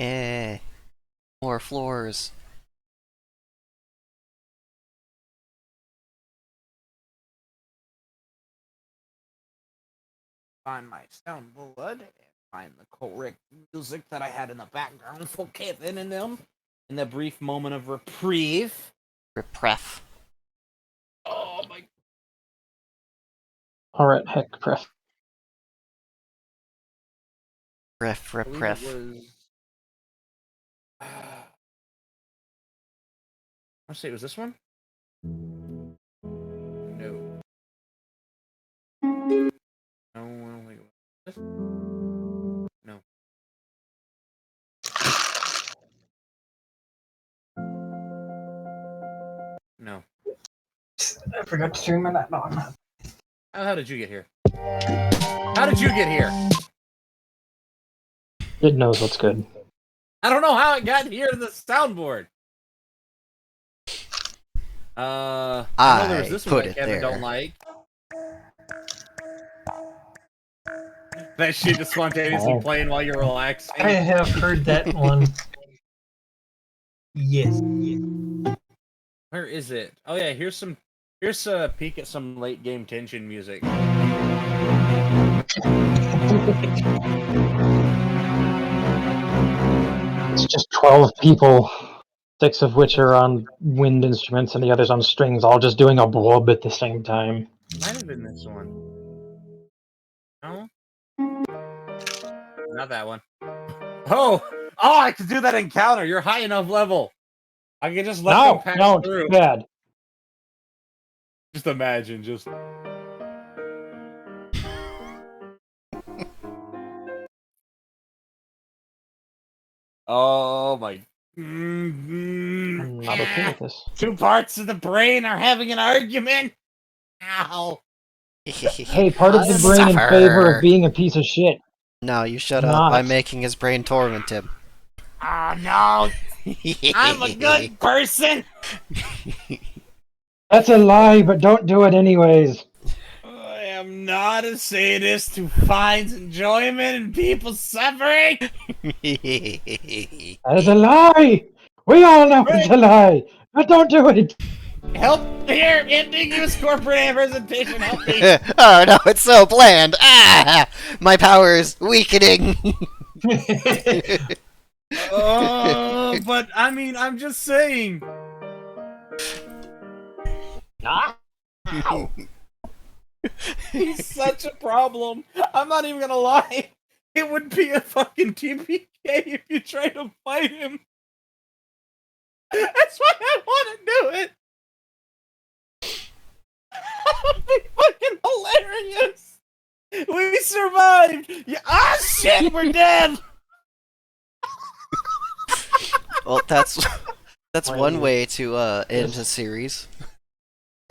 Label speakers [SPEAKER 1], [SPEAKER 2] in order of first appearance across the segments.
[SPEAKER 1] Eh, more floors.
[SPEAKER 2] Find my soundboard and find the correct music that I had in the background for Kevin and them in the brief moment of reprieve.
[SPEAKER 1] Repref.
[SPEAKER 2] Oh my!
[SPEAKER 3] Alright, heck, pref.
[SPEAKER 1] Ref,
[SPEAKER 2] I believe it
[SPEAKER 1] repref.
[SPEAKER 2] was. Let's see, was this one? No. No, I don't think it was. This? No. No.
[SPEAKER 3] I forgot to turn my light on.
[SPEAKER 2] How did you get here? How did you get here?
[SPEAKER 3] It knows what's good.
[SPEAKER 2] I don't know how it got here to the soundboard. I know there was this one
[SPEAKER 1] put
[SPEAKER 2] that
[SPEAKER 1] it
[SPEAKER 2] Kevin
[SPEAKER 1] there.
[SPEAKER 2] don't like. That shit just spontaneously playing while you're relaxing.
[SPEAKER 4] I have heard that one. Yes.
[SPEAKER 2] Where is it? Oh yeah, here's a peek at some late game tension music.
[SPEAKER 3] It's just 12 people, 6 of which are on wind instruments and the others on strings, all just doing a blob at the same time.
[SPEAKER 2] Might have been this one. No? Not that one. Oh! Oh, I can do that encounter! You're high enough level! I can just let them pass through.
[SPEAKER 3] It's bad.
[SPEAKER 2] Just imagine, just... Oh my...
[SPEAKER 3] I'm not okay with this.
[SPEAKER 2] Two parts of the brain are having an argument! Ow!
[SPEAKER 3] Hey, part of the brain in favor of being a piece of shit.
[SPEAKER 1] No, you shut
[SPEAKER 3] Not.
[SPEAKER 1] up by making his brain torment him.
[SPEAKER 2] Oh no! I'm a good person!
[SPEAKER 3] That's a lie, but don't do it anyways.
[SPEAKER 2] I am not a sadist who finds enjoyment in people suffering!
[SPEAKER 3] That is a lie! We all know it's a lie! But don't do it!
[SPEAKER 2] Help here! Ambiguous corporate representation, help me!
[SPEAKER 1] Oh no, it's so bland! Ah! My power's weakening!
[SPEAKER 2] Oh, but I mean, I'm just saying. He's such a problem. I'm not even gonna lie. It would be a fucking TPK if you try to fight him. That's why I want to do it. That would be fucking hilarious. We survived. Yeah. Ah, shit, we're dead.
[SPEAKER 1] Well, that's one way to end a series.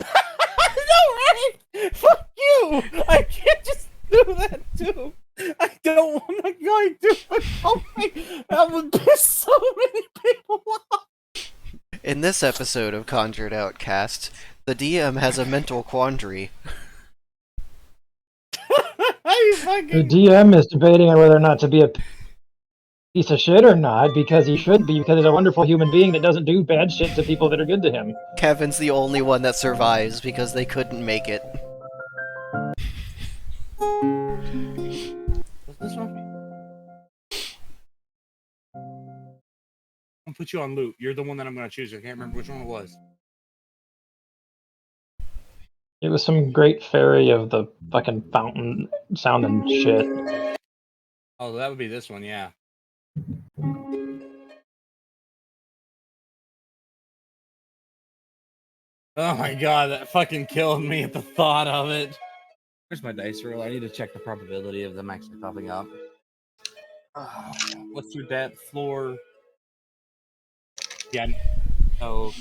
[SPEAKER 2] I know, right? Fuck you! I can't just do that too. I don't. I'm not going to. Oh my! That would piss so many people off.
[SPEAKER 1] In this episode of Conjured Outcast, the DM has a mental quandary.
[SPEAKER 3] The DM is debating on whether or not to be a piece of shit or not, because he should be, because he's a wonderful human being that doesn't do bad shit to people that are good to him.
[SPEAKER 1] Kevin's the only one that survives because they couldn't make it.
[SPEAKER 2] What's this one? I'll put you on loop. You're the one that I'm going to choose. I can't remember which one it was.
[SPEAKER 3] It was some great fairy of the fucking fountain sounding shit.
[SPEAKER 2] Oh, that would be this one, yeah. Oh my god, that fucking killed me at the thought of it. Where's my dice roll? I need to check the probability of them actually popping up. What's your depth? Floor? Yeah. Oh.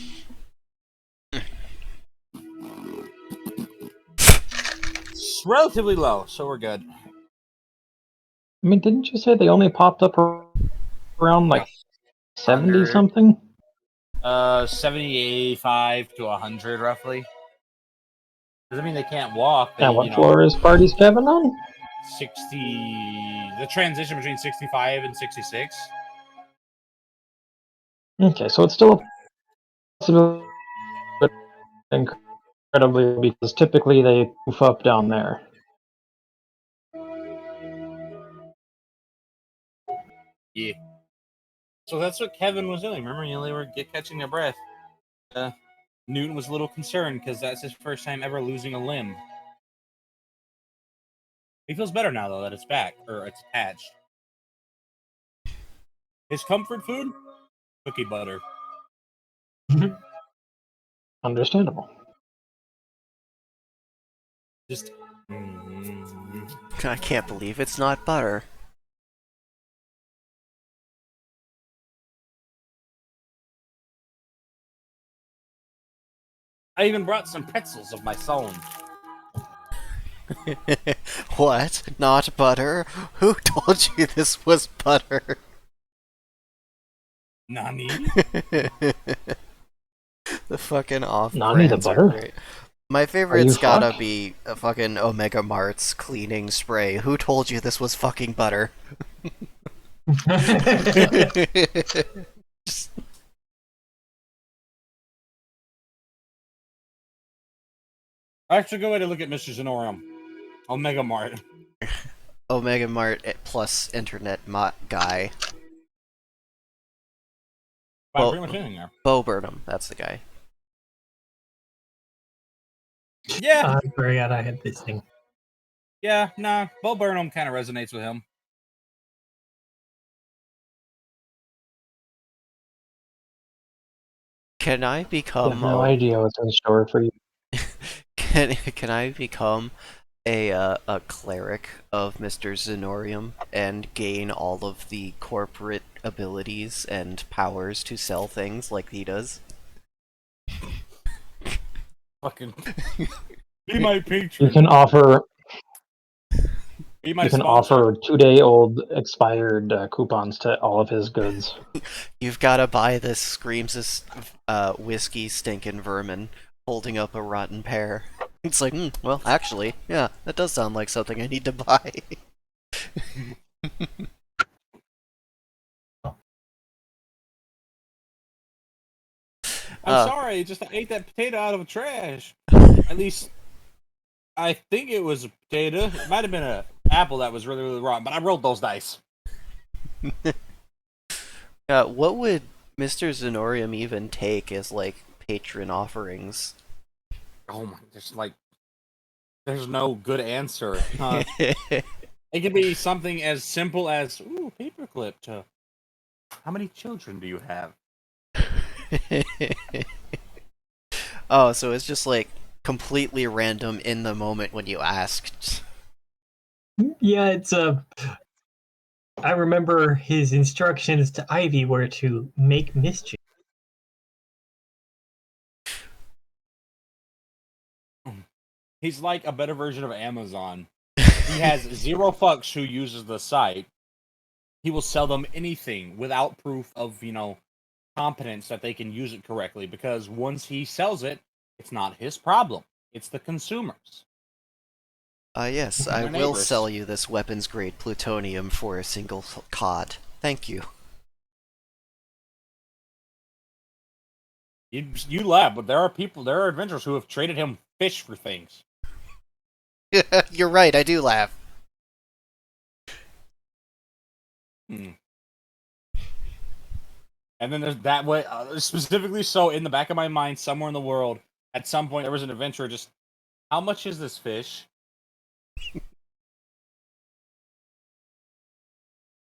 [SPEAKER 2] It's relatively low, so we're good.
[SPEAKER 3] I mean, didn't you say they only popped up around like 70 something?
[SPEAKER 2] 75 to 100 roughly. Doesn't mean they can't walk. They,
[SPEAKER 3] And what floor is Party's Kevin on?
[SPEAKER 2] 60. The transition between 65 and 66.
[SPEAKER 3] Okay, so it's still a possibility, but incredibly, because typically they goof up down there.
[SPEAKER 2] Yeah. So that's what Kevin was doing. Remember, they were catching their breath. Newton was a little concerned because that's his first time ever losing a limb. He feels better now, though, that it's back, or it's attached. His comfort food? Cookie butter.
[SPEAKER 3] Understandable.
[SPEAKER 2] Just...
[SPEAKER 1] I can't believe it's not butter.
[SPEAKER 2] I even brought some pretzels of my own.
[SPEAKER 1] What? Not butter? Who told you this was butter?
[SPEAKER 2] Nani?
[SPEAKER 1] The fucking off
[SPEAKER 3] Nani the
[SPEAKER 1] brands are
[SPEAKER 3] butter?
[SPEAKER 1] great. My favorite's
[SPEAKER 3] you
[SPEAKER 1] gotta
[SPEAKER 3] fucked?
[SPEAKER 1] be a fucking Omega Mart's cleaning spray. Who told you this was fucking butter? Just-
[SPEAKER 2] Actually, good way to look at Mr. Zenorium. Omega Mart.
[SPEAKER 1] Omega Mart plus internet guy.
[SPEAKER 2] I'm
[SPEAKER 1] Well,
[SPEAKER 2] pretty much in there.
[SPEAKER 1] Bo Burnham, that's the guy.
[SPEAKER 2] Yeah,
[SPEAKER 4] I forgot I had this thing.
[SPEAKER 2] yeah, nah. Bo Burnham kind of resonates with him.
[SPEAKER 1] Can I
[SPEAKER 3] I have
[SPEAKER 1] become
[SPEAKER 3] no idea what's in store for you.
[SPEAKER 1] can I become a cleric of Mr. Zenorium and gain all of the corporate abilities and powers to sell things like he does?
[SPEAKER 2] Fucking. Be my
[SPEAKER 3] You
[SPEAKER 2] patron.
[SPEAKER 3] can offer
[SPEAKER 2] Be my
[SPEAKER 3] you can
[SPEAKER 2] sponsor.
[SPEAKER 3] offer 2-day-old expired coupons to all of his goods.
[SPEAKER 1] You've gotta buy this screams this whiskey stinking vermin holding up a rotten pear. It's like, well, actually, yeah, that does sound like something I need to buy.
[SPEAKER 2] I'm sorry, just I ate that potato out of the trash. At least I think it was a potato. It might have been an apple that was really, really rotten, but I rolled those dice.
[SPEAKER 1] What would Mr. Zenorium even take as, like, patron offerings?
[SPEAKER 2] Oh my, there's no good answer. It could be something as simple as, ooh, paperclip to, how many children do you have?
[SPEAKER 1] Oh, so it's just, like, completely random in the moment when you asked.
[SPEAKER 4] Yeah, it's I remember his instructions to Ivy were to make mischief.
[SPEAKER 2] He's like a better version of Amazon. He has zero fucks who uses the site. He will sell them anything without proof of, competence that they can use it correctly, because once he sells it, it's not his problem. It's the consumers.
[SPEAKER 1] Yes,
[SPEAKER 2] And
[SPEAKER 1] I
[SPEAKER 2] their
[SPEAKER 1] will
[SPEAKER 2] neighbors.
[SPEAKER 1] sell you this weapons-grade plutonium for a single cod. Thank you.
[SPEAKER 2] You laugh, but there are adventurers who have traded him fish for things.
[SPEAKER 1] You're right, I do laugh.
[SPEAKER 2] And then there's that way, specifically so in the back of my mind, somewhere in the world, at some point there was an adventurer just, how much is this fish?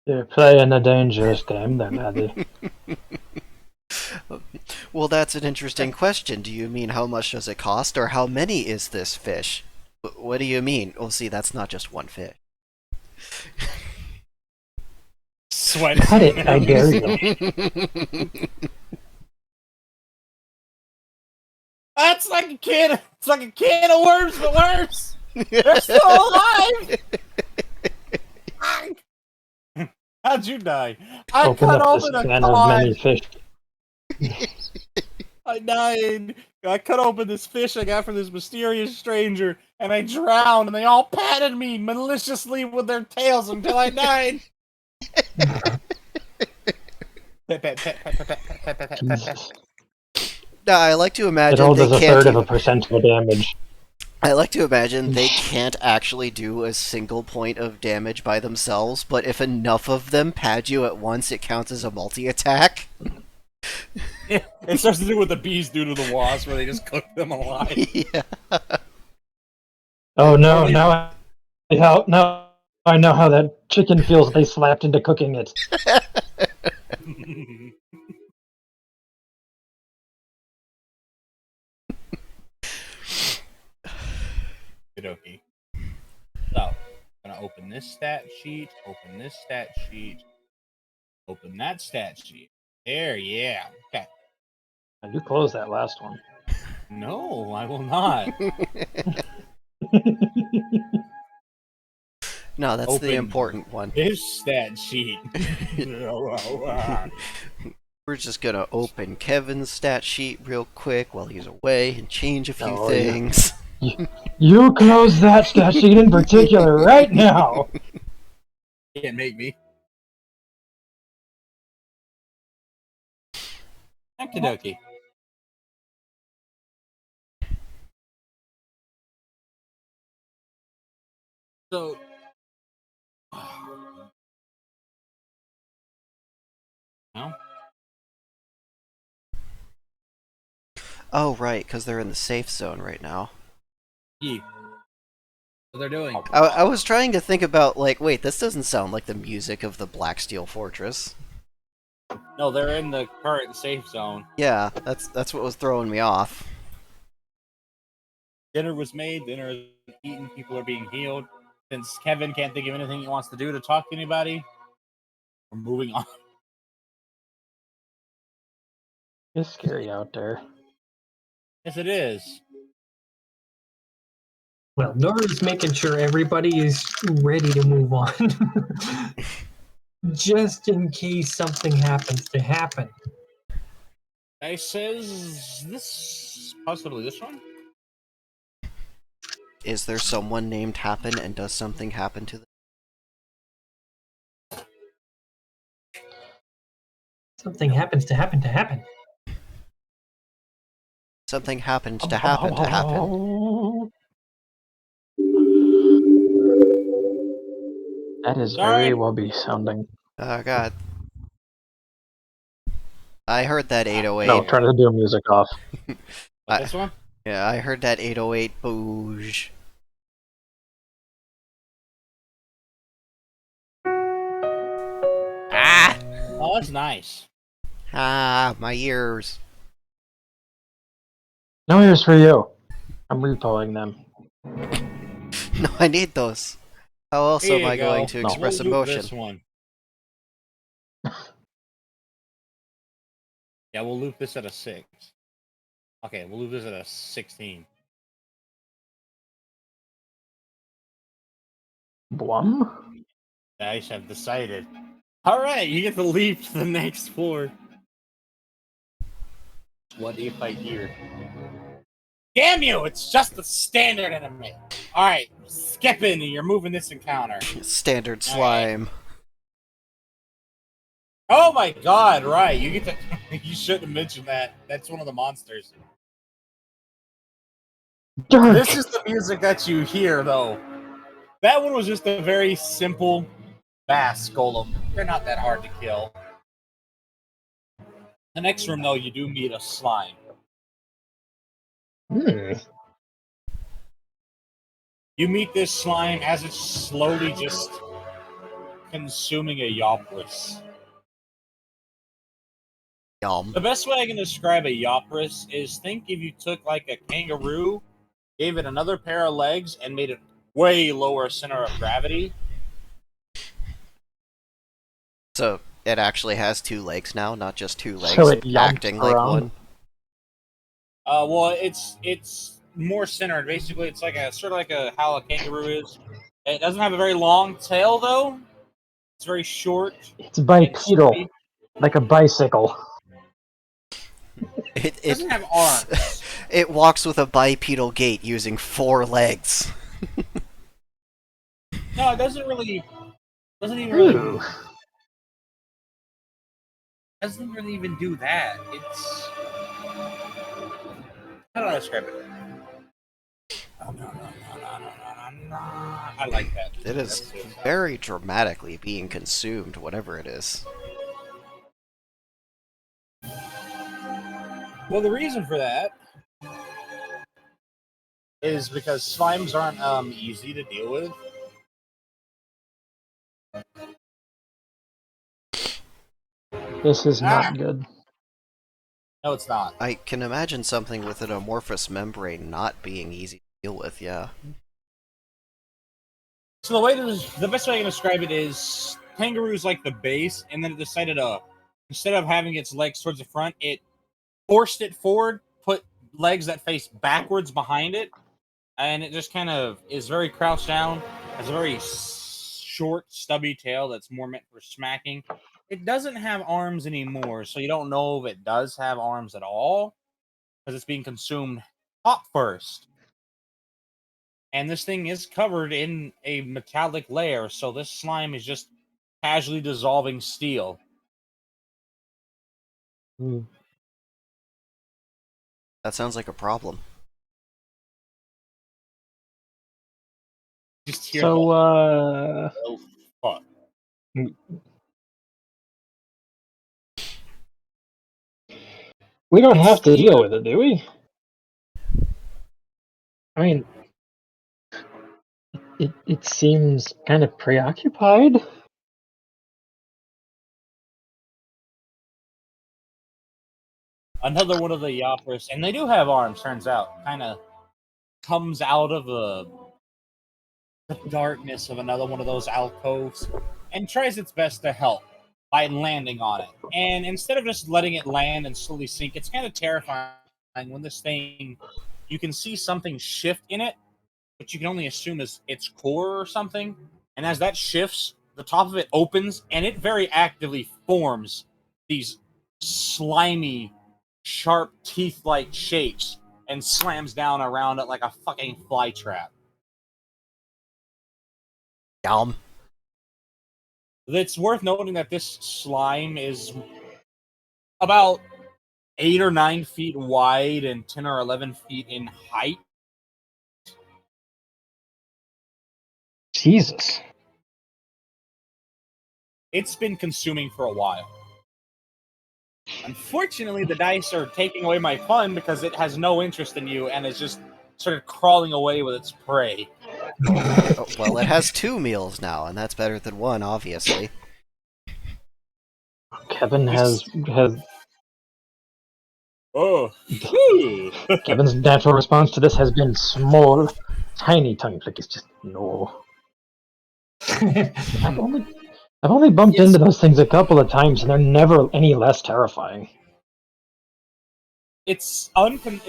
[SPEAKER 3] You're playing a dangerous game then, Eddie.
[SPEAKER 1] Well, that's an interesting question. Do you mean how much does it cost, or how many is this fish? What do you mean? Well, see, that's not just one fish.
[SPEAKER 2] Sweat.
[SPEAKER 3] Cut it, I dare you.
[SPEAKER 2] That's like a can. It's like a can of worms, but worse. They're still alive. How'd you die? I
[SPEAKER 3] Open
[SPEAKER 2] cut
[SPEAKER 3] up this
[SPEAKER 2] open a
[SPEAKER 3] can of many
[SPEAKER 2] cod.
[SPEAKER 3] fish.
[SPEAKER 2] I died. I cut open this fish I got from this mysterious stranger, and I drowned, and they all patted me maliciously with their tails until I died.
[SPEAKER 3] Jesus.
[SPEAKER 1] I like to
[SPEAKER 3] It
[SPEAKER 1] imagine
[SPEAKER 3] holds
[SPEAKER 1] they
[SPEAKER 3] as a
[SPEAKER 1] can't
[SPEAKER 3] third of a
[SPEAKER 1] even.
[SPEAKER 3] percent of damage.
[SPEAKER 1] I like to imagine they can't actually do a single point of damage by themselves, but if enough of them pad you at once, it counts as a multi-attack.
[SPEAKER 2] It starts to do what the bees do to the wasps, where they just cook them alive.
[SPEAKER 1] Yeah.
[SPEAKER 3] Oh no,
[SPEAKER 2] Only-
[SPEAKER 3] now I know how that chicken feels they slapped into cooking it.
[SPEAKER 2] Okey-dokey. So, I'm gonna open this stat sheet, open this stat sheet, open that stat sheet. There, yeah. Okay.
[SPEAKER 3] I do close that last one.
[SPEAKER 2] No, I will not.
[SPEAKER 1] No, that's the
[SPEAKER 2] Open
[SPEAKER 1] important one.
[SPEAKER 2] this stat sheet.
[SPEAKER 1] We're just gonna open Kevin's stat sheet real quick while he's away and change a few
[SPEAKER 3] Oh, yeah.
[SPEAKER 1] things.
[SPEAKER 3] You close that stat sheet in particular right now.
[SPEAKER 2] Can't make me. Okey-dokey. So, no?
[SPEAKER 1] Oh, right, because they're in the safe zone right now.
[SPEAKER 2] Yeah. What they're doing?
[SPEAKER 1] I was trying to think about, like, wait, this doesn't sound like the music of the Black Steel Fortress.
[SPEAKER 2] No, they're in the current safe zone.
[SPEAKER 1] Yeah, that's what was throwing me off.
[SPEAKER 2] Dinner was made, dinner is eaten, people are being healed. Since Kevin can't think of anything he wants to do to talk to anybody, we're moving on.
[SPEAKER 3] It's scary out there.
[SPEAKER 2] Yes, it is.
[SPEAKER 4] Well, Nora's making sure everybody is ready to move on. Just in case something happens to happen.
[SPEAKER 2] I says this possibly this one.
[SPEAKER 1] Is there someone named Happen and does something happen to them?
[SPEAKER 4] Something happens to happen to happen.
[SPEAKER 1] Something happened to happen to happen.
[SPEAKER 3] That is
[SPEAKER 2] Sorry.
[SPEAKER 3] very wobbly sounding.
[SPEAKER 1] Oh god. I heard that 808.
[SPEAKER 3] No, turn the doom music off.
[SPEAKER 2] But this one?
[SPEAKER 1] Yeah, I heard that 808 booge. Ah!
[SPEAKER 2] Oh, that's nice.
[SPEAKER 1] Ah, my ears.
[SPEAKER 3] No ears for you. I'm repoing them.
[SPEAKER 1] No, I need those. How else
[SPEAKER 2] Here
[SPEAKER 1] am
[SPEAKER 2] you
[SPEAKER 1] I
[SPEAKER 2] go.
[SPEAKER 1] going to
[SPEAKER 3] No.
[SPEAKER 1] express
[SPEAKER 2] We'll loop
[SPEAKER 1] emotion?
[SPEAKER 2] this one. Yeah, we'll loop this at a 6. Okay, we'll loop this at a 16.
[SPEAKER 3] Blum?
[SPEAKER 2] Nice, I've decided. Alright, you get to leap to the next floor. What if I hear? Damn you! It's just a standard enemy. Alright, skip in and you're moving this encounter.
[SPEAKER 1] Standard
[SPEAKER 2] All right.
[SPEAKER 1] slime.
[SPEAKER 2] Oh my god, right. You get to you shouldn't have mentioned that. That's one of the monsters.
[SPEAKER 3] Dark!
[SPEAKER 2] This is the music that you hear though. That one was just a very simple bass golem. They're not that hard to kill. The next room though, you do meet a slime. You meet this slime as it's slowly just consuming a Yopris.
[SPEAKER 1] Yum.
[SPEAKER 2] The best way I can describe a Yopris is think if you took like a kangaroo, gave it another pair of legs, and made it way lower center of gravity.
[SPEAKER 1] So, it actually has 2 legs now, not just 2 legs
[SPEAKER 3] So it yumps
[SPEAKER 1] acting like
[SPEAKER 3] around.
[SPEAKER 1] one.
[SPEAKER 2] Well, it's more centered. Basically, it's like a sort of like how a kangaroo is. It doesn't have a very long tail though. It's very short.
[SPEAKER 3] It's bipedal,
[SPEAKER 2] It
[SPEAKER 3] like a bicycle.
[SPEAKER 1] It
[SPEAKER 2] doesn't have arms.
[SPEAKER 1] it walks with a bipedal gait using 4 legs.
[SPEAKER 2] No, it doesn't really. Doesn't even really
[SPEAKER 3] Ooh.
[SPEAKER 2] move. doesn't really even do that. It's how do I describe it? I like that.
[SPEAKER 1] It is
[SPEAKER 2] That's it.
[SPEAKER 1] very dramatically being consumed, whatever it is.
[SPEAKER 2] Well, the reason for that is because slimes aren't easy to deal with.
[SPEAKER 3] This is
[SPEAKER 2] Ah,
[SPEAKER 3] not good.
[SPEAKER 2] no, it's not.
[SPEAKER 1] I can imagine something with an amorphous membrane not being easy to deal with, yeah.
[SPEAKER 2] So the best way I can describe it is kangaroo's like the base, and then it decided to instead of having its legs towards the front, it forced it forward, put legs that face backwards behind it, and it just kind of is very crouched down. Has a very short, stubby tail that's more meant for smacking. It doesn't have arms anymore, so you don't know if it does have arms at all because it's being consumed top first. And this thing is covered in a metallic layer, so this slime is just casually dissolving steel.
[SPEAKER 1] That sounds like a problem.
[SPEAKER 2] Just hear
[SPEAKER 3] So,
[SPEAKER 2] the oh fuck.
[SPEAKER 3] we don't
[SPEAKER 2] It's
[SPEAKER 3] have to
[SPEAKER 2] steam.
[SPEAKER 3] deal with it, do we? I mean, it seems kind of preoccupied.
[SPEAKER 2] Another one of the Yopras, and they do have arms, turns out, kind of comes out of the darkness of another one of those alcoves and tries its best to help by landing on it. And instead of just letting it land and slowly sink, it's kind of terrifying when this thing, you can see something shift in it, but you can only assume is its core or something. And as that shifts, the top of it opens and it very actively forms these slimy, sharp teeth-like shapes and slams down around it like a fucking fly trap.
[SPEAKER 1] Yum.
[SPEAKER 2] It's worth noting that this slime is about 8 or 9 feet wide and 10 or 11 feet in height.
[SPEAKER 3] Jesus.
[SPEAKER 2] It's been consuming for a while. Unfortunately, the dice are taking away my fun because it has no interest in you and is just sort of crawling away with its prey.
[SPEAKER 1] Oh, well, it has 2 meals now, and that's better than 1, obviously.
[SPEAKER 3] Kevin
[SPEAKER 2] This-
[SPEAKER 3] has
[SPEAKER 2] Oh,
[SPEAKER 3] Kevin's natural response to this has been small, tiny tongue flick. It's just no. I've only bumped
[SPEAKER 2] Yes.
[SPEAKER 3] into those things a couple of times, and they're never any less terrifying.
[SPEAKER 2] It's unsettling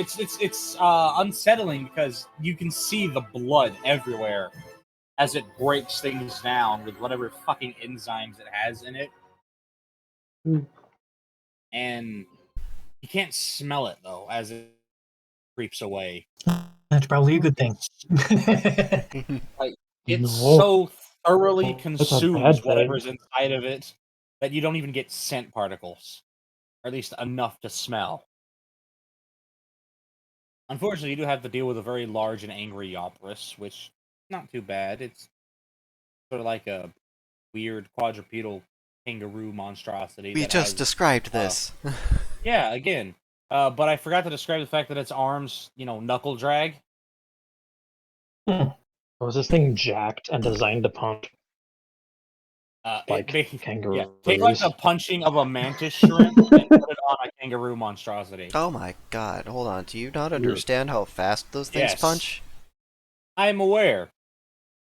[SPEAKER 2] because you can see the blood everywhere as it breaks things down with whatever fucking enzymes it has in it. And you can't smell it though as it creeps away.
[SPEAKER 4] That's probably a good thing.
[SPEAKER 2] It
[SPEAKER 3] No.
[SPEAKER 2] so thoroughly
[SPEAKER 3] That's a
[SPEAKER 2] consumes
[SPEAKER 3] bad
[SPEAKER 2] whatever's
[SPEAKER 3] thing.
[SPEAKER 2] inside of it that you don't even get scent particles, or at least enough to smell. Unfortunately, you do have to deal with a very large and angry Yopris, which not too bad. It's sort of like a weird quadrupedal kangaroo monstrosity
[SPEAKER 1] We
[SPEAKER 2] that
[SPEAKER 1] just
[SPEAKER 2] has
[SPEAKER 1] described this.
[SPEAKER 2] yeah, again. But I forgot to describe the fact that its arms, knuckle drag.
[SPEAKER 3] Was this thing jacked and designed to punch like
[SPEAKER 2] Yeah, take like
[SPEAKER 3] kangaroos?
[SPEAKER 2] the punching of a mantis shrimp and put it on a kangaroo monstrosity.
[SPEAKER 1] Oh my god, hold on. Do you not understand how fast those things
[SPEAKER 2] Yes.
[SPEAKER 1] punch?
[SPEAKER 2] I'm aware.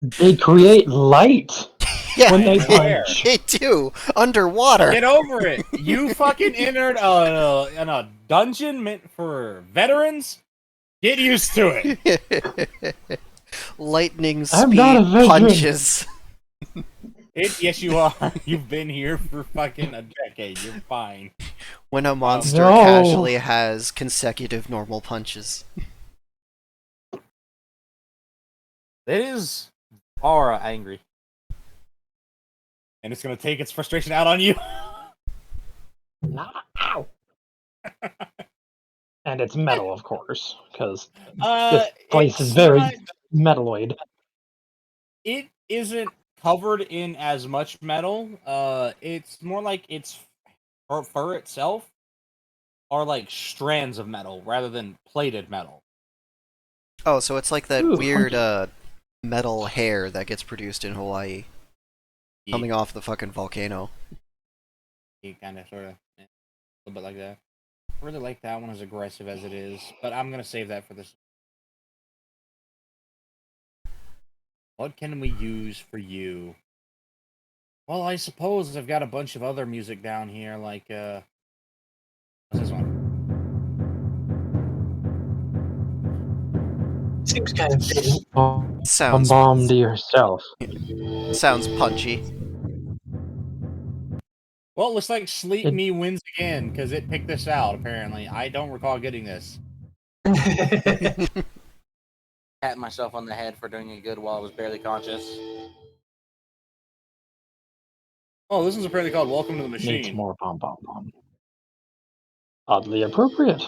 [SPEAKER 3] They create light
[SPEAKER 1] Yeah,
[SPEAKER 3] when they
[SPEAKER 2] I'm aware.
[SPEAKER 3] punch.
[SPEAKER 1] they do! Underwater!
[SPEAKER 2] Get over it. You fucking entered in a dungeon meant for veterans. Get used to it.
[SPEAKER 1] Lightning
[SPEAKER 3] I'm
[SPEAKER 1] speed
[SPEAKER 3] not a veteran.
[SPEAKER 1] punches.
[SPEAKER 2] Yes, you are. You've been here for fucking a decade. You're fine.
[SPEAKER 1] When a monster
[SPEAKER 3] No.
[SPEAKER 1] casually has consecutive normal punches.
[SPEAKER 2] It is Aura angry. And it's gonna take its frustration out on you.
[SPEAKER 3] Ow! And it's metal, of course, because this place is
[SPEAKER 2] It's
[SPEAKER 3] very
[SPEAKER 2] not.
[SPEAKER 3] metalloid.
[SPEAKER 2] It isn't covered in as much metal. It's more like its fur itself are like strands of metal rather than plated metal.
[SPEAKER 1] Oh, so it's like that
[SPEAKER 3] Ooh,
[SPEAKER 1] weird
[SPEAKER 3] funky.
[SPEAKER 1] metal hair that gets produced in Hawaii,
[SPEAKER 2] Yeah,
[SPEAKER 1] coming off the fucking volcano.
[SPEAKER 2] kind of, sort of, a little bit like that. I really like that one as aggressive as it is, but I'm gonna save that for this. What can we use for you? Well, I suppose I've got a bunch of other music down here, like what's this one?
[SPEAKER 4] Seems kind of thin.
[SPEAKER 3] Bomb
[SPEAKER 1] Sounds
[SPEAKER 3] bomb to yourself.
[SPEAKER 1] sounds punchy.
[SPEAKER 2] Well, it looks like Sleep
[SPEAKER 3] It,
[SPEAKER 2] Me wins again because it picked this out. Apparently, I don't recall getting this. Patting myself on the head for doing it good while I was barely conscious. Oh, this one's apparently called "Welcome to the
[SPEAKER 3] needs
[SPEAKER 2] Machine."
[SPEAKER 3] more bomb bomb bomb. Oddly appropriate.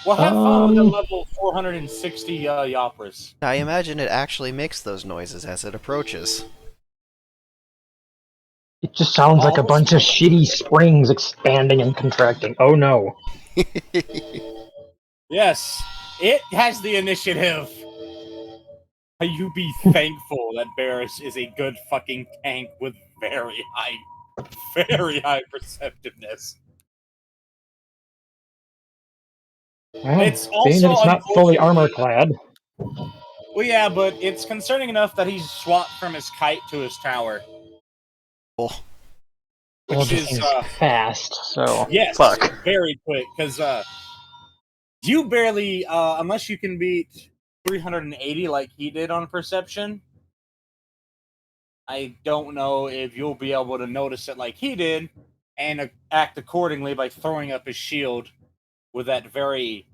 [SPEAKER 2] Well, have fun with the level 460 Yapras.
[SPEAKER 1] I imagine it actually makes those noises as it approaches.
[SPEAKER 3] It just sounds like a
[SPEAKER 2] Almost
[SPEAKER 3] bunch of shitty springs expanding and contracting. Oh no.
[SPEAKER 2] Yes, it has the initiative. You be thankful that Barris is a good fucking tank with very high perceptiveness.
[SPEAKER 3] Well,
[SPEAKER 2] It's
[SPEAKER 3] being that
[SPEAKER 2] also
[SPEAKER 3] it's not fully armor
[SPEAKER 2] unfortunately,
[SPEAKER 3] clad.
[SPEAKER 2] well, yeah, but it's concerning enough that he's swapped from his kite to his tower,
[SPEAKER 1] Oh,
[SPEAKER 3] Well,
[SPEAKER 2] which
[SPEAKER 3] this
[SPEAKER 2] is
[SPEAKER 3] thing's fast, so
[SPEAKER 2] yes,
[SPEAKER 3] fuck.
[SPEAKER 2] very quick because you barely unless you can beat 380 like he did on perception. I don't know if you'll be able to notice it like he did and act accordingly by throwing up his shield with that very.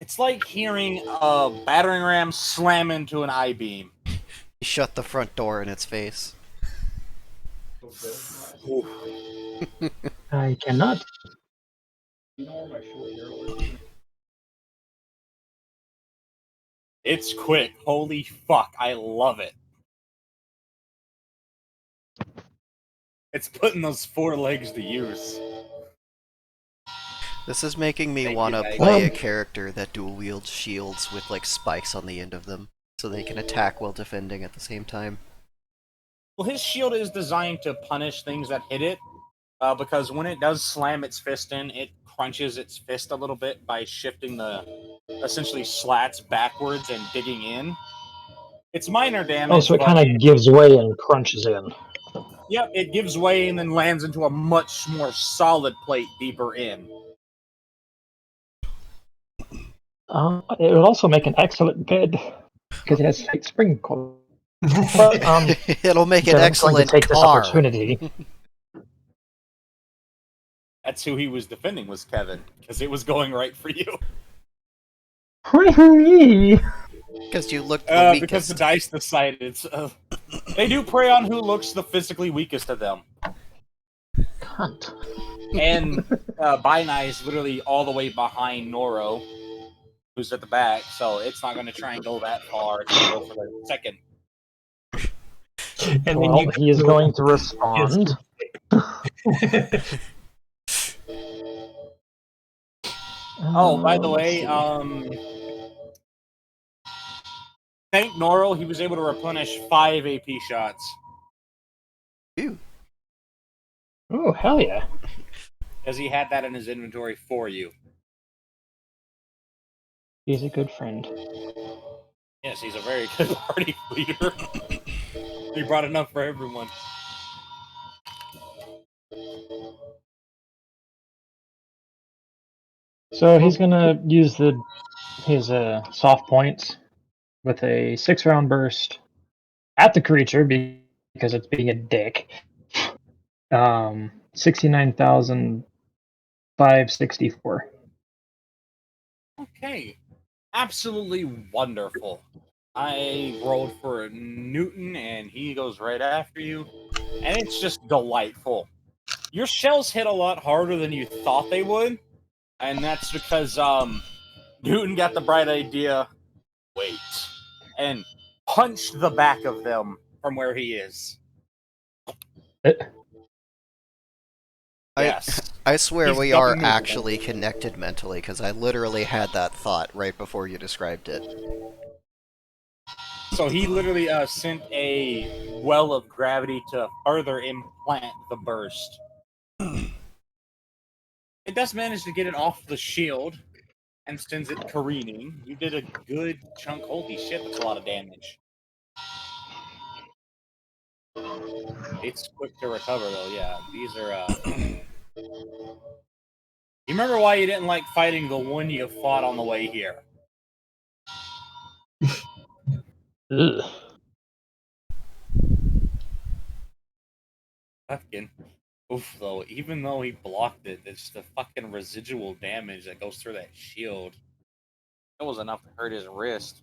[SPEAKER 2] It's like hearing a battering ram slam into an I-beam.
[SPEAKER 1] he shut the front door in its face.
[SPEAKER 3] I cannot.
[SPEAKER 2] It's quick. Holy fuck. I love it. It's putting those four legs to use.
[SPEAKER 1] This is making me
[SPEAKER 2] Thank you,
[SPEAKER 1] want to
[SPEAKER 2] Meg.
[SPEAKER 1] play a character that dual wields shields with like spikes on the end of them, so they can attack while defending at the same time.
[SPEAKER 2] Well, his shield is designed to punish things that hit it, because when it does slam its fist in, it crunches its fist a little bit by shifting the essentially slats backwards and digging in. It's minor
[SPEAKER 3] Oh,
[SPEAKER 2] damage,
[SPEAKER 3] so it
[SPEAKER 2] but
[SPEAKER 3] kind of gives way and crunches in.
[SPEAKER 2] yep, it gives way and then lands into a much more solid plate deeper in.
[SPEAKER 3] It would also make an excellent bed because it has slight spring coil. But
[SPEAKER 1] It'll make an
[SPEAKER 3] Kevin's going to
[SPEAKER 1] excellent
[SPEAKER 3] take this
[SPEAKER 1] car.
[SPEAKER 3] opportunity.
[SPEAKER 2] That's who he was defending, was Kevin, because it was going right for you.
[SPEAKER 1] Because you looked the weakest.
[SPEAKER 2] Because the dice decided. They do prey on who looks the physically weakest of them.
[SPEAKER 3] Cunt.
[SPEAKER 2] And Binai is literally all the way behind Noro, who's at the back, so it's not going to try and go that far. It's going to go for the second.
[SPEAKER 4] And
[SPEAKER 3] Well, he is going to respond.
[SPEAKER 2] Oh, by the
[SPEAKER 3] Let's
[SPEAKER 2] way,
[SPEAKER 3] see.
[SPEAKER 2] thank Noro, he was able to replenish 5 AP shots.
[SPEAKER 1] Ew.
[SPEAKER 3] Oh, hell yeah.
[SPEAKER 2] Because he had that in his inventory for you.
[SPEAKER 3] He's a good friend.
[SPEAKER 2] Yes, he's a very good party leader. He brought enough for everyone.
[SPEAKER 3] So he's gonna use his soft points with a 6-round burst at the creature because it's being a dick. 69,564.
[SPEAKER 2] Okay. Absolutely wonderful. I rolled for Newton, and he goes right after you, and it's just delightful. Your shells hit a lot harder than you thought they would, and that's because Newton got the bright idea. Wait, and punched the back of them from where he is.
[SPEAKER 1] I
[SPEAKER 2] Yes,
[SPEAKER 1] I swear
[SPEAKER 2] he's
[SPEAKER 1] we are
[SPEAKER 2] ducking movement.
[SPEAKER 1] actually connected mentally because I literally had that thought right before you described it.
[SPEAKER 2] So he literally sent a well of gravity to further implant the burst. It does manage to get it off the shield and sends it careening. You did a good chunk. Holy shit, that's a lot of damage. It's quick to recover, though. Yeah, these are. You remember why you didn't like fighting the one you fought on the way here?
[SPEAKER 3] Ugh.
[SPEAKER 2] Fucking oof, though. Even though he blocked it, it's the fucking residual damage that goes through that shield. It was enough to hurt his wrist.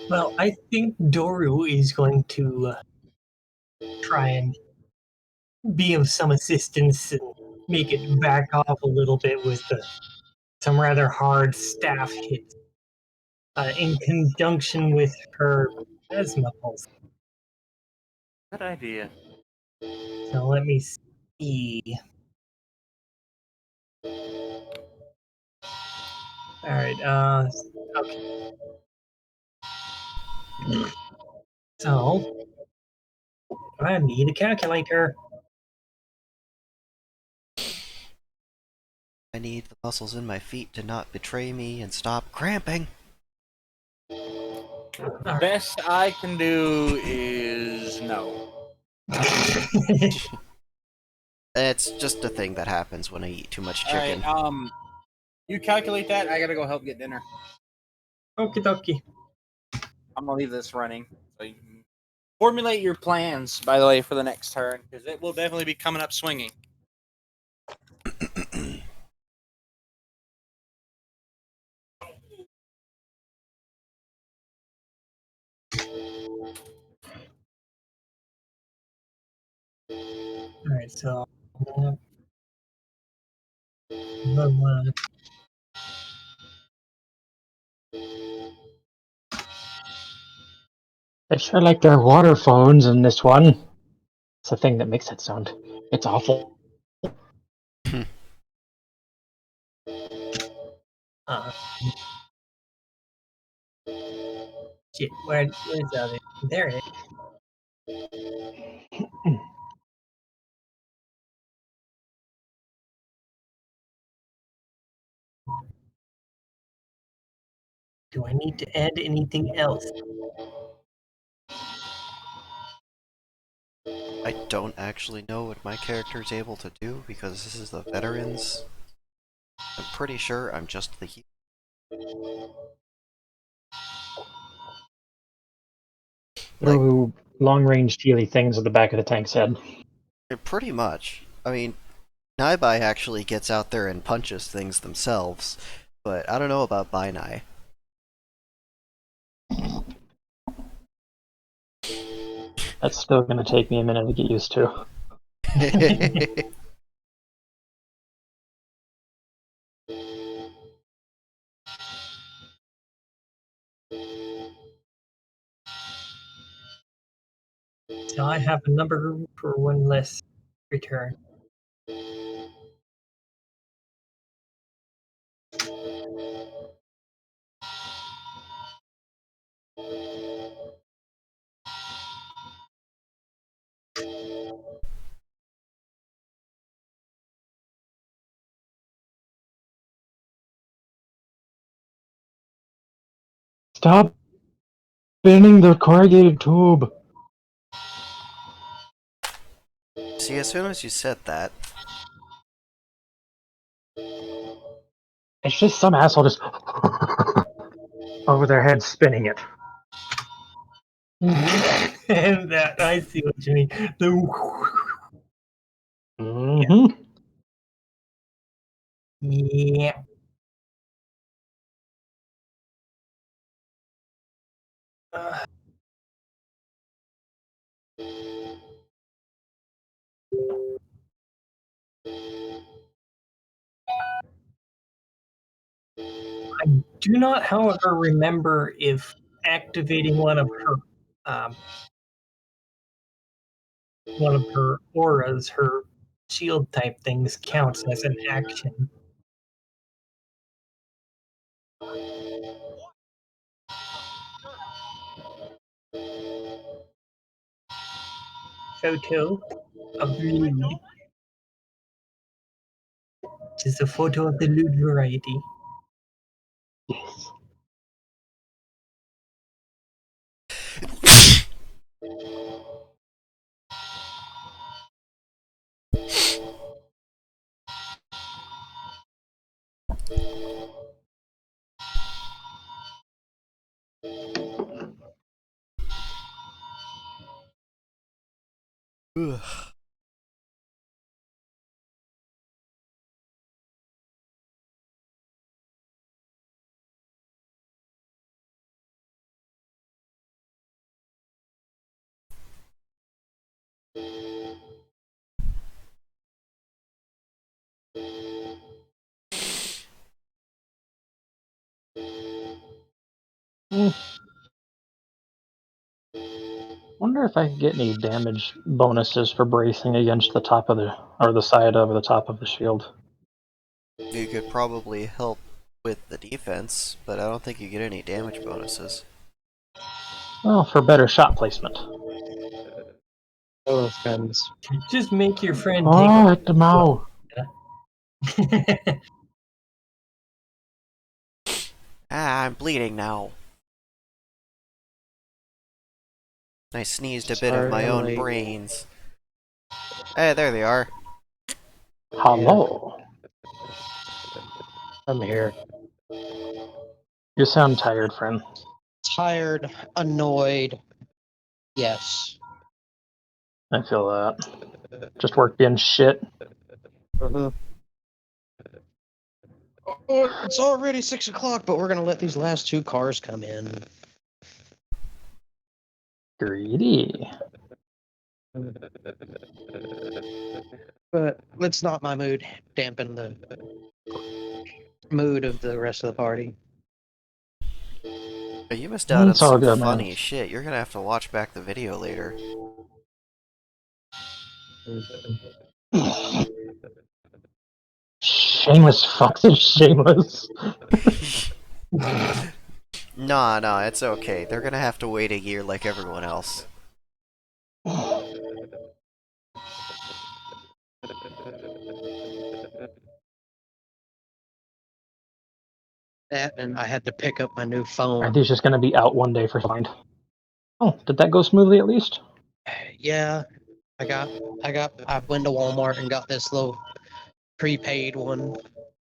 [SPEAKER 4] Well, I think Doru is going to try and be of some assistance and make it back off a little bit with some rather hard staff hits in conjunction with her plasma pulse.
[SPEAKER 2] Good idea.
[SPEAKER 4] So let me see. All right. Okay. So I need a calculator.
[SPEAKER 1] I need the muscles in my feet to not betray me and stop cramping.
[SPEAKER 2] Best I can do is no.
[SPEAKER 1] It's just a thing that happens when I eat too much
[SPEAKER 2] All right.
[SPEAKER 1] chicken.
[SPEAKER 2] You calculate that. I gotta go help get dinner.
[SPEAKER 4] Okie dokie.
[SPEAKER 2] I'm gonna leave this running so you can formulate your plans. By the way, for the next turn, because it will definitely be coming up swinging.
[SPEAKER 4] All right. So. Uh,
[SPEAKER 3] I sure like their water phones in this one. It's the thing that makes it sound. It's awful.
[SPEAKER 4] uh, shit. Where's the other? There it is. Do I need to add anything else?
[SPEAKER 1] I don't actually know what my character is able to do because this is the veterans. I'm pretty sure I'm just the healer. Like,
[SPEAKER 3] Throw long-range steely things at the back of the tank's head.
[SPEAKER 1] pretty much. I mean, Naibai actually gets out there and punches things themselves, but I don't know about Bainai.
[SPEAKER 3] That's still going to take me a minute to get used to.
[SPEAKER 4] So I have a number for one less return.
[SPEAKER 3] Stop spinning the corrugated tube.
[SPEAKER 1] See, as soon as you said that,
[SPEAKER 3] It's just some asshole just over their head spinning it.
[SPEAKER 4] And that I see what you mean.
[SPEAKER 3] Mm-hmm.
[SPEAKER 4] Yeah. I do not, however, remember if activating one of her auras, her shield type things, counts as an action. Photo of lewd. Which is a photo of the lewd variety.
[SPEAKER 3] Yes.
[SPEAKER 1] Ugh.
[SPEAKER 3] Wonder if I can get any damage bonuses for bracing against the top of the side of the top of the shield.
[SPEAKER 1] You could probably help with the defense, but I don't think you get any damage bonuses.
[SPEAKER 3] Well, for better shot placement.
[SPEAKER 2] Those guns.
[SPEAKER 4] Just make your friend
[SPEAKER 3] Oh, at the mouth.
[SPEAKER 4] take.
[SPEAKER 1] Ah, I'm bleeding now. I sneezed a bit of
[SPEAKER 2] Sorry,
[SPEAKER 1] my
[SPEAKER 2] I'm
[SPEAKER 1] own
[SPEAKER 2] late.
[SPEAKER 1] brains. Hey, there they are.
[SPEAKER 3] Hello.
[SPEAKER 2] I'm here.
[SPEAKER 3] You sound tired, friend.
[SPEAKER 2] Tired, annoyed. Yes.
[SPEAKER 3] I feel that. Just work being shit.
[SPEAKER 2] Oh, it's already 6 o'clock, but we're gonna let these last two cars come in.
[SPEAKER 3] Greedy.
[SPEAKER 2] But it's not my mood. Dampen the mood of the rest of the party.
[SPEAKER 1] But you missed out on
[SPEAKER 3] It's all
[SPEAKER 1] some
[SPEAKER 3] good, man.
[SPEAKER 1] funny shit. You're gonna have to watch back the video later.
[SPEAKER 3] Shameless fucks is shameless.
[SPEAKER 1] Nah, it's okay. They're gonna have to wait a year like everyone else.
[SPEAKER 2] That and I had to pick up my new
[SPEAKER 3] Are
[SPEAKER 2] phone.
[SPEAKER 3] these just gonna be out one day for find? Oh, did that go smoothly at least?
[SPEAKER 2] Yeah, I went to Walmart and got this little prepaid one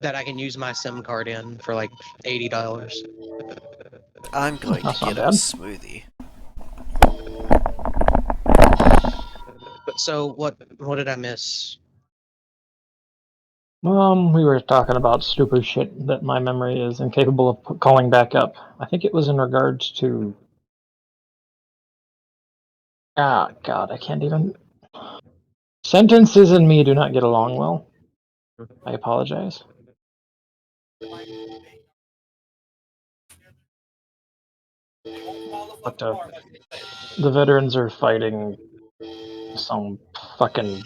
[SPEAKER 2] that I can use my SIM card in for like $80.
[SPEAKER 1] I'm going to
[SPEAKER 3] That's not
[SPEAKER 1] get a
[SPEAKER 3] bad.
[SPEAKER 1] smoothie.
[SPEAKER 2] But so what did I miss?
[SPEAKER 3] We were talking about stupid shit that my memory is incapable of calling back up. I think it was in regards to. Ah, God, I can't even. Sentences and me do not get along well. I apologize. But the veterans are fighting some fucking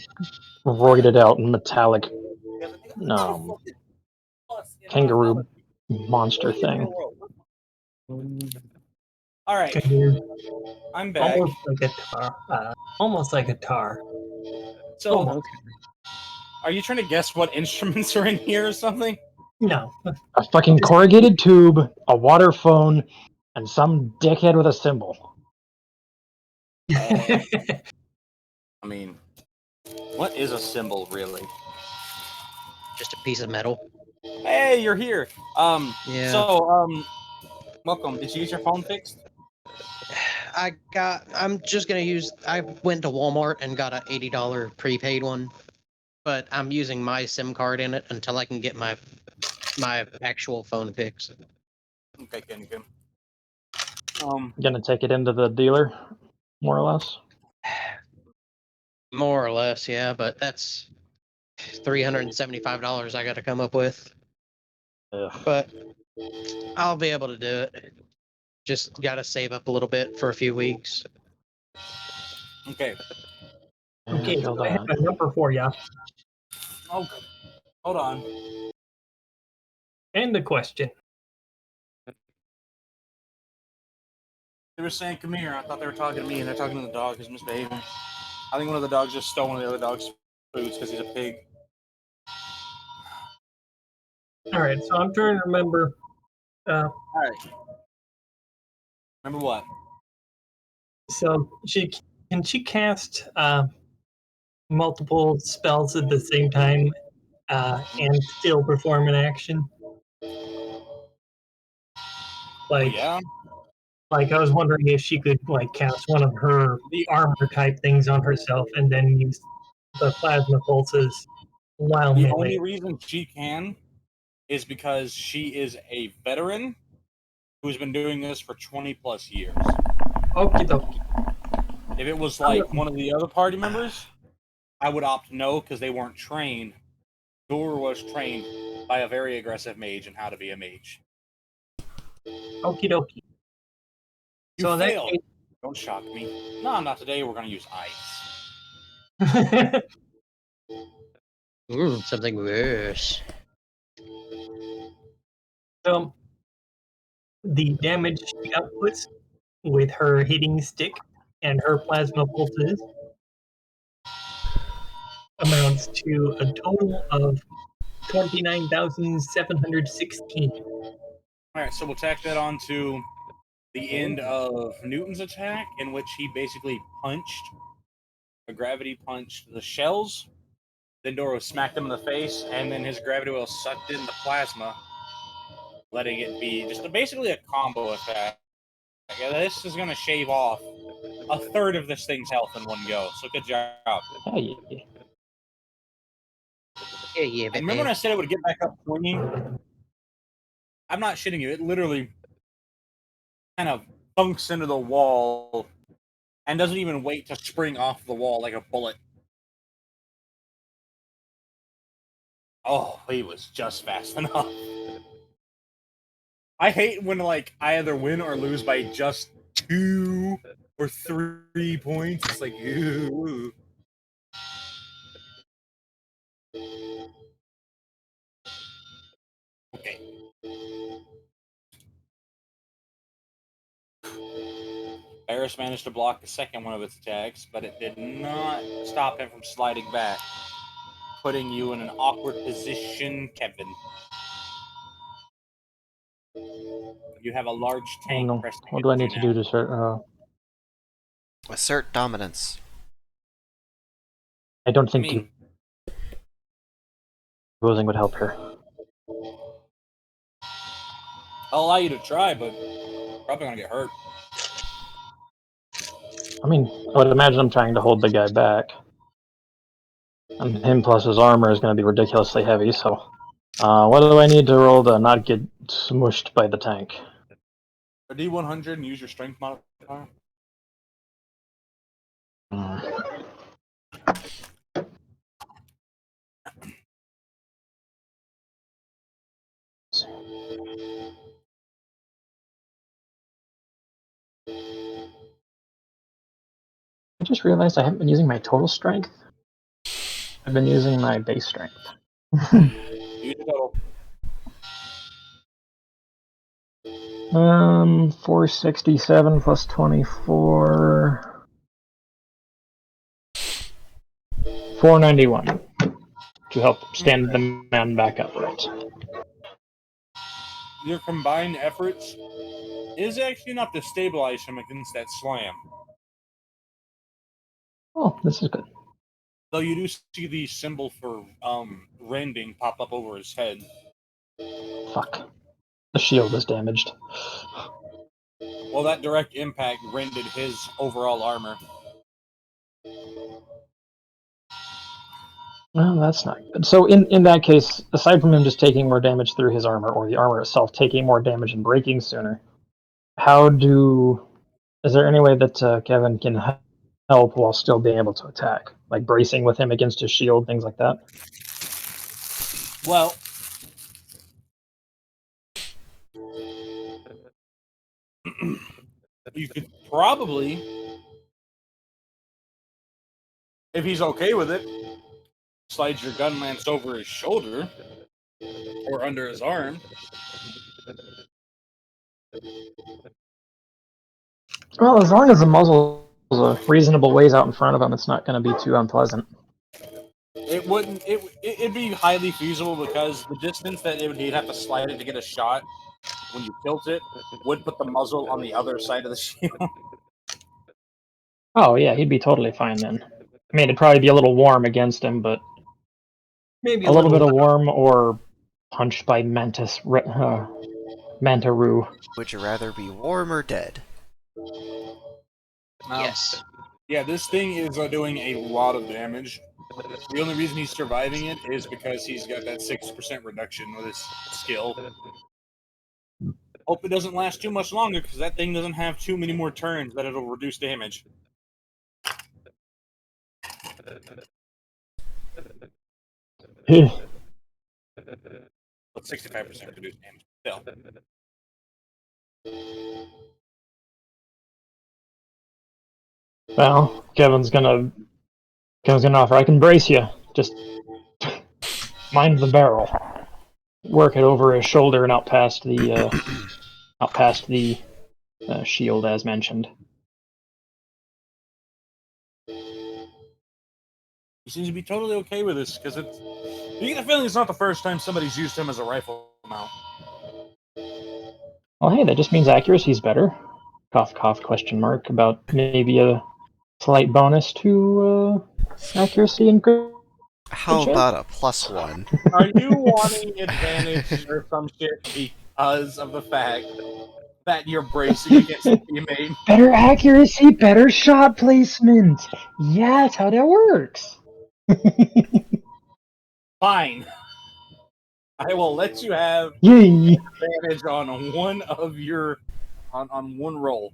[SPEAKER 3] roided out metallic kangaroo monster thing.
[SPEAKER 5] All right,
[SPEAKER 4] Kind of
[SPEAKER 5] I'm back.
[SPEAKER 4] almost like a tar.
[SPEAKER 5] So,
[SPEAKER 2] Okay.
[SPEAKER 5] are you trying to guess what instruments are in here or something?
[SPEAKER 4] No.
[SPEAKER 3] A fucking corrugated tube, a water phone, and some dickhead with a cymbal.
[SPEAKER 5] I mean, what is a symbol really?
[SPEAKER 2] Just a piece of metal.
[SPEAKER 5] Hey, you're here.
[SPEAKER 2] Yeah.
[SPEAKER 5] So, welcome. Did you use your phone fixed?
[SPEAKER 2] I'm just gonna use. I went to Walmart and got a $80 prepaid one, but I'm using my SIM card in it until I can get my actual phone fixed.
[SPEAKER 5] Okay, good.
[SPEAKER 3] Gonna take it into the dealer, more or less.
[SPEAKER 6] More or less, yeah, but that's $375 I got to come up with.
[SPEAKER 3] Ugh.
[SPEAKER 6] But I'll be able to do it. Just got to save up a little bit for a few weeks.
[SPEAKER 5] Okay.
[SPEAKER 3] Yeah,
[SPEAKER 4] Okay,
[SPEAKER 3] I
[SPEAKER 4] so
[SPEAKER 3] feel
[SPEAKER 4] I have
[SPEAKER 3] that.
[SPEAKER 4] a number for you
[SPEAKER 5] Oh, hold on.
[SPEAKER 4] and a question.
[SPEAKER 5] They were saying, "Come here." I thought they were talking to me, and they're talking to the dog who's misbehaving. I think one of the dogs just stole one of the other dog's foods because he's a pig.
[SPEAKER 4] All right, so I'm trying to remember.
[SPEAKER 5] All right. Remember what?
[SPEAKER 4] So can she cast multiple spells at the same time and still perform an action? Like,
[SPEAKER 5] Yeah.
[SPEAKER 4] like I was wondering if she could like cast one of her
[SPEAKER 5] The
[SPEAKER 4] armor type things on herself and then use the plasma pulses while
[SPEAKER 5] the
[SPEAKER 4] melee.
[SPEAKER 5] only reason she can is because she is a veteran who's been doing this for 20 plus years.
[SPEAKER 4] Okie dokie.
[SPEAKER 5] If it was like one of the other party members, I would opt no because they weren't trained. Dora was trained by a very aggressive mage in how to be a mage.
[SPEAKER 4] Okie dokie.
[SPEAKER 5] You
[SPEAKER 4] So in that
[SPEAKER 5] failed. Don't shock me. No, not today. We're going to use ice.
[SPEAKER 4] case,
[SPEAKER 6] Something worse.
[SPEAKER 4] so the damage she outputs with her hitting stick and her plasma pulses amounts to a total of 29,716.
[SPEAKER 5] All right, so we'll tack that on to the end of Newton's attack, in which he basically a gravity punched the shells. Then Doro smacked him in the face, and then his gravity well sucked in the plasma, letting it be just basically a combo attack. This is going to shave off a third of this thing's health in one go, so good job.
[SPEAKER 3] Hey.
[SPEAKER 6] Yeah,
[SPEAKER 5] And remember when I said it would get back up swinging? I'm not shitting you. It literally kind of thunks into the wall and doesn't even wait to spring off the wall like a bullet. Oh, he was just fast enough. I hate when like I either win or lose by just 2 or 3 points. It's like, ooh. Okay. Barris managed to block the second one of its attacks, but it did not stop him from sliding back, putting you in an awkward position, Kevin. You have a large
[SPEAKER 3] Oh
[SPEAKER 5] tank
[SPEAKER 3] no.
[SPEAKER 5] pressing
[SPEAKER 3] What do I need
[SPEAKER 5] against
[SPEAKER 3] to
[SPEAKER 5] you
[SPEAKER 3] do
[SPEAKER 5] now.
[SPEAKER 3] to start?
[SPEAKER 1] Assert dominance.
[SPEAKER 3] I don't
[SPEAKER 5] I
[SPEAKER 3] think
[SPEAKER 5] mean,
[SPEAKER 3] deposing would help her.
[SPEAKER 5] I'll allow you to try, but probably gonna get hurt.
[SPEAKER 3] I mean, I would imagine I'm trying to hold the guy back. And him plus his armor is going to be ridiculously heavy, so... what do I need to roll to not get smushed by the tank?
[SPEAKER 5] A D100 and use your strength modifier.
[SPEAKER 3] I just realized I haven't been using my total strength. I've been using my base strength.
[SPEAKER 5] Use the total.
[SPEAKER 3] 467 plus 24... 491 to help stand the man back upright.
[SPEAKER 5] Your combined efforts is actually enough to stabilize him against that slam.
[SPEAKER 3] Oh, this is good.
[SPEAKER 5] Though you do see the symbol for rending pop up over his head.
[SPEAKER 3] Fuck. The shield is damaged.
[SPEAKER 5] Well, that direct impact rended his overall armor.
[SPEAKER 3] Well, that's not good. So in that case, aside from him just taking more damage through his armor, or the armor itself taking more damage and breaking sooner, how do? Is there any way that Kevin can help while still being able to attack, like bracing with him against his shield, things like that?
[SPEAKER 5] Well, you could probably, if he's okay with it, slide your gun lance over his shoulder or under his arm.
[SPEAKER 3] Well, as long as the muzzle is a reasonable ways out in front of him, it's not going to be too unpleasant.
[SPEAKER 5] It wouldn't. It'd be highly feasible because the distance that he'd have to slide it to get a shot when you tilt it would put the muzzle on the other side of the shield.
[SPEAKER 3] Oh yeah, he'd be totally fine then. I mean, it'd probably be a little warm against him, but
[SPEAKER 4] Maybe
[SPEAKER 3] a little bit of
[SPEAKER 4] loud.
[SPEAKER 3] warm or punched by Mantaru.
[SPEAKER 1] Would you rather be warm or dead?
[SPEAKER 6] Yes.
[SPEAKER 5] Yeah, this thing is doing a lot of damage. The only reason he's surviving it is because he's got that 6% reduction with his skill. Hope it doesn't last too much longer because that thing doesn't have too many more turns that it'll reduce damage. But 65% reduced damage. Still.
[SPEAKER 3] Well, Kevin's gonna offer. I can brace you. Just mind the barrel. Work it over his shoulder and out past the shield, as mentioned.
[SPEAKER 5] He seems to be totally okay with this because it's. You get the feeling it's not the first time somebody's used him as a rifle mount.
[SPEAKER 3] Well, hey, that just means accuracy's better. Cough, cough, question mark, about maybe a slight bonus to accuracy and crit
[SPEAKER 1] How
[SPEAKER 3] check?
[SPEAKER 1] about a +1?
[SPEAKER 5] Are you wanting advantage or some shit because of the fact that you're bracing against a teammate?
[SPEAKER 3] Better accuracy, better shot placement. Yeah, that's how that works.
[SPEAKER 5] Fine. I will let you have
[SPEAKER 3] Yay.
[SPEAKER 5] advantage on one of your on one roll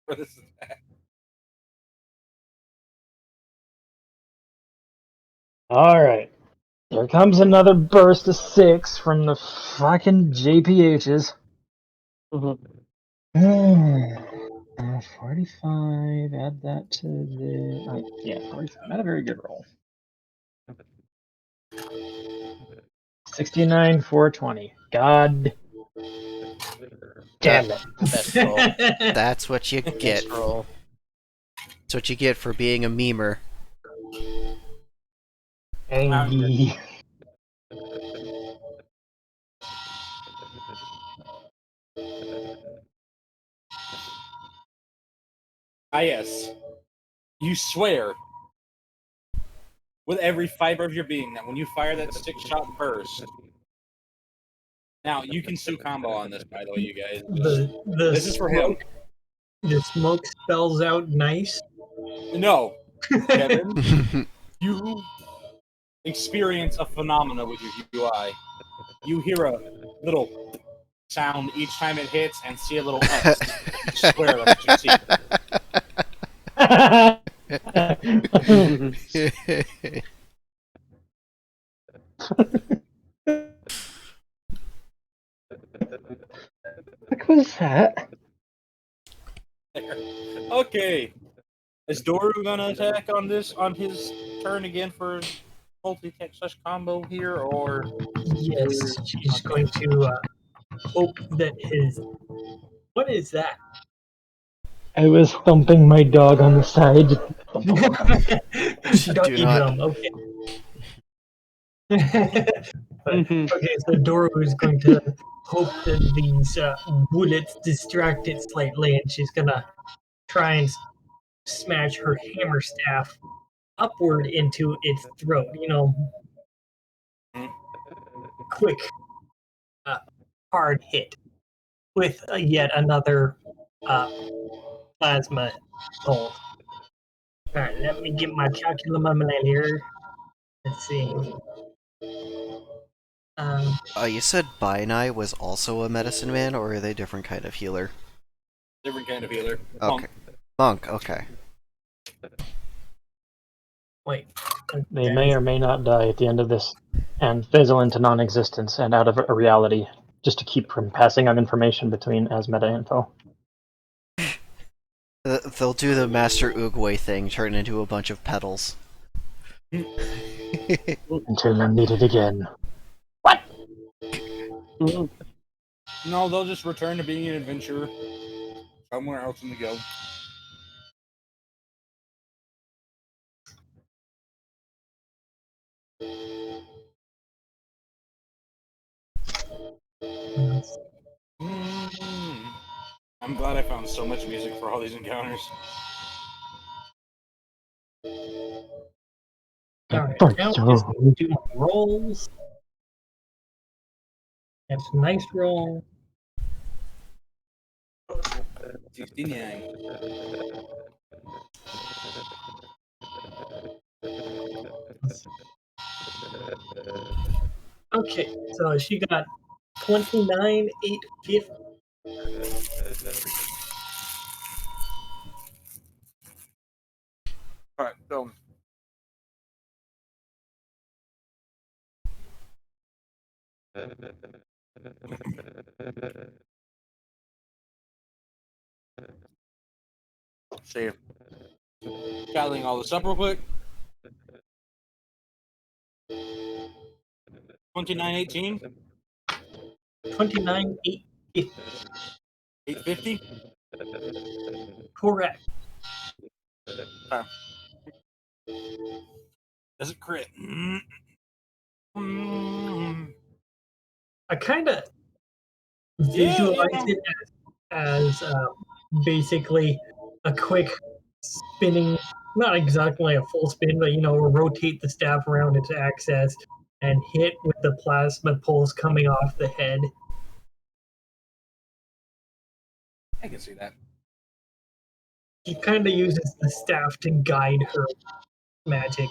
[SPEAKER 5] for this attack.
[SPEAKER 3] All right. Here comes another burst of 6 from the fucking JPHs. 45, add that to the. Yeah, 45. Not a very good roll. 69, 420. God damn it.
[SPEAKER 6] Best roll.
[SPEAKER 1] That's what you get.
[SPEAKER 6] Best roll.
[SPEAKER 1] That's what you get for being a memer.
[SPEAKER 3] Angie.
[SPEAKER 5] Ah, yes. You swear with every fiber of your being that when you fire that 6-shot burst. Now you can sue combo on this, by the way, you guys. This is for him.
[SPEAKER 4] The smoke spells out nice.
[SPEAKER 5] No, Kevin, you experience a phenomena with your UI. You hear a little sound each time it hits and see a little X. I swear that's what you see.
[SPEAKER 3] What was that?
[SPEAKER 5] Okay. Is Doru gonna attack on his turn again for multi-tech /combo here, or
[SPEAKER 4] Yes, she's going to hope that his. What is that?
[SPEAKER 3] I was thumping my dog on the side.
[SPEAKER 4] Doggy
[SPEAKER 1] Do not-
[SPEAKER 4] drum, okay. Okay, so Doru is going to hope that these bullets distract it slightly, and she's gonna try and smash her hammer staff upward into its throat. You know, quick, hard hit with yet another plasma bolt. All right, let me get my calculum here. Let's see.
[SPEAKER 1] You said Bainai was also a medicine man, or are they a different kind of healer?
[SPEAKER 5] Different kind of healer.
[SPEAKER 1] Okay. Monk, okay.
[SPEAKER 4] Wait.
[SPEAKER 3] They may or may not die at the end of this and fizzle into non-existence and out of a reality, just to keep from passing on information between as meta info.
[SPEAKER 1] They'll do the Master Oogway thing, turn into a bunch of petals.
[SPEAKER 3] Until I'm needed again. What?
[SPEAKER 5] No, they'll just return to being an adventurer somewhere else in the guild. I'm glad I found so much music for all these encounters.
[SPEAKER 4] Alright,
[SPEAKER 3] Fuck
[SPEAKER 4] now
[SPEAKER 3] you.
[SPEAKER 4] just do my rolls. That's a nice roll.
[SPEAKER 5] 69.
[SPEAKER 4] Okay, so she got 29, 850.
[SPEAKER 5] Alright, so. See. Tallying all this up real quick. 2918,
[SPEAKER 4] 29, 850.
[SPEAKER 5] 850.
[SPEAKER 4] Correct.
[SPEAKER 5] Does it crit?
[SPEAKER 4] I kind of
[SPEAKER 5] Yeah.
[SPEAKER 4] visualize it as basically a quick spinning, not exactly a full spin, but rotate the staff around its axis and hit with the plasma pulse coming off the head.
[SPEAKER 5] I can see that.
[SPEAKER 4] She kind of uses the staff to guide her magic.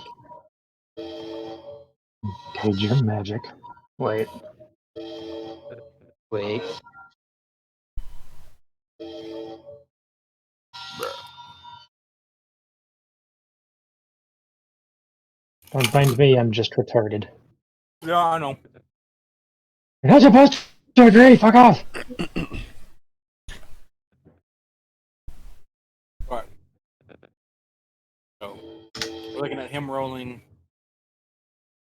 [SPEAKER 3] Cage your magic. Wait. Don't mind me, I'm just retarded.
[SPEAKER 5] Yeah, I know.
[SPEAKER 3] You're not supposed to agree, fuck off!
[SPEAKER 5] Alright. So, we're looking at him rolling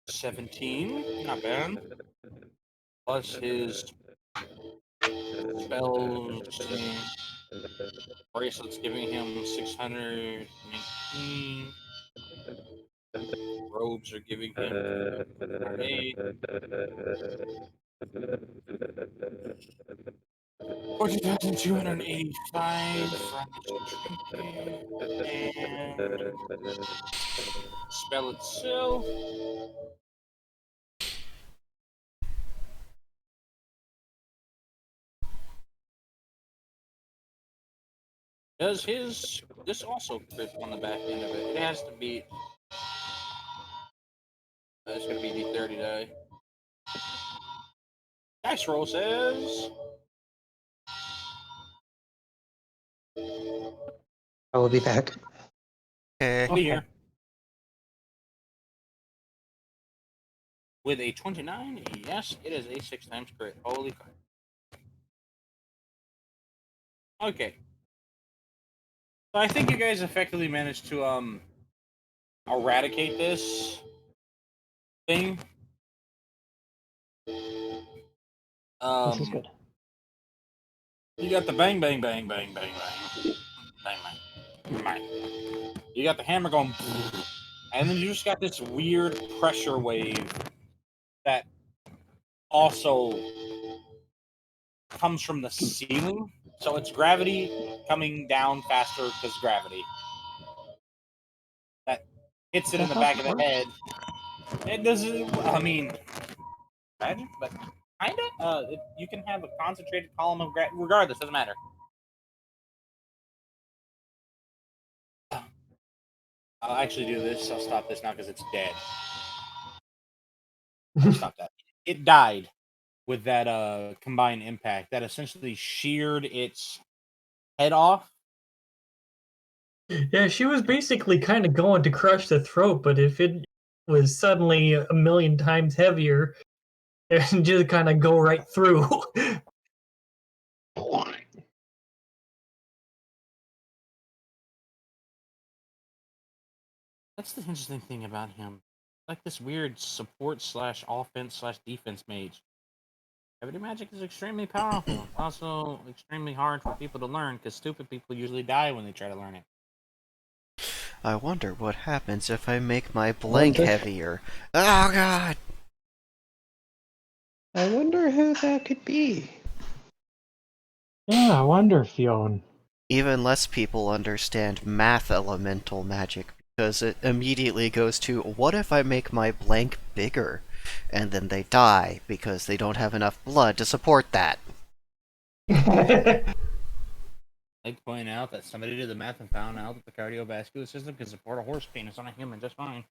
[SPEAKER 5] 17. Not bad. Plus his spells. Bracelets giving him 619. Robes are giving him 8. 14,285 from and spell itself. Does this also crit on the back end of it? It has to be. It's going to be D30 die. Dice roll says.
[SPEAKER 6] I will be back.
[SPEAKER 1] Okay.
[SPEAKER 5] I'll be here. With a 29, yes, it is a 6 times crit. Holy crap. Okay. So I think you guys effectively managed to eradicate this thing.
[SPEAKER 3] This is good.
[SPEAKER 5] You got the bang, bang, bang, bang, bang, bang, bang, bang, bang. You got the hammer going, and then you just got this weird pressure wave that also comes from the ceiling. So it's gravity coming down faster because gravity. That hits it in the back of the head. It doesn't. I mean, magic, but kind of. You can have a concentrated column of gravity. Regardless, doesn't matter. I'll actually do this. I'll stop this now because it's dead. I'll stop that. It died with that combined impact that essentially sheared its head off.
[SPEAKER 4] Yeah, she was basically kind of going to crush the throat, but if it was suddenly a million times heavier, it just kind of go right through.
[SPEAKER 5] That's the interesting thing about him. Like this weird support slash offense slash defense mage. Gravity magic is extremely powerful. It's also extremely hard for people to learn because stupid people usually die when they try to learn it.
[SPEAKER 1] I wonder what happens if I make my blank heavier. Oh god!
[SPEAKER 6] I wonder who that could be.
[SPEAKER 3] Yeah, I wonder, Fionn.
[SPEAKER 1] Even less people understand math elemental magic because it immediately goes to, what if I make my blank bigger? And then they die because they don't have enough blood to support that.
[SPEAKER 5] I'd like to point out that somebody did the math and found out that the cardiovascular system can support a horse penis on a human just fine.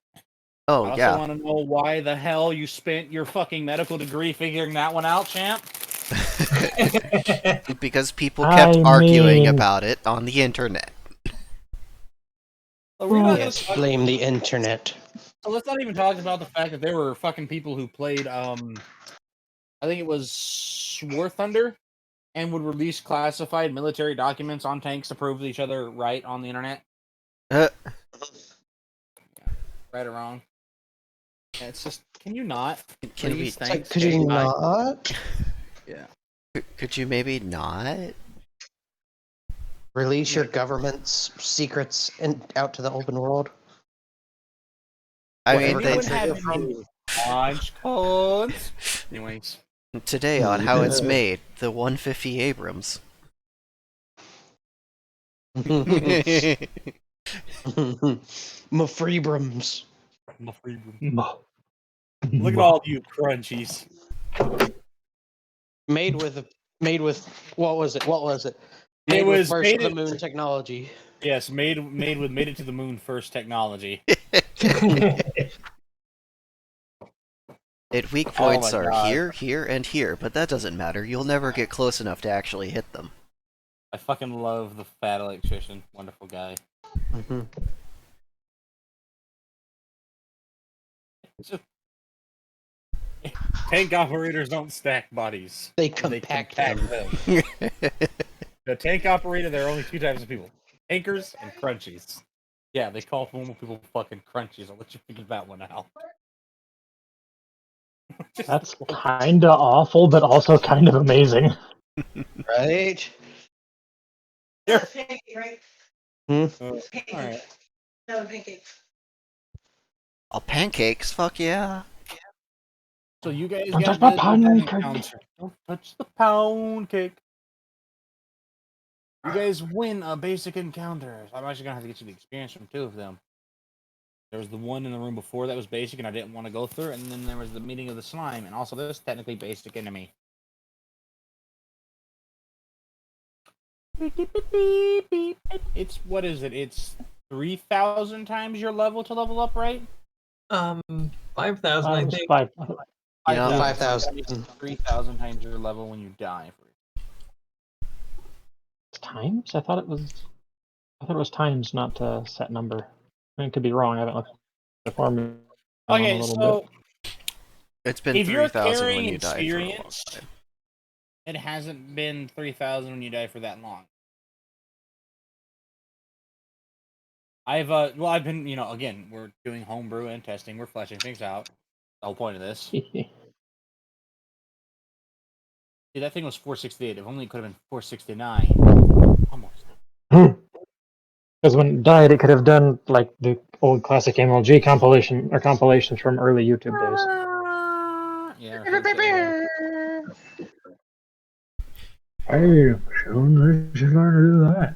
[SPEAKER 1] Oh,
[SPEAKER 5] I also
[SPEAKER 1] yeah.
[SPEAKER 5] want to know why the hell you spent your fucking medical degree figuring that one out, champ.
[SPEAKER 1] Because people kept
[SPEAKER 3] I
[SPEAKER 1] arguing
[SPEAKER 3] mean-
[SPEAKER 1] about it on the internet.
[SPEAKER 5] So we're not
[SPEAKER 6] Yes,
[SPEAKER 5] gonna
[SPEAKER 6] blame the internet.
[SPEAKER 5] So let's not even talk about the fact that there were fucking people who played, I think it was War Thunder, and would release classified military documents on tanks to prove each other right on the internet.
[SPEAKER 1] Uh,
[SPEAKER 5] Right or wrong. Yeah, it's just, can you not?
[SPEAKER 1] Can we-
[SPEAKER 5] Please,
[SPEAKER 6] It's like,
[SPEAKER 5] thanks.
[SPEAKER 6] could you
[SPEAKER 5] Bye.
[SPEAKER 6] not
[SPEAKER 5] Yeah.
[SPEAKER 1] could you maybe not?
[SPEAKER 6] release your government's secrets out to the open world?
[SPEAKER 1] I
[SPEAKER 6] Whatever
[SPEAKER 1] mean, they,
[SPEAKER 5] Anyone
[SPEAKER 6] country
[SPEAKER 5] have
[SPEAKER 6] you're from.
[SPEAKER 5] any punch codes? Anyways.
[SPEAKER 1] today on How It's Made, the 150 Abrams.
[SPEAKER 6] My Freebrams.
[SPEAKER 5] Look at all you crunchies.
[SPEAKER 6] Made with what was it? What was it? Made
[SPEAKER 5] It
[SPEAKER 6] with
[SPEAKER 5] was
[SPEAKER 6] first
[SPEAKER 5] made
[SPEAKER 6] of the
[SPEAKER 5] it-
[SPEAKER 6] moon technology.
[SPEAKER 5] Yes, made it to the moon first technology.
[SPEAKER 1] Weak
[SPEAKER 5] Oh
[SPEAKER 1] points
[SPEAKER 5] my
[SPEAKER 1] are
[SPEAKER 5] God.
[SPEAKER 1] here, here, and here, but that doesn't matter. You'll never get close enough to actually hit them.
[SPEAKER 5] I fucking love the fat electrician. Wonderful guy.
[SPEAKER 6] Mhm.
[SPEAKER 5] Just- Tank operators don't stack bodies.
[SPEAKER 6] They
[SPEAKER 5] They
[SPEAKER 6] compact
[SPEAKER 5] compact
[SPEAKER 6] them.
[SPEAKER 5] them. The tank operator, there are only two types of people. Tankers and crunchies. Yeah, they call normal people fucking crunchies. I'll let you figure that one out. Just-
[SPEAKER 3] That's kinda awful, but also kind of amazing.
[SPEAKER 6] Right?
[SPEAKER 5] Here.
[SPEAKER 7] Right?
[SPEAKER 5] Alright.
[SPEAKER 7] No pancakes.
[SPEAKER 1] Oh, pancakes? Fuck yeah.
[SPEAKER 5] So you guys
[SPEAKER 3] Don't
[SPEAKER 5] got
[SPEAKER 3] touch my
[SPEAKER 5] the
[SPEAKER 3] pound
[SPEAKER 5] pound
[SPEAKER 3] cake.
[SPEAKER 5] counter. Don't touch the pound cake. You guys win a basic encounter. I'm actually gonna have to get you the experience from two of them. There was the one in the room before that was basic and I didn't want to go through it, and then there was the meeting of the slime, and also this technically basic enemy. It's what is it? It's 3,000 times your level to level up, right?
[SPEAKER 4] 5,000, I think.
[SPEAKER 1] You know,
[SPEAKER 6] 5,000.
[SPEAKER 5] 3,000 times your level when you die.
[SPEAKER 3] Times? I thought it was times, not a set number. I mean, it could be wrong. I haven't looked at the formula in a
[SPEAKER 5] Okay,
[SPEAKER 3] little
[SPEAKER 5] so
[SPEAKER 1] it's been
[SPEAKER 5] if you're
[SPEAKER 1] 3,000 when
[SPEAKER 5] carrying
[SPEAKER 1] you die for a long
[SPEAKER 5] experience,
[SPEAKER 1] time.
[SPEAKER 5] it hasn't been 3,000 when you die for that long. I've been, again, we're doing homebrew and testing, we're fleshing things out. The whole point of this. See, that thing was 468. If only it could have been 469. Almost.
[SPEAKER 3] Because when it died, it could have done like the old classic MLG compilations from early YouTube days.
[SPEAKER 5] Yeah.
[SPEAKER 3] Hey, soon they should learn to do that.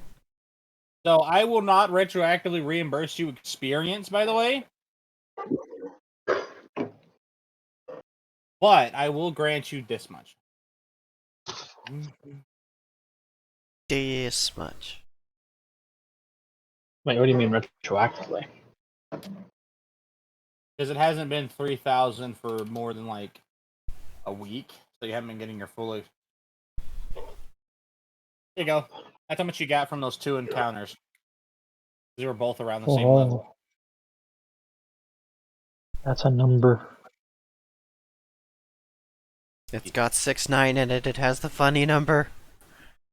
[SPEAKER 5] So I will not retroactively reimburse you experience, by the way. But I will grant you this much.
[SPEAKER 1] This much.
[SPEAKER 3] Wait, what do you mean retroactively?
[SPEAKER 5] Because it hasn't been 3,000 for more than like a week. So you haven't been getting your full. Here you go. That's how much you got from those 2 encounters. They were both around the same level.
[SPEAKER 3] Oh, that's a number.
[SPEAKER 1] It's got 6-9 in it. It has the funny number.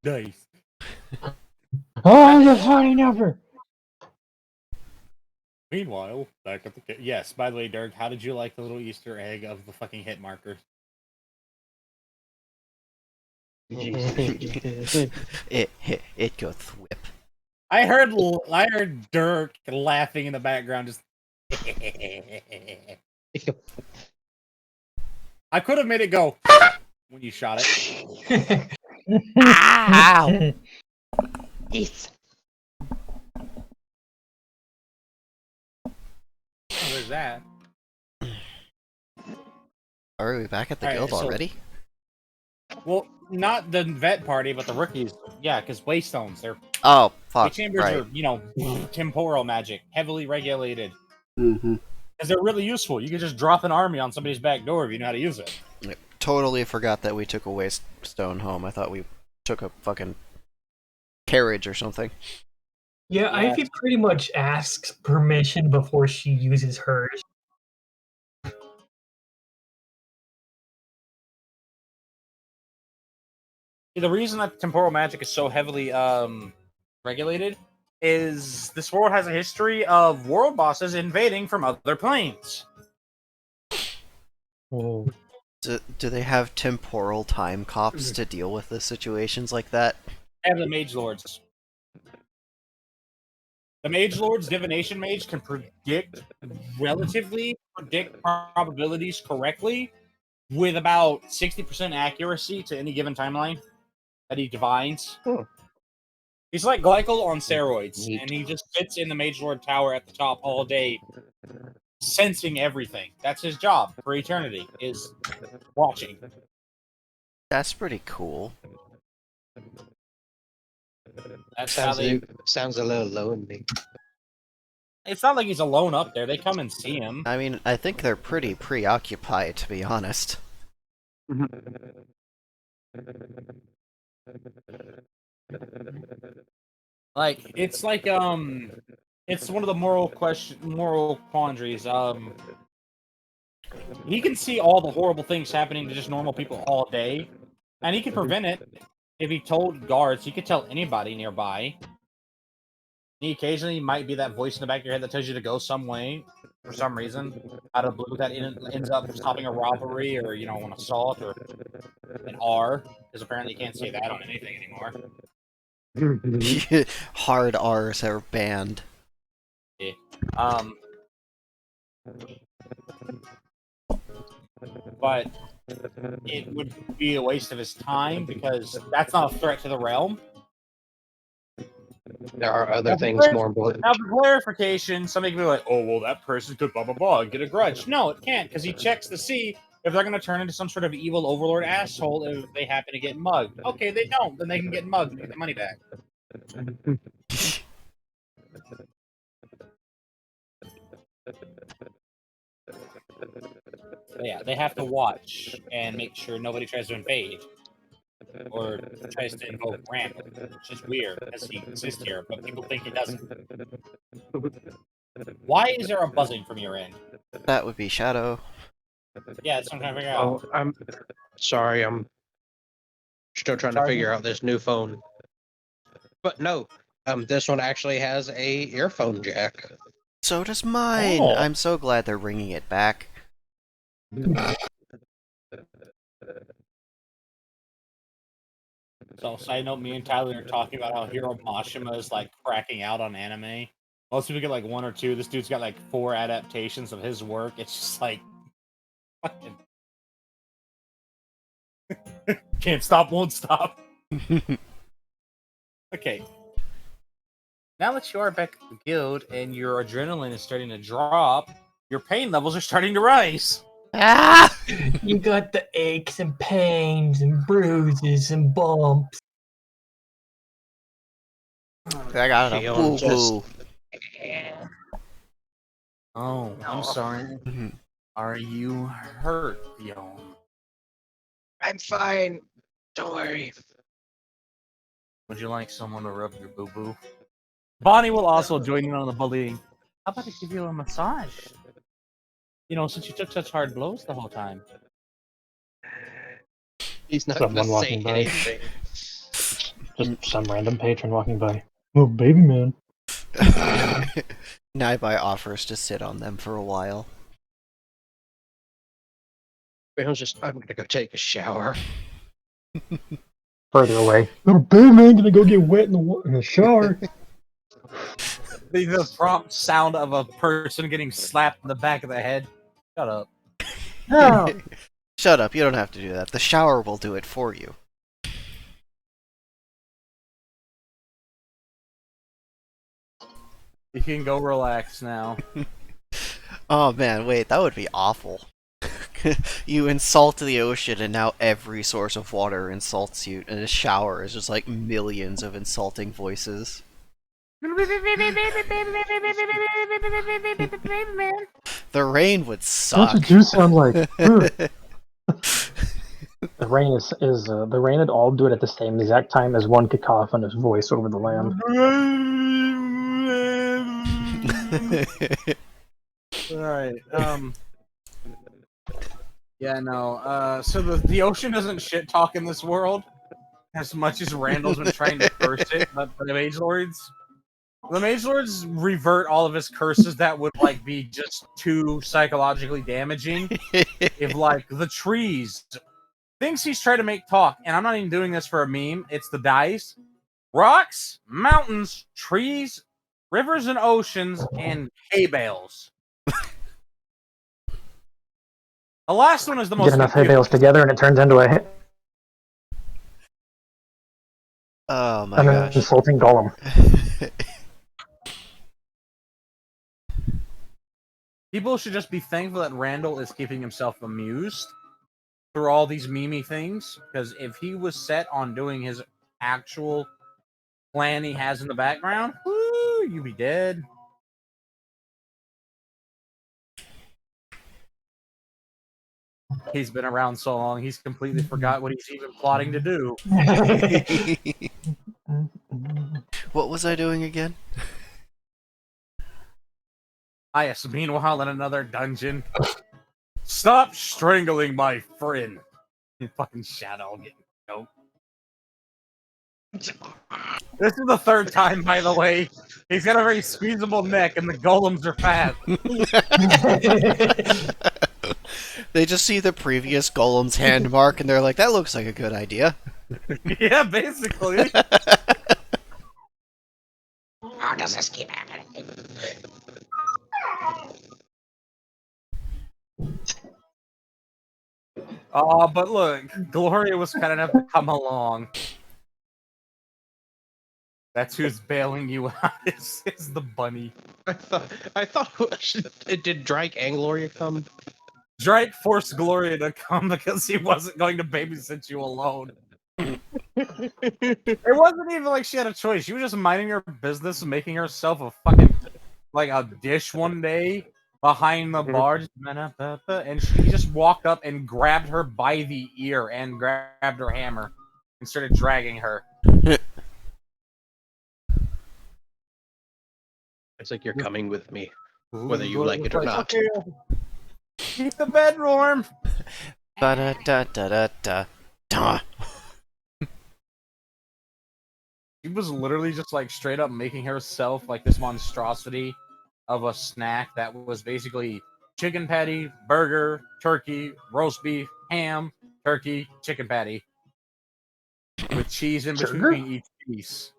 [SPEAKER 5] Nice.
[SPEAKER 3] Oh, the funny number.
[SPEAKER 5] Meanwhile, back at the yes. By the way, Dirk, how did you like the little Easter egg of the fucking hit marker?
[SPEAKER 1] it goes thwip.
[SPEAKER 5] I heard Dirk laughing in the background. Just I could have made it go when you shot it.
[SPEAKER 1] Ow!
[SPEAKER 6] It's
[SPEAKER 5] Oh, there's that.
[SPEAKER 1] Are we back at the
[SPEAKER 5] Alright,
[SPEAKER 1] guild
[SPEAKER 5] so-
[SPEAKER 1] already?
[SPEAKER 5] Well, not the vet party, but the rookies. Yeah, because waystones. They're
[SPEAKER 1] Oh,
[SPEAKER 5] way
[SPEAKER 1] fuck.
[SPEAKER 5] chambers
[SPEAKER 1] Right.
[SPEAKER 5] are temporal magic, heavily regulated.
[SPEAKER 1] Mm-hmm.
[SPEAKER 5] Because they're really useful. You can just drop an army on somebody's back door if you know how to use it.
[SPEAKER 1] Totally forgot that we took a waystone home. I thought we took a fucking carriage or something.
[SPEAKER 4] Yeah,
[SPEAKER 5] Yeah.
[SPEAKER 4] Ivy pretty much asks permission before she uses hers.
[SPEAKER 5] The reason that temporal magic is so heavily regulated is this world has a history of world bosses invading from other planes.
[SPEAKER 3] Oh,
[SPEAKER 1] Do they have temporal time cops to deal with the situations like that?
[SPEAKER 5] And the mage lords. The mage lords, divination mage, can relatively predict probabilities correctly with about 60% accuracy to any given timeline that he divines. He's like Glycol on steroids,
[SPEAKER 6] Neat.
[SPEAKER 5] and he just sits in the Mage Lord Tower at the top all day, sensing everything. That's his job for eternity, is watching.
[SPEAKER 1] That's pretty cool.
[SPEAKER 5] That's how they...
[SPEAKER 6] sounds a little lonely.
[SPEAKER 5] It's not like he's alone up there. They come and see him.
[SPEAKER 1] I mean, I think they're pretty preoccupied, to be honest.
[SPEAKER 5] Like, it's like, it's one of the moral quandaries. He can see all the horrible things happening to just normal people all day, and he can prevent it if he told guards. He could tell anybody nearby. He occasionally might be that voice in the back of your head that tells you to go some way for some reason. Out of blue, that ends up stopping a robbery or, an assault or an R, because apparently you can't say that on anything anymore.
[SPEAKER 1] Hard R's are banned.
[SPEAKER 5] Yeah. But it would be a waste of his time because that's not a threat to the realm.
[SPEAKER 6] There are other things more important.
[SPEAKER 5] Now, for clarification, somebody can be like, oh, well, that person could blah, blah, blah, and get a grudge. No, it can't, because he checks to see if they're going to turn into some sort of evil overlord asshole if they happen to get mugged. Okay, they don't. Then they can get mugged and get the money back. Yeah, they have to watch and make sure nobody tries to invade or tries to invoke Randall, which is weird because he exists here, but people think he doesn't. Why is there a buzzing from your end?
[SPEAKER 1] That would be Shadow.
[SPEAKER 5] Yeah, that's what I'm trying to figure out.
[SPEAKER 6] Oh, I'm sorry. I'm still trying to figure out this new phone. But no, this one actually has a earphone jack.
[SPEAKER 1] So does mine!
[SPEAKER 5] Oh.
[SPEAKER 1] I'm so glad they're bringing it back.
[SPEAKER 5] So, side note, me and Tyler are talking about how Hiro Mashima is like cracking out on anime. Most people get like 1 or 2. This dude's got like 4 adaptations of his work. It's just like fucking can't stop, won't stop. Okay. Now that you are back at the guild and your adrenaline is starting to drop, your pain levels are starting to rise.
[SPEAKER 1] Ah!
[SPEAKER 4] You got the aches and pains and bruises and bumps.
[SPEAKER 1] I got a
[SPEAKER 6] Feel
[SPEAKER 1] boo-boo.
[SPEAKER 5] Oh, I'm sorry. Are you hurt, Fiona?
[SPEAKER 6] I'm fine. Don't worry.
[SPEAKER 2] Would you like someone to rub your boo boo? Bonnie will also join in on the bullying. How about I give you a massage? You know, since you took such hard blows the whole time.
[SPEAKER 6] He's not going to
[SPEAKER 3] Someone walking
[SPEAKER 6] say
[SPEAKER 3] by.
[SPEAKER 6] anything.
[SPEAKER 3] Just some random patron walking by. Oh, baby man.
[SPEAKER 1] Naibai offers to sit on them for a while.
[SPEAKER 6] Brandon's just, I'm going to go take a shower.
[SPEAKER 3] Further away. Little baby man gonna go get wet in the shower.
[SPEAKER 2] The prompt sound of a person getting slapped in the back of the head. Shut up.
[SPEAKER 3] No.
[SPEAKER 1] Shut up, you don't have to do that. The shower will do it for you.
[SPEAKER 2] You can go relax now.
[SPEAKER 1] Oh man, wait, that would be awful. You insult the ocean and now every source of water insults you, and a shower is just like millions of insulting voices. The rain would suck.
[SPEAKER 3] That's what you sound like. The rain is the rain would all do it at the same exact time as one cacophonous voice over the land.
[SPEAKER 2] Alright, yeah, no, so the ocean doesn't shit talk in this world as much as Randall's been trying to curse it, but the Mage Lords. The Mage Lords revert all of his curses that would, like, be just too psychologically damaging. If, like, the trees, things he's trying to make talk, and I'm not even doing this for a meme, it's the dice. Rocks, mountains, trees, rivers and oceans, and hay bales. The last one is the most
[SPEAKER 3] Get enough hay
[SPEAKER 2] confusing.
[SPEAKER 3] bales together and it turns into an
[SPEAKER 1] Oh my gosh.
[SPEAKER 3] insulting golem.
[SPEAKER 2] People should just be thankful that Randall is keeping himself amused through all these meme things, because if he was set on doing his actual plan he has in the background, woo, you'd be dead. He's been around so long, he's completely forgot what he's even plotting to do.
[SPEAKER 1] What was I doing again?
[SPEAKER 2] Yes, meanwhile in another dungeon. Stop strangling my friend. You fucking Shadow getting choked. This is the third time, by the way. He's got a very squeezable neck, and the golems are fast.
[SPEAKER 1] They just see the previous golem's hand mark and they're like, that looks like a good idea.
[SPEAKER 2] Yeah, basically.
[SPEAKER 6] How does this keep happening?
[SPEAKER 2] Oh, but look, Gloria was kind enough to come along. That's who's bailing you out, is the bunny.
[SPEAKER 6] I thought it did Drake and Gloria come?
[SPEAKER 2] Drake forced Gloria to come because he wasn't going to babysit you alone. It wasn't even like she had a choice. She was just minding her business, making herself a fucking, like, a dish one day behind the bar, and she just walked up and grabbed her by the ear and grabbed her hammer and started dragging her.
[SPEAKER 6] It's like you're coming with me, whether you like it or not.
[SPEAKER 2] Okay, keep the bed warm.
[SPEAKER 1] Ba-da-da-da-da-da.
[SPEAKER 2] She was literally just like straight up making herself like this monstrosity of a snack that was basically chicken patty, burger, turkey, roast beef, ham, turkey, chicken patty, with cheese in
[SPEAKER 3] Sugar?
[SPEAKER 2] between each piece.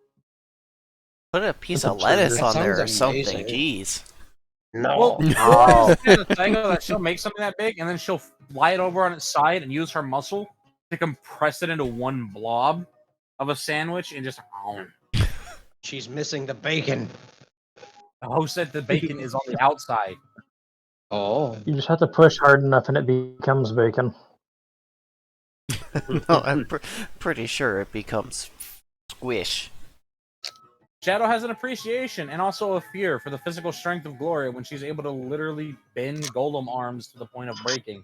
[SPEAKER 1] Put a piece
[SPEAKER 3] That's
[SPEAKER 1] of lettuce
[SPEAKER 6] That
[SPEAKER 1] on there or
[SPEAKER 6] sounds
[SPEAKER 1] something.
[SPEAKER 6] amazing.
[SPEAKER 1] Jeez.
[SPEAKER 6] No.
[SPEAKER 2] Well, Gloria's kind of thing that she'll make something that big and then she'll fly it over on its side and use her muscle to compress it into one blob of a sandwich and just.
[SPEAKER 6] She's missing the bacon.
[SPEAKER 2] The host said the bacon is on the outside.
[SPEAKER 6] Oh.
[SPEAKER 3] You just have to push hard enough and it becomes bacon.
[SPEAKER 1] No, I'm pretty sure it becomes squish.
[SPEAKER 2] Shadow has an appreciation and also a fear for the physical strength of Gloria when she's able to literally bend golem arms to the point of breaking.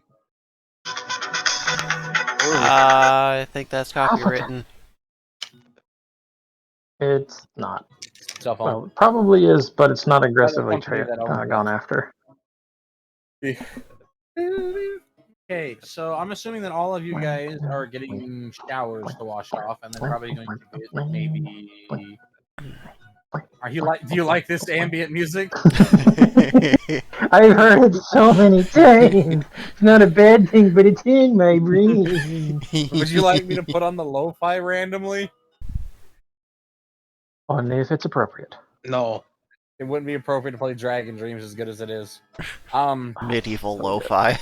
[SPEAKER 1] I think that's copywritten.
[SPEAKER 3] It's not.
[SPEAKER 5] Cell phone.
[SPEAKER 3] Well, it probably is, but it's not
[SPEAKER 5] Why
[SPEAKER 3] aggressively
[SPEAKER 5] don't you leave that
[SPEAKER 3] gone after.
[SPEAKER 5] Okay, so I'm assuming that all of you guys are getting showers to wash off, and then probably going to get maybe. Are you like? Do you like this ambient music?
[SPEAKER 3] I've heard it so many times. It's not a bad thing, but it's in my brain.
[SPEAKER 5] Would you like me to put on the lo-fi randomly?
[SPEAKER 3] Only if it's appropriate.
[SPEAKER 6] No.
[SPEAKER 5] It wouldn't be appropriate to play Dragon Dreams as good as it is.
[SPEAKER 1] Medieval
[SPEAKER 3] So
[SPEAKER 1] lo-fi.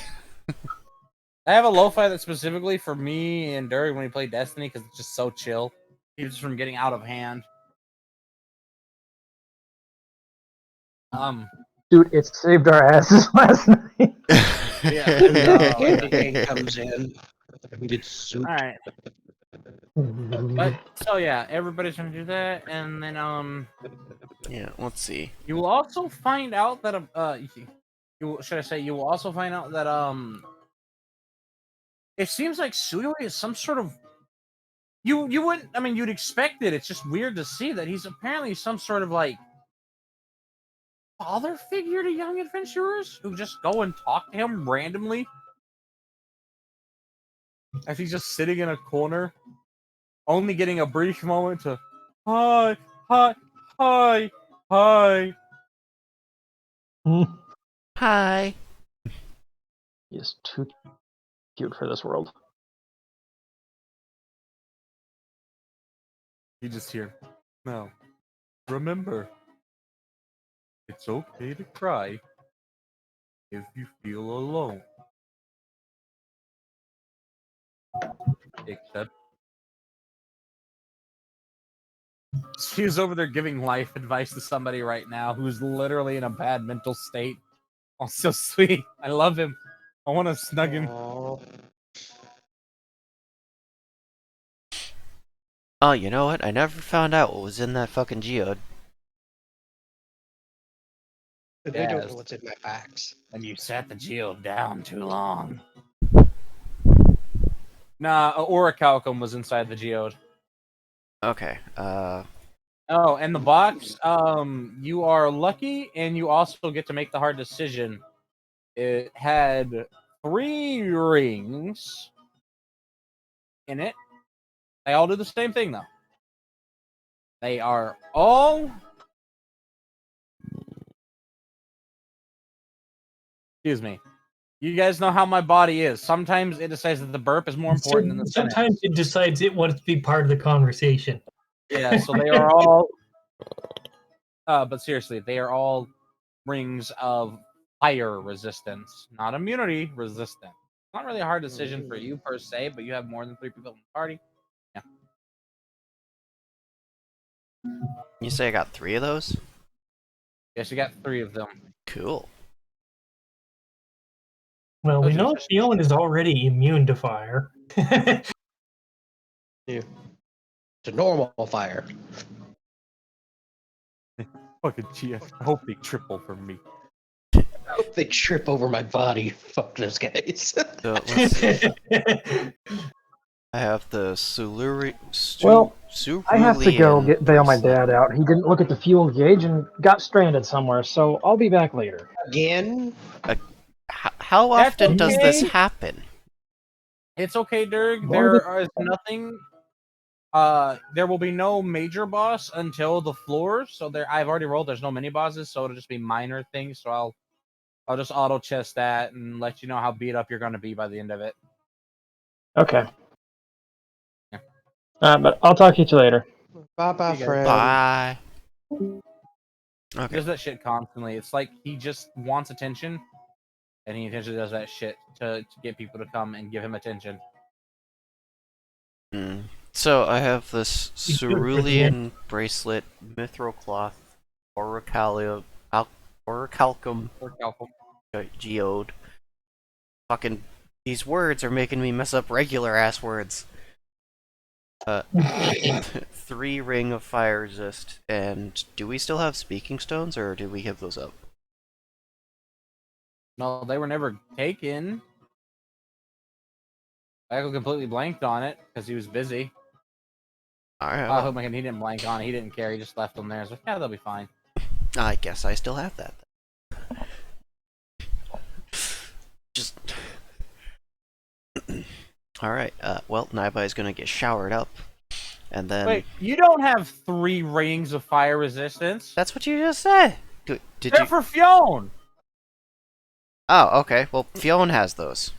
[SPEAKER 5] I have a lo-fi that's specifically for me and Derry when we play Destiny because it's just so chill. Keeps us from getting out of hand.
[SPEAKER 3] Dude, it saved our asses last night.
[SPEAKER 5] Yeah.
[SPEAKER 6] Candy cane comes in. We did soup.
[SPEAKER 5] All right. But so yeah, everybody's gonna do that, and then
[SPEAKER 1] Yeah, let's see.
[SPEAKER 5] you will also find out that you will also find out that it seems like Suyo is some sort of you wouldn't, I mean, you'd expect it. It's just weird to see that he's apparently some sort of like father figure to young adventurers who just go and talk to him randomly as he's just sitting in a corner, only getting a brief moment to hi, hi, hi, hi.
[SPEAKER 1] Hi.
[SPEAKER 3] He is too cute for this world.
[SPEAKER 5] You just hear, no. Remember, it's okay to cry if you feel alone. Except she's over there giving life advice to somebody right now who's literally in a bad mental state. Oh, so sweet. I love him. I want to snug him.
[SPEAKER 6] Aw.
[SPEAKER 1] Oh, you know what? I never found out what was in that fucking geode.
[SPEAKER 6] They don't
[SPEAKER 5] Yes.
[SPEAKER 6] know what's in my box.
[SPEAKER 5] And you sat the geode down too long. Nah, Orichalcum was inside the geode.
[SPEAKER 1] Okay,
[SPEAKER 5] Oh, and the box, you are lucky, and you also get to make the hard decision. It had 3 rings in it. They all do the same thing, though. They are all. Excuse me. You guys know how my body is. Sometimes it decides that the burp is more important than the sentence.
[SPEAKER 4] Sometimes it decides it wants to be part of the conversation.
[SPEAKER 5] Yeah, so they are all. But seriously, they are all rings of fire resistance, not immunity resistant. Not really a hard decision for you per se, but you have more than 3 people in the party. Yeah.
[SPEAKER 1] you say I got 3 of those?
[SPEAKER 5] Yes, you got 3 of them.
[SPEAKER 1] Cool.
[SPEAKER 4] Well, we
[SPEAKER 5] Those are
[SPEAKER 4] know
[SPEAKER 5] just-
[SPEAKER 4] Fiona is already immune to fire.
[SPEAKER 6] It's a normal fire.
[SPEAKER 5] Fucking GF. I hope they triple for me.
[SPEAKER 6] I hope they trip over my body. Fuck those guys.
[SPEAKER 1] So, let's see. I have the
[SPEAKER 3] Well, I have to go
[SPEAKER 1] Cerulean
[SPEAKER 3] bail my
[SPEAKER 1] bracelet.
[SPEAKER 3] dad out. He didn't look at the fuel gauge and got stranded somewhere, so I'll be back later.
[SPEAKER 6] Again?
[SPEAKER 1] How
[SPEAKER 5] That's
[SPEAKER 1] often does this
[SPEAKER 5] okay.
[SPEAKER 1] happen?
[SPEAKER 5] It's okay, Dirk.
[SPEAKER 3] Well,
[SPEAKER 5] There is nothing. There will be no major boss until the floor. So there, I've already rolled. There's no mini bosses, so it'll just be minor things. So I'll just auto chest that and let you know how beat up you're going to be by the end of it.
[SPEAKER 3] Okay.
[SPEAKER 5] Yeah.
[SPEAKER 3] But I'll talk to you later.
[SPEAKER 6] Bye bye,
[SPEAKER 5] You guys-
[SPEAKER 6] friend.
[SPEAKER 1] Bye.
[SPEAKER 5] He
[SPEAKER 1] Okay.
[SPEAKER 5] does that shit constantly. It's like he just wants attention, and he intentionally does that shit to get people to come and give him attention.
[SPEAKER 1] So I have this
[SPEAKER 4] He's good for the
[SPEAKER 1] cerulean bracelet, mithril cloth, orichalcum,
[SPEAKER 5] Or Calcum.
[SPEAKER 1] geode. Fucking these words are making me mess up regular ass words. 3 ring of fire resist, and do we still have speaking stones, or did we give those up?
[SPEAKER 5] No, they were never taken. Michael completely blanked on it because he was busy.
[SPEAKER 1] Alright,
[SPEAKER 2] Oh,
[SPEAKER 1] well,
[SPEAKER 2] he didn't blank on it. He didn't care. He just left them there. So yeah, they'll be fine.
[SPEAKER 1] I guess I still have that. Just... Alright, well, Naiba is gonna get showered up. And then...
[SPEAKER 2] Wait, you don't have 3 rings of fire resistance?
[SPEAKER 1] That's what you just said! Did
[SPEAKER 2] They're
[SPEAKER 1] you...
[SPEAKER 2] for Fionn!
[SPEAKER 1] Oh, okay. Well, Fionn has those.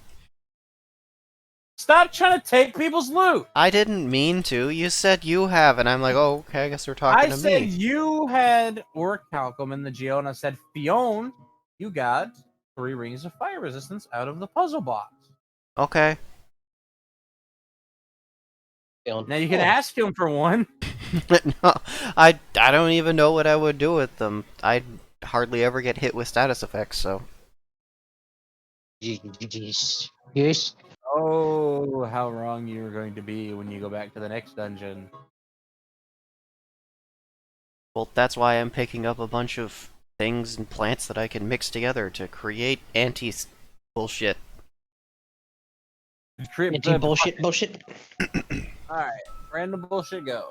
[SPEAKER 2] Stop trying to take people's loot!
[SPEAKER 1] I didn't mean to. You said you have, and I'm like, oh, okay, I guess we're talking
[SPEAKER 2] I
[SPEAKER 1] to
[SPEAKER 2] said
[SPEAKER 1] me.
[SPEAKER 2] you had Orichalcum in the Geo, and I said, Fionn, you got 3 rings of fire resistance out of the puzzle box.
[SPEAKER 1] Okay.
[SPEAKER 6] Feeling-
[SPEAKER 2] Now you can
[SPEAKER 6] Oh,
[SPEAKER 2] ask him for one.
[SPEAKER 1] No, I don't even know what I would do with them. I hardly ever get hit with status effects, so...
[SPEAKER 6] Yes.
[SPEAKER 2] Oh, how wrong you're going to be when you go back to the next dungeon.
[SPEAKER 1] Well, that's why I'm picking up a bunch of things and plants that I can mix together to create anti-bullshit.
[SPEAKER 6] Anti-bullshit bullshit.
[SPEAKER 2] Alright, random bullshit go.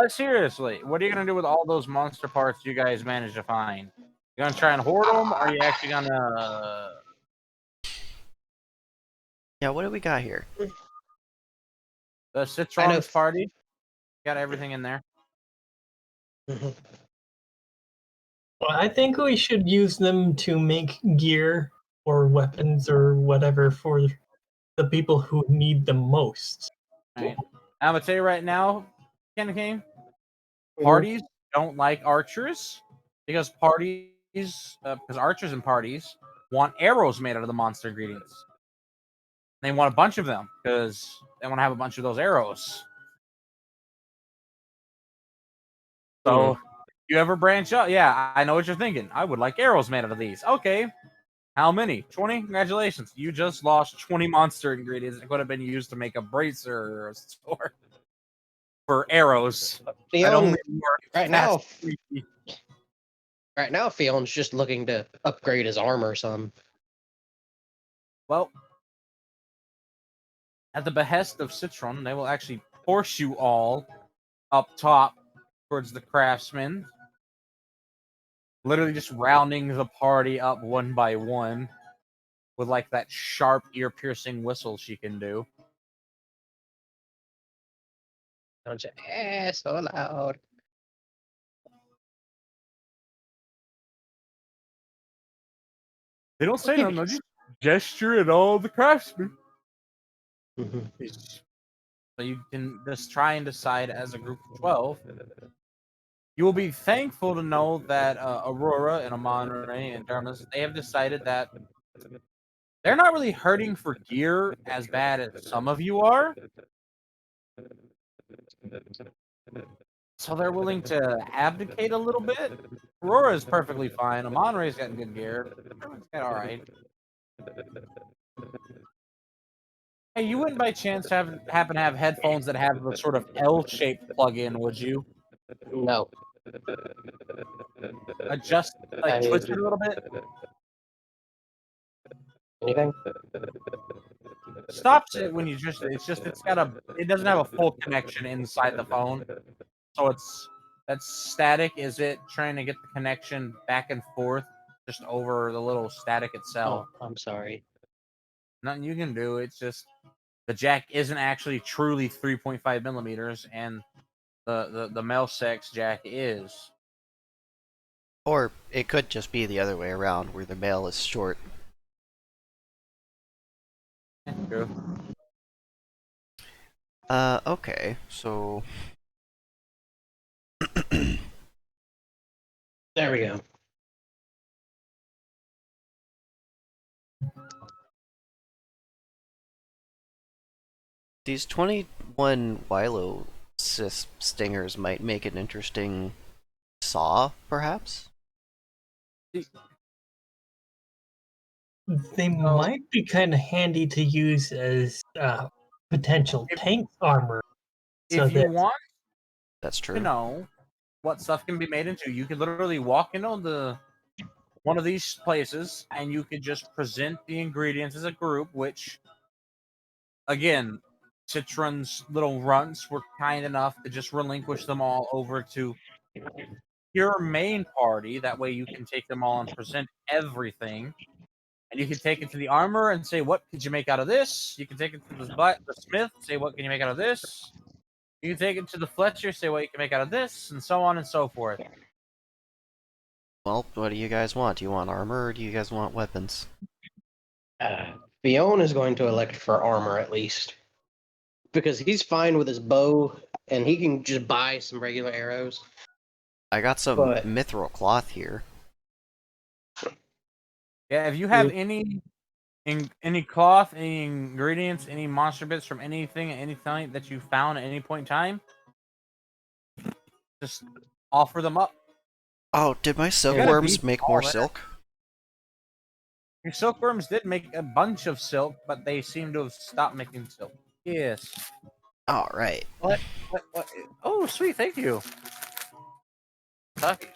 [SPEAKER 2] Seriously, what are you gonna do with all those monster parts you guys managed to find? You gonna try and hoard them, or are you actually gonna...
[SPEAKER 1] Yeah, what do we got here?
[SPEAKER 2] The Citron's party? Got everything in there.
[SPEAKER 4] Well, I think we should use them to make gear or weapons or whatever for the people who need them most.
[SPEAKER 2] Right. I'm gonna tell you right now, Ken King, parties don't like archers because archers and parties want arrows made out of the monster ingredients. They want a bunch of them because they want to have a bunch of those arrows. So, you ever branch out? Yeah, I know what you're thinking. I would like arrows made out of these. Okay. How many? 20? Congratulations. You just lost 20 monster ingredients that could have been used to make a bracer or a sword for arrows.
[SPEAKER 6] Fionn, right now,
[SPEAKER 2] fast.
[SPEAKER 6] right now, Fionn's just looking to upgrade his armor some.
[SPEAKER 2] Well, at the behest of Citron, they will actually force you all up top towards the craftsman. Literally just rounding the party up one by one with like that sharp ear-piercing whistle she can do.
[SPEAKER 6] Don't you? So loud.
[SPEAKER 2] They don't say nothing, they just gesture at all the craftsmen.
[SPEAKER 6] Mhm.
[SPEAKER 2] So you can just try and decide as a group of 12. You will be thankful to know that Aurora and Amon Ray and Darmus, they have decided that they're not really hurting for gear as bad as some of you are. So they're willing to abdicate a little bit. Aurora is perfectly fine. Amon Ray's gotten good gear. Everyone's got alright. Hey, you wouldn't by chance happen to have headphones that have the sort of L-shaped plug-in, would you?
[SPEAKER 6] No.
[SPEAKER 2] Adjust, like twist it a little bit.
[SPEAKER 6] Anything?
[SPEAKER 2] Stops it when you just. It doesn't have a full connection inside the phone, so that's static. Is it trying to get the connection back and forth just over the little static itself?
[SPEAKER 6] Oh, I'm sorry.
[SPEAKER 2] Nothing you can do. It's just the jack isn't actually truly 3.5 millimeters, and the male sex jack is.
[SPEAKER 1] Or it could just be the other way around, where the male is short.
[SPEAKER 2] True.
[SPEAKER 1] Okay, so...
[SPEAKER 6] There we go.
[SPEAKER 1] These 21 Wilo stingers might make an interesting saw, perhaps?
[SPEAKER 4] They might be kind of handy to use as potential tank armor. So
[SPEAKER 2] If you
[SPEAKER 4] that
[SPEAKER 2] want
[SPEAKER 1] That's
[SPEAKER 2] to
[SPEAKER 1] true.
[SPEAKER 2] know what stuff can be made into, you could literally walk into one of these places and you could just present the ingredients as a group, which again,
[SPEAKER 5] Citron's little runts were kind enough to just relinquish them all over to your main party. That way you can take them all and present everything. And you can take it to the armor and say, what could you make out of this? You can take it to the smith, say, what can you make out of this? You can take it to the Fletcher, say what you can make out of this, and so on and so forth.
[SPEAKER 1] Well, what do you guys want? Do you want armor or do you guys want weapons?
[SPEAKER 6] Fionn is going to elect for armor at least. Because he's fine with his bow and he can just buy some regular arrows.
[SPEAKER 1] I got some
[SPEAKER 6] But-
[SPEAKER 1] mithril cloth here.
[SPEAKER 5] Yeah, if you have any cloth, any ingredients, any monster bits from anything at any time that you found at any point in time, just offer them up.
[SPEAKER 1] Oh, did my
[SPEAKER 5] gotta
[SPEAKER 1] silkworms
[SPEAKER 5] be
[SPEAKER 1] make
[SPEAKER 5] all
[SPEAKER 1] more
[SPEAKER 5] there.
[SPEAKER 1] silk?
[SPEAKER 5] Your silkworms did make a bunch of silk, but they seem to have stopped making silk. Yes.
[SPEAKER 1] Alright.
[SPEAKER 5] What? Oh, sweet, thank you. Tuckies.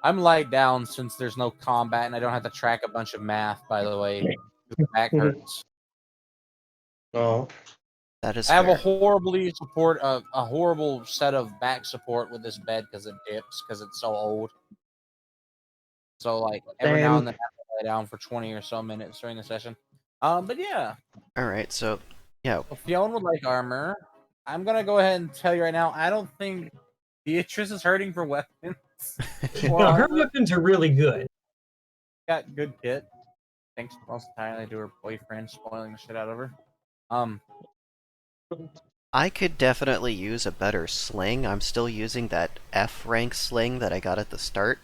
[SPEAKER 5] I'm light down since there's no combat and I don't have to track a bunch of math, by the way. The back hurts.
[SPEAKER 6] Oh.
[SPEAKER 1] That is
[SPEAKER 5] I have
[SPEAKER 1] fair.
[SPEAKER 5] a horrible set of back support with this bed because it dips because it's so old. So like every now and then I have to lay down for 20 or so minutes during the session. But yeah,
[SPEAKER 1] Alright, so, yeah.
[SPEAKER 5] if Fionn would like armor, I'm gonna go ahead and tell you right now, I don't think Beatrice is hurting for weapons. Or
[SPEAKER 4] No, her
[SPEAKER 5] armor.
[SPEAKER 4] weapons are really good.
[SPEAKER 5] Got good kit. Thanks most entirely to her boyfriend spoiling the shit out of her.
[SPEAKER 1] I could definitely use a better sling. I'm still using that F rank sling that I got at the start.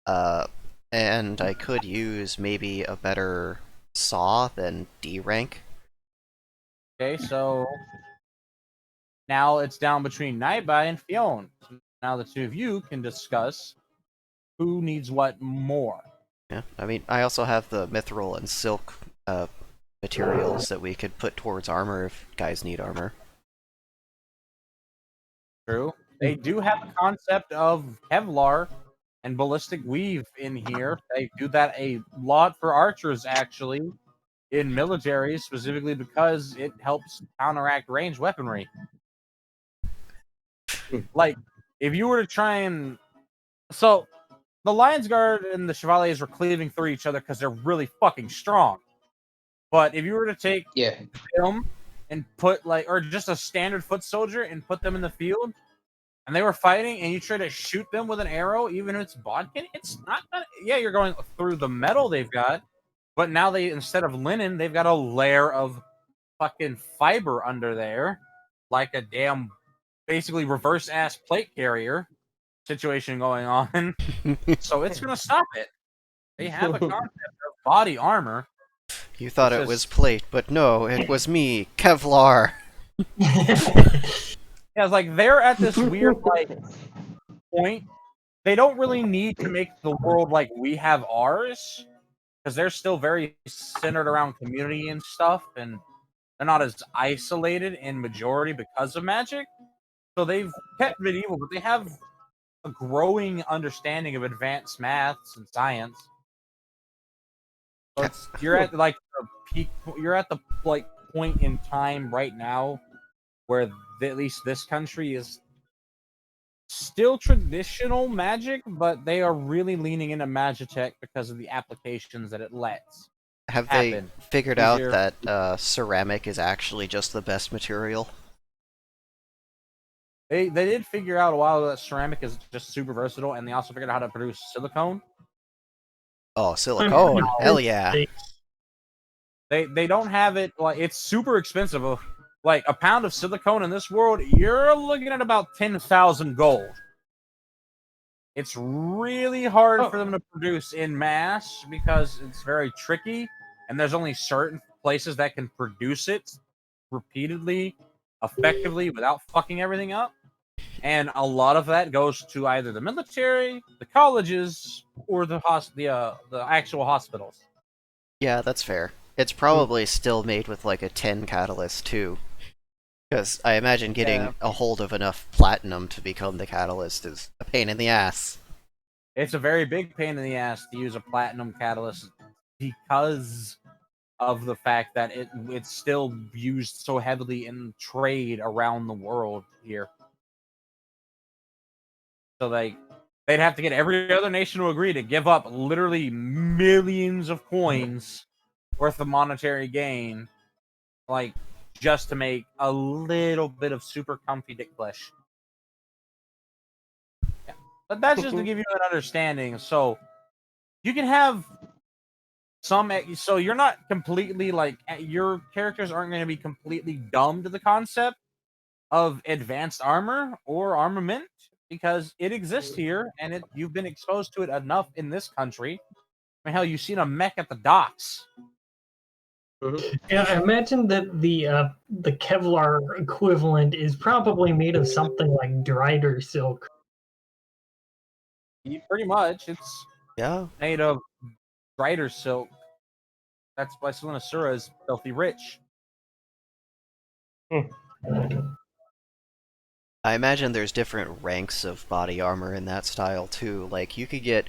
[SPEAKER 1] And I could use maybe a better saw than D rank.
[SPEAKER 5] Okay, so now it's down between Nightby and Fionn. Now the two of you can discuss who needs what more.
[SPEAKER 1] Yeah, I mean, I also have the mithril and silk materials that we could put towards armor if guys need armor.
[SPEAKER 5] True. They do have a concept of Kevlar and ballistic weave in here. They do that a lot for archers, actually, in military, specifically because it helps counteract ranged weaponry. Like, if you were to try and... So, the Lions Guard and the Chevaliers were cleaving through each other because they're really fucking strong. But if you were to take
[SPEAKER 6] Yeah.
[SPEAKER 5] them and put, like, or just a standard foot soldier and put them in the field, and they were fighting, and you try to shoot them with an arrow, even if it's bodkin, it's not gonna... Yeah, you're going through the metal they've got, but now they, instead of linen, they've got a layer of fucking fiber under there, like a damn, basically reverse-ass plate carrier situation going on. So it's gonna stop it. They have a concept of body armor.
[SPEAKER 1] You thought
[SPEAKER 5] It's
[SPEAKER 1] it
[SPEAKER 5] just-
[SPEAKER 1] was plate, but no, it was me, Kevlar.
[SPEAKER 5] Yeah, it's like they're at this weird like point. They don't really need to make the world like we have ours, because they're still very centered around community and stuff, and they're not as isolated in majority because of magic. So they've kept medieval, but they have a growing understanding of advanced maths and science. So you're at like the peak. You're at the like point in time right now where at least this country is still traditional magic, but they are really leaning into Magitech because of the applications that it lets.
[SPEAKER 1] Have
[SPEAKER 5] Happen.
[SPEAKER 1] they figured out
[SPEAKER 5] Easier.
[SPEAKER 1] that ceramic is actually just the best material?
[SPEAKER 5] They did figure out a while ago that ceramic is just super versatile, and they also figured out how to produce silicone.
[SPEAKER 1] Oh, silicone! Hell yeah!
[SPEAKER 5] They don't have it like it's super expensive. Like a pound of silicone in this world, you're looking at about 10,000 gold. It's really hard for them to produce in mass because it's very tricky, and there's only certain places that can produce it repeatedly, effectively, without fucking everything up. And a lot of that goes to either the military, the colleges, or the actual hospitals.
[SPEAKER 1] Yeah, that's fair. It's probably still made with like a 10 catalyst too. Because I imagine getting a hold of enough platinum to become the catalyst is a pain in the ass.
[SPEAKER 5] It's a very big pain in the ass to use a platinum catalyst because of the fact that it's still used so heavily in trade around the world here. So they'd have to get every other nation to agree to give up literally millions of coins worth of monetary gain, like just to make a little bit of super comfy dick flesh. Yeah. But that's just to give you an understanding. So you can have so you're not completely like your characters aren't going to be completely dumb to the concept of advanced armor or armament because it exists here and you've been exposed to it enough in this country. I mean, hell, you've seen a mech at the docks.
[SPEAKER 4] Yeah, I imagine that the Kevlar equivalent is probably made of something like drider silk.
[SPEAKER 5] Pretty much, it's
[SPEAKER 1] Yeah.
[SPEAKER 5] made of drider silk. That's why Sura is filthy rich.
[SPEAKER 1] I imagine there's different ranks of body armor in that style too. Like you could get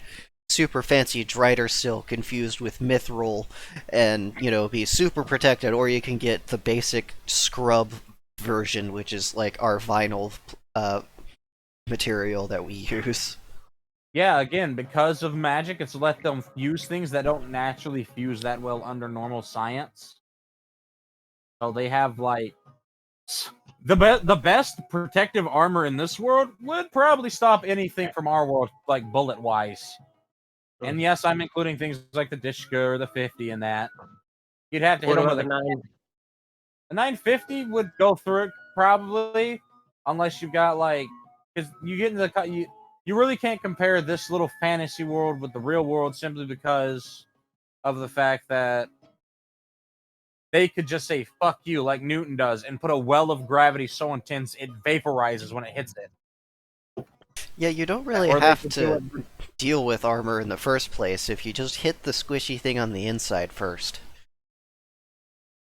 [SPEAKER 1] super fancy Drider silk infused with mithril and, be super protected, or you can get the basic scrub version, which is like our vinyl material that we use.
[SPEAKER 5] Yeah, again, because of magic, it's let them fuse things that don't naturally fuse that well under normal science. So they have like the best protective armor in this world would probably stop anything from our world, like bullet wise. And yes, I'm including things like the Dishka or the 50 in that. You'd have to hit
[SPEAKER 6] What
[SPEAKER 5] them
[SPEAKER 6] about
[SPEAKER 5] with
[SPEAKER 6] the 9?
[SPEAKER 5] a 950 would go through it probably, unless you've got like because you get into you really can't compare this little fantasy world with the real world simply because of the fact that they could just say fuck you like Newton does and put a well of gravity so intense it vaporizes when it hits it.
[SPEAKER 1] Yeah, you don't really
[SPEAKER 5] Or they
[SPEAKER 1] have
[SPEAKER 5] could do
[SPEAKER 1] to
[SPEAKER 5] it
[SPEAKER 1] deal with armor in the first place if you just hit the squishy thing on the inside first.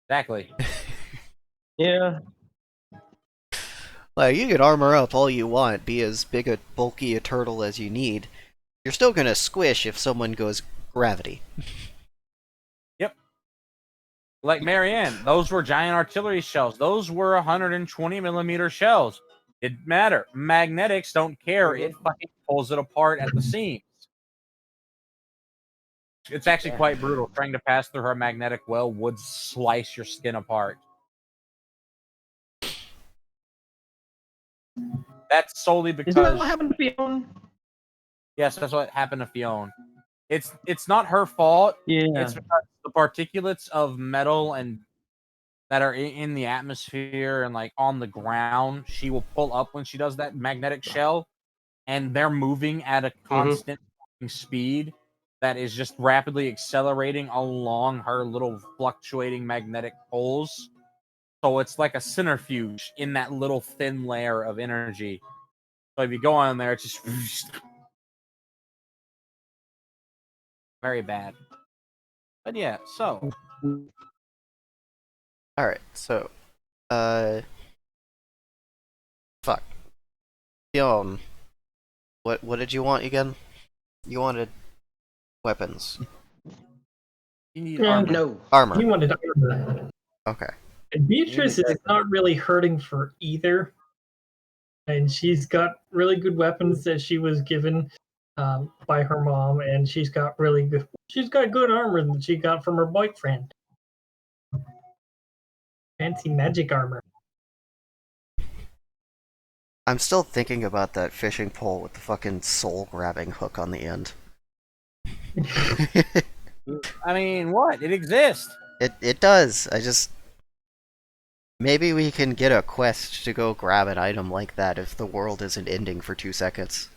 [SPEAKER 5] exactly.
[SPEAKER 6] Yeah.
[SPEAKER 1] Like, you can armor up all you want, be as big a bulky a turtle as you need. You're still gonna squish if someone goes gravity.
[SPEAKER 5] Yep. Like Marianne, those were giant artillery shells. Those were 120 millimeter shells. It didn't matter. Magnetics don't care. It fucking pulls it apart at the seams. It's actually quite brutal. Trying to pass through her magnetic well would slice your skin apart. That's solely
[SPEAKER 6] Isn't that
[SPEAKER 5] because
[SPEAKER 6] what happened to Fiona?
[SPEAKER 5] yes, that's what happened to Fiona. It's not her fault.
[SPEAKER 6] Yeah.
[SPEAKER 5] It's because the particulates of metal and that are in the atmosphere and like on the ground, she will pull up when she does that magnetic shell, and they're moving at a constant speed that is just rapidly accelerating along her little fluctuating magnetic poles. So it's like a centrifuge in that little thin layer of energy. So if you go on there, it's just very bad. But yeah, so
[SPEAKER 1] Alright, so, fuck. Fionn, what did you want again? You wanted weapons.
[SPEAKER 5] you need
[SPEAKER 4] Yeah.
[SPEAKER 5] armor.
[SPEAKER 6] No.
[SPEAKER 4] He
[SPEAKER 1] Armor.
[SPEAKER 4] wanted armor.
[SPEAKER 1] Okay.
[SPEAKER 4] And Beatrice is not really hurting for either. And she's got really good weapons that she was given by her mom, and she's got good armor that she got from her boyfriend. Fancy magic armor.
[SPEAKER 1] I'm still thinking about that fishing pole with the fucking soul-grabbing hook on the end.
[SPEAKER 5] I mean, what? It exists.
[SPEAKER 1] It does. I just... Maybe we can get a quest to go grab an item like that if the world isn't ending for 2 seconds.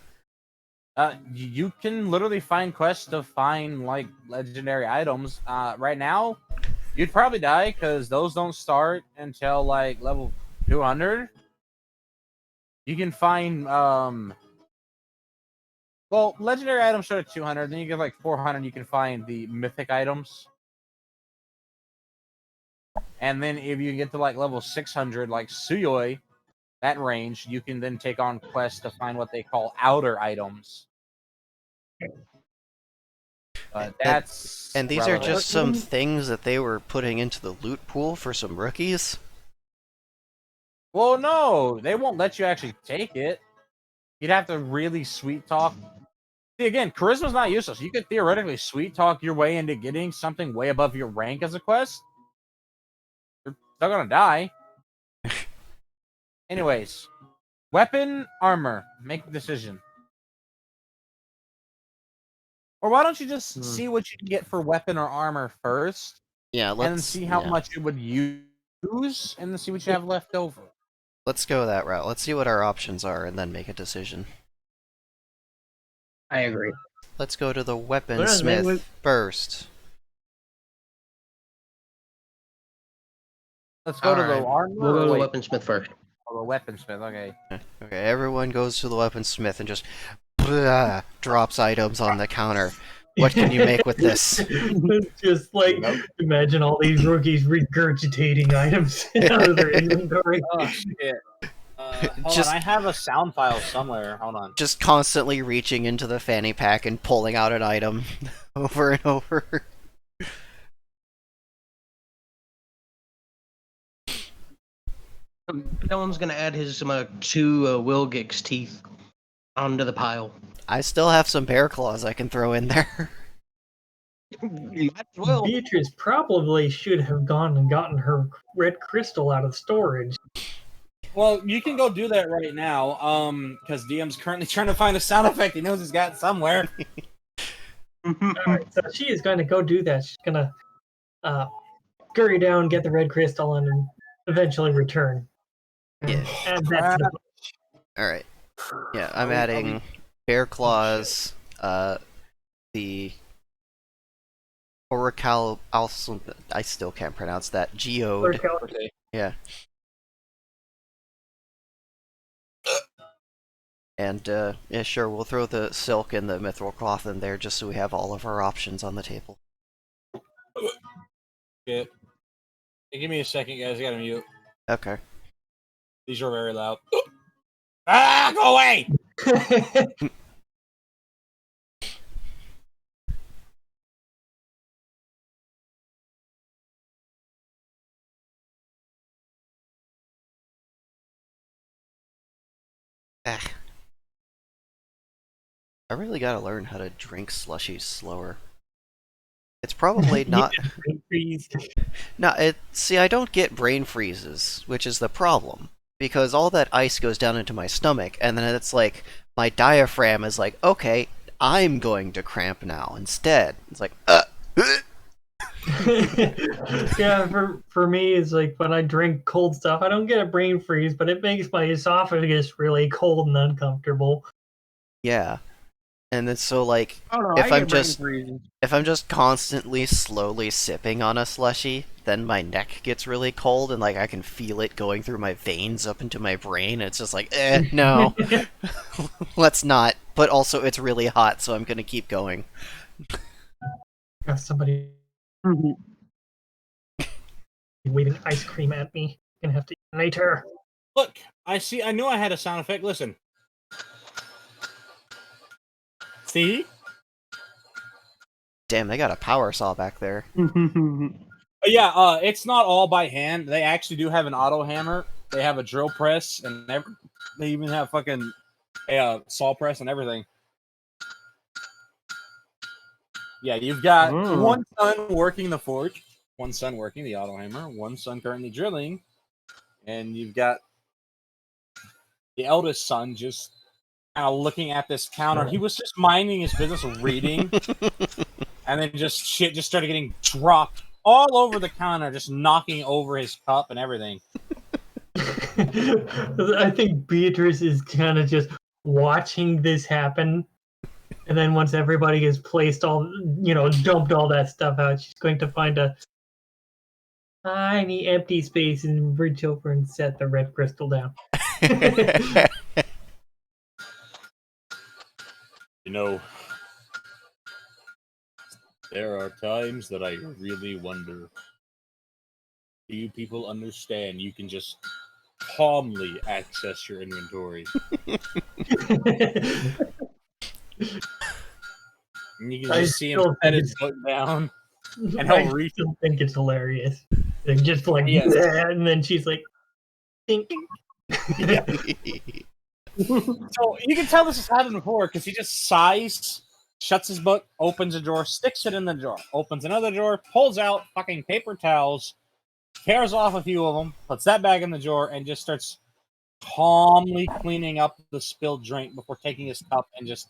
[SPEAKER 5] You can literally find quests to find like legendary items. Right now, you'd probably die because those don't start until like level 200. You can find well, legendary items start at 200. Then you get like 400. You can find the mythic items. And then if you get to like level 600, like Suyoi, that range, you can then take on quests to find what they call outer items. That's
[SPEAKER 1] And these are
[SPEAKER 5] relevant.
[SPEAKER 1] just some things that they were putting into the loot pool for some rookies?
[SPEAKER 5] Well, no, they won't let you actually take it. You'd have to really sweet talk. See, again, charisma's not useless. You could theoretically sweet talk your way into getting something way above your rank as a quest. You're still gonna die. Anyways, weapon, armor. Make a decision. Or why don't you just see what you can get for weapon or armor first,
[SPEAKER 1] Yeah,
[SPEAKER 5] and then see how much it would use, and then see what you have left over.
[SPEAKER 1] let's go that route. Let's see what our options are and then make a decision.
[SPEAKER 6] I agree.
[SPEAKER 1] Let's go to the
[SPEAKER 2] What is it, man?
[SPEAKER 1] weaponsmith first.
[SPEAKER 5] Let's go to the
[SPEAKER 1] Alright.
[SPEAKER 5] armor.
[SPEAKER 6] We'll go to
[SPEAKER 5] wait,
[SPEAKER 6] weaponsmith first.
[SPEAKER 5] oh, the weaponsmith. Okay.
[SPEAKER 1] Okay, everyone goes to the weaponsmith and just drops items on the counter. What can you make with this?
[SPEAKER 2] It's just like, imagine all these rookies regurgitating items out of their inventory.
[SPEAKER 5] Oh shit. Hold
[SPEAKER 1] Just-
[SPEAKER 5] on, I have a sound file somewhere. Hold on.
[SPEAKER 1] Just constantly reaching into the fanny pack and pulling out an item over and over.
[SPEAKER 6] No one's gonna add his two Wilgix teeth onto the pile.
[SPEAKER 1] I still have some bear claws I can throw in there.
[SPEAKER 6] You might as well.
[SPEAKER 2] Beatrice probably should have gone and gotten her red crystal out of storage.
[SPEAKER 5] Well, you can go do that right now, because DM's currently trying to find a sound effect he knows he's got somewhere.
[SPEAKER 2] Alright, so she is going to go do that. She's going to scurry down, get the red crystal, and then eventually return.
[SPEAKER 1] Yeah.
[SPEAKER 2] Add that to the
[SPEAKER 1] Alright. Yeah, I'm adding bear claws, the Oracle, I still can't pronounce that, geode.
[SPEAKER 5] Okay.
[SPEAKER 1] Yeah. And, yeah, sure, we'll throw the silk and the mithril cloth in there just so we have all of our options on the table.
[SPEAKER 5] Shit. Hey, give me a second, guys. I gotta mute.
[SPEAKER 1] Okay.
[SPEAKER 5] These are very loud. Ah, go away!
[SPEAKER 1] Ah. I really gotta learn how to drink slushies slower. It's probably not... No, see, I don't get brain freezes, which is the problem. Because all that ice goes down into my stomach, and then it's like, my diaphragm is like, okay, I'm going to cramp now instead. It's like,
[SPEAKER 2] Yeah, for me, it's like when I drink cold stuff, I don't get a brain freeze, but it makes my esophagus really cold and uncomfortable.
[SPEAKER 1] Yeah. And then so like
[SPEAKER 6] Oh no,
[SPEAKER 1] if
[SPEAKER 6] I
[SPEAKER 1] I'm
[SPEAKER 6] get brain
[SPEAKER 1] just
[SPEAKER 6] freezes.
[SPEAKER 1] if I'm just constantly slowly sipping on a slushie, then my neck gets really cold and like I can feel it going through my veins up into my brain. It's just like, no. Let's not. But also it's really hot, so I'm gonna keep going.
[SPEAKER 2] Got somebody waving ice cream at me. Gonna have to eat later.
[SPEAKER 5] Look, I see. I knew I had a sound effect. Listen. See?
[SPEAKER 1] Damn, they got a power saw back there.
[SPEAKER 5] Yeah, it's not all by hand. They actually do have an auto hammer. They have a drill press, and they even have fucking a saw press and everything. Yeah, you've got one son working the forge, one son working the auto hammer, one son currently drilling, and you've got the eldest son just kind of looking at this counter. He was just minding his business, reading, and then just shit just started getting dropped all over the counter, just knocking over his cup and everything.
[SPEAKER 2] I think Beatrice is kind of just watching this happen. And then once everybody has placed dumped all that stuff out, she's going to find a tiny empty space and reach over and set the red crystal down.
[SPEAKER 5] You know, there are times that I really wonder, do you people understand you can just calmly access your inventory? And you can
[SPEAKER 4] I
[SPEAKER 5] just see him
[SPEAKER 4] still
[SPEAKER 5] set
[SPEAKER 4] think
[SPEAKER 5] his foot down, and
[SPEAKER 4] I
[SPEAKER 5] he'll reach.
[SPEAKER 4] still think it's hilarious. Like, just like,
[SPEAKER 5] Yes.
[SPEAKER 4] and then she's like, "Tink."
[SPEAKER 5] Yeah. So you can tell this has happened before because he just sighs, shuts his book, opens a drawer, sticks it in the drawer, opens another drawer, pulls out fucking paper towels, tears off a few of them, puts that back in the drawer, and just starts calmly cleaning up the spilled drink before taking his cup and just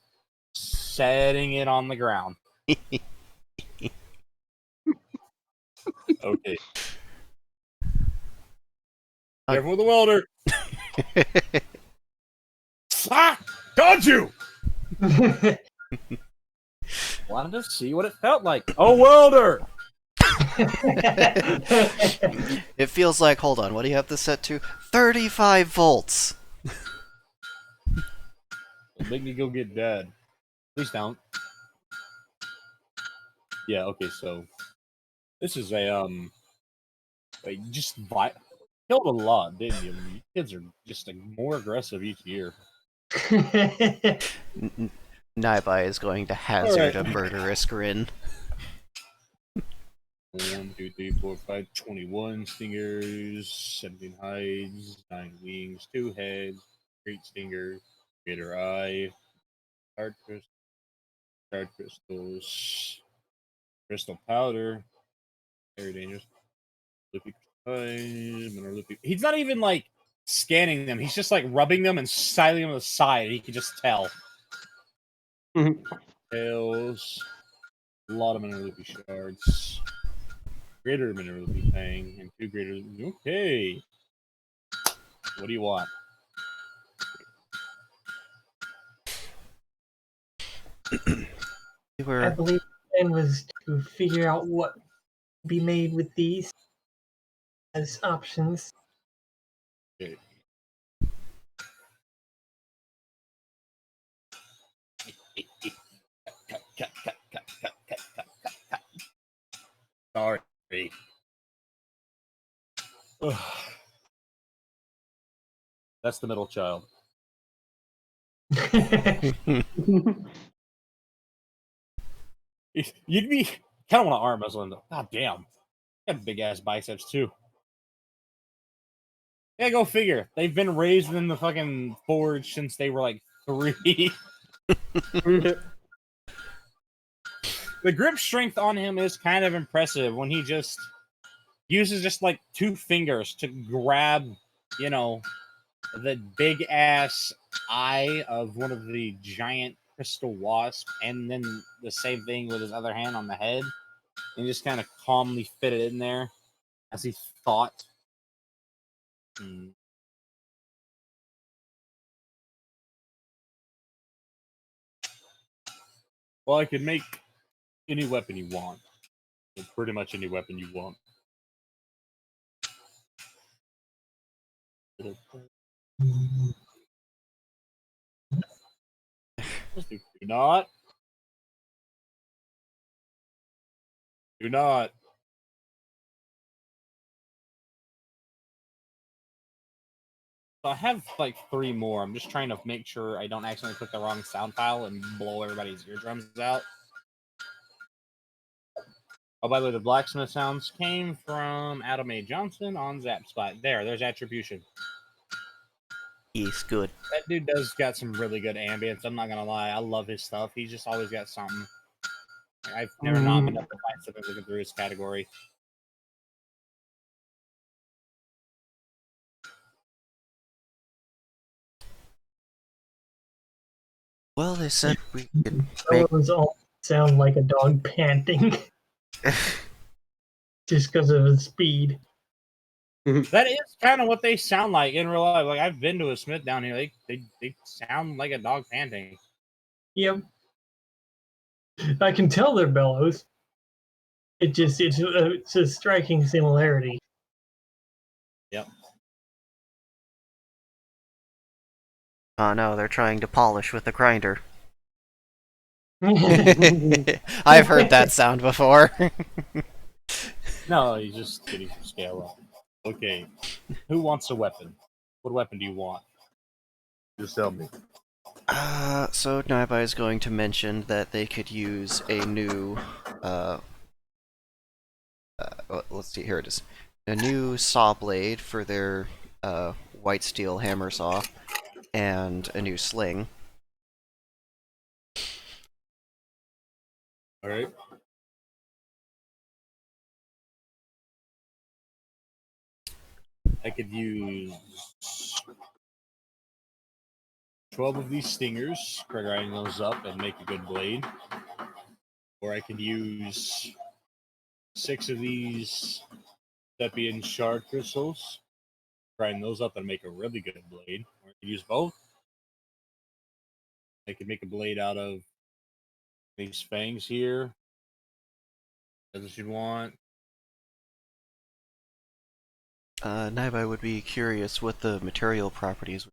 [SPEAKER 5] setting it on the ground. Okay. Careful with the welder. Ah! Told you! Wanted to see what it felt like. Oh, welder!
[SPEAKER 1] It feels like, hold on, what do you have this set to? 35 volts!
[SPEAKER 5] Make me go get dad. Please don't. Yeah, okay, so this is a just killed a lot, didn't you? I mean, you kids are just like, more aggressive each year.
[SPEAKER 1] Naibai is going to hazard
[SPEAKER 5] Alright.
[SPEAKER 1] a murderous grin.
[SPEAKER 5] 1, 2, 3, 4, 5, 21 stingers, 17 hides, 9 wings, 2 heads, 8 stingers, greater eye, hard crystals, crystal powder, very dangerous. Loopy eyes, mineral loopy. He's not even like scanning them. He's just like rubbing them and styling them to the side. He can just tell. Tails, a lot of mineral loopy shards, greater mineral loopy fang, and 2 greater. Okay. What do you want?
[SPEAKER 1] We
[SPEAKER 4] I
[SPEAKER 1] were
[SPEAKER 4] believe the plan was to figure out what could be made with these as options.
[SPEAKER 5] Okay. Sorry. That's the middle child. You'd be kind of want to arm wrestle him though. God damn. You have big ass biceps too. Yeah, go figure. They've been raised in the fucking forge since they were like 3. The grip strength on him is kind of impressive when he just uses just like 2 fingers to grab, you know, the big ass eye of one of the giant crystal wasps, and then the same thing with his other hand on the head, and just kind of calmly fit it in there as he thought. Well, I could make any weapon you want. Pretty much any weapon you want. Do not. Do not. So I have like 3 more. I'm just trying to make sure I don't accidentally click the wrong sound file and blow everybody's eardrums out. Oh, by the way, the blacksmith sounds came from Adam A. Johnson on Zapsplat. There's attribution.
[SPEAKER 1] He's good.
[SPEAKER 5] That dude does got some really good ambience. I'm not gonna lie. I love his stuff. He's just always got something. I've never not been able to find something looking through his category.
[SPEAKER 1] Well, they said we could make...
[SPEAKER 4] Those all sound like a dog panting just because of his speed.
[SPEAKER 5] That is kind of what they sound like in real life. Like I've been to a smith down here. They sound like a dog panting.
[SPEAKER 4] Yep. I can tell they're bellows. It's a striking similarity.
[SPEAKER 5] Yep.
[SPEAKER 1] Oh no, they're trying to polish with the grinder. I've heard that sound before.
[SPEAKER 5] No, he's just getting some scale up. Okay. Who wants a weapon? What weapon do you want? Just tell me.
[SPEAKER 1] So Naibai is going to mention that they could use a new, let's see, here it is. A new saw blade for their, white steel hammer saw, and a new sling.
[SPEAKER 5] All right. I could use 12 of these stingers, grind those up and make a good blade. Or I could use 6 of these Sepian shard crystals, grind those up and make a really good blade. Or I could use both. I could make a blade out of these fangs here. That's what you'd want.
[SPEAKER 1] Naibai would be curious what the material properties.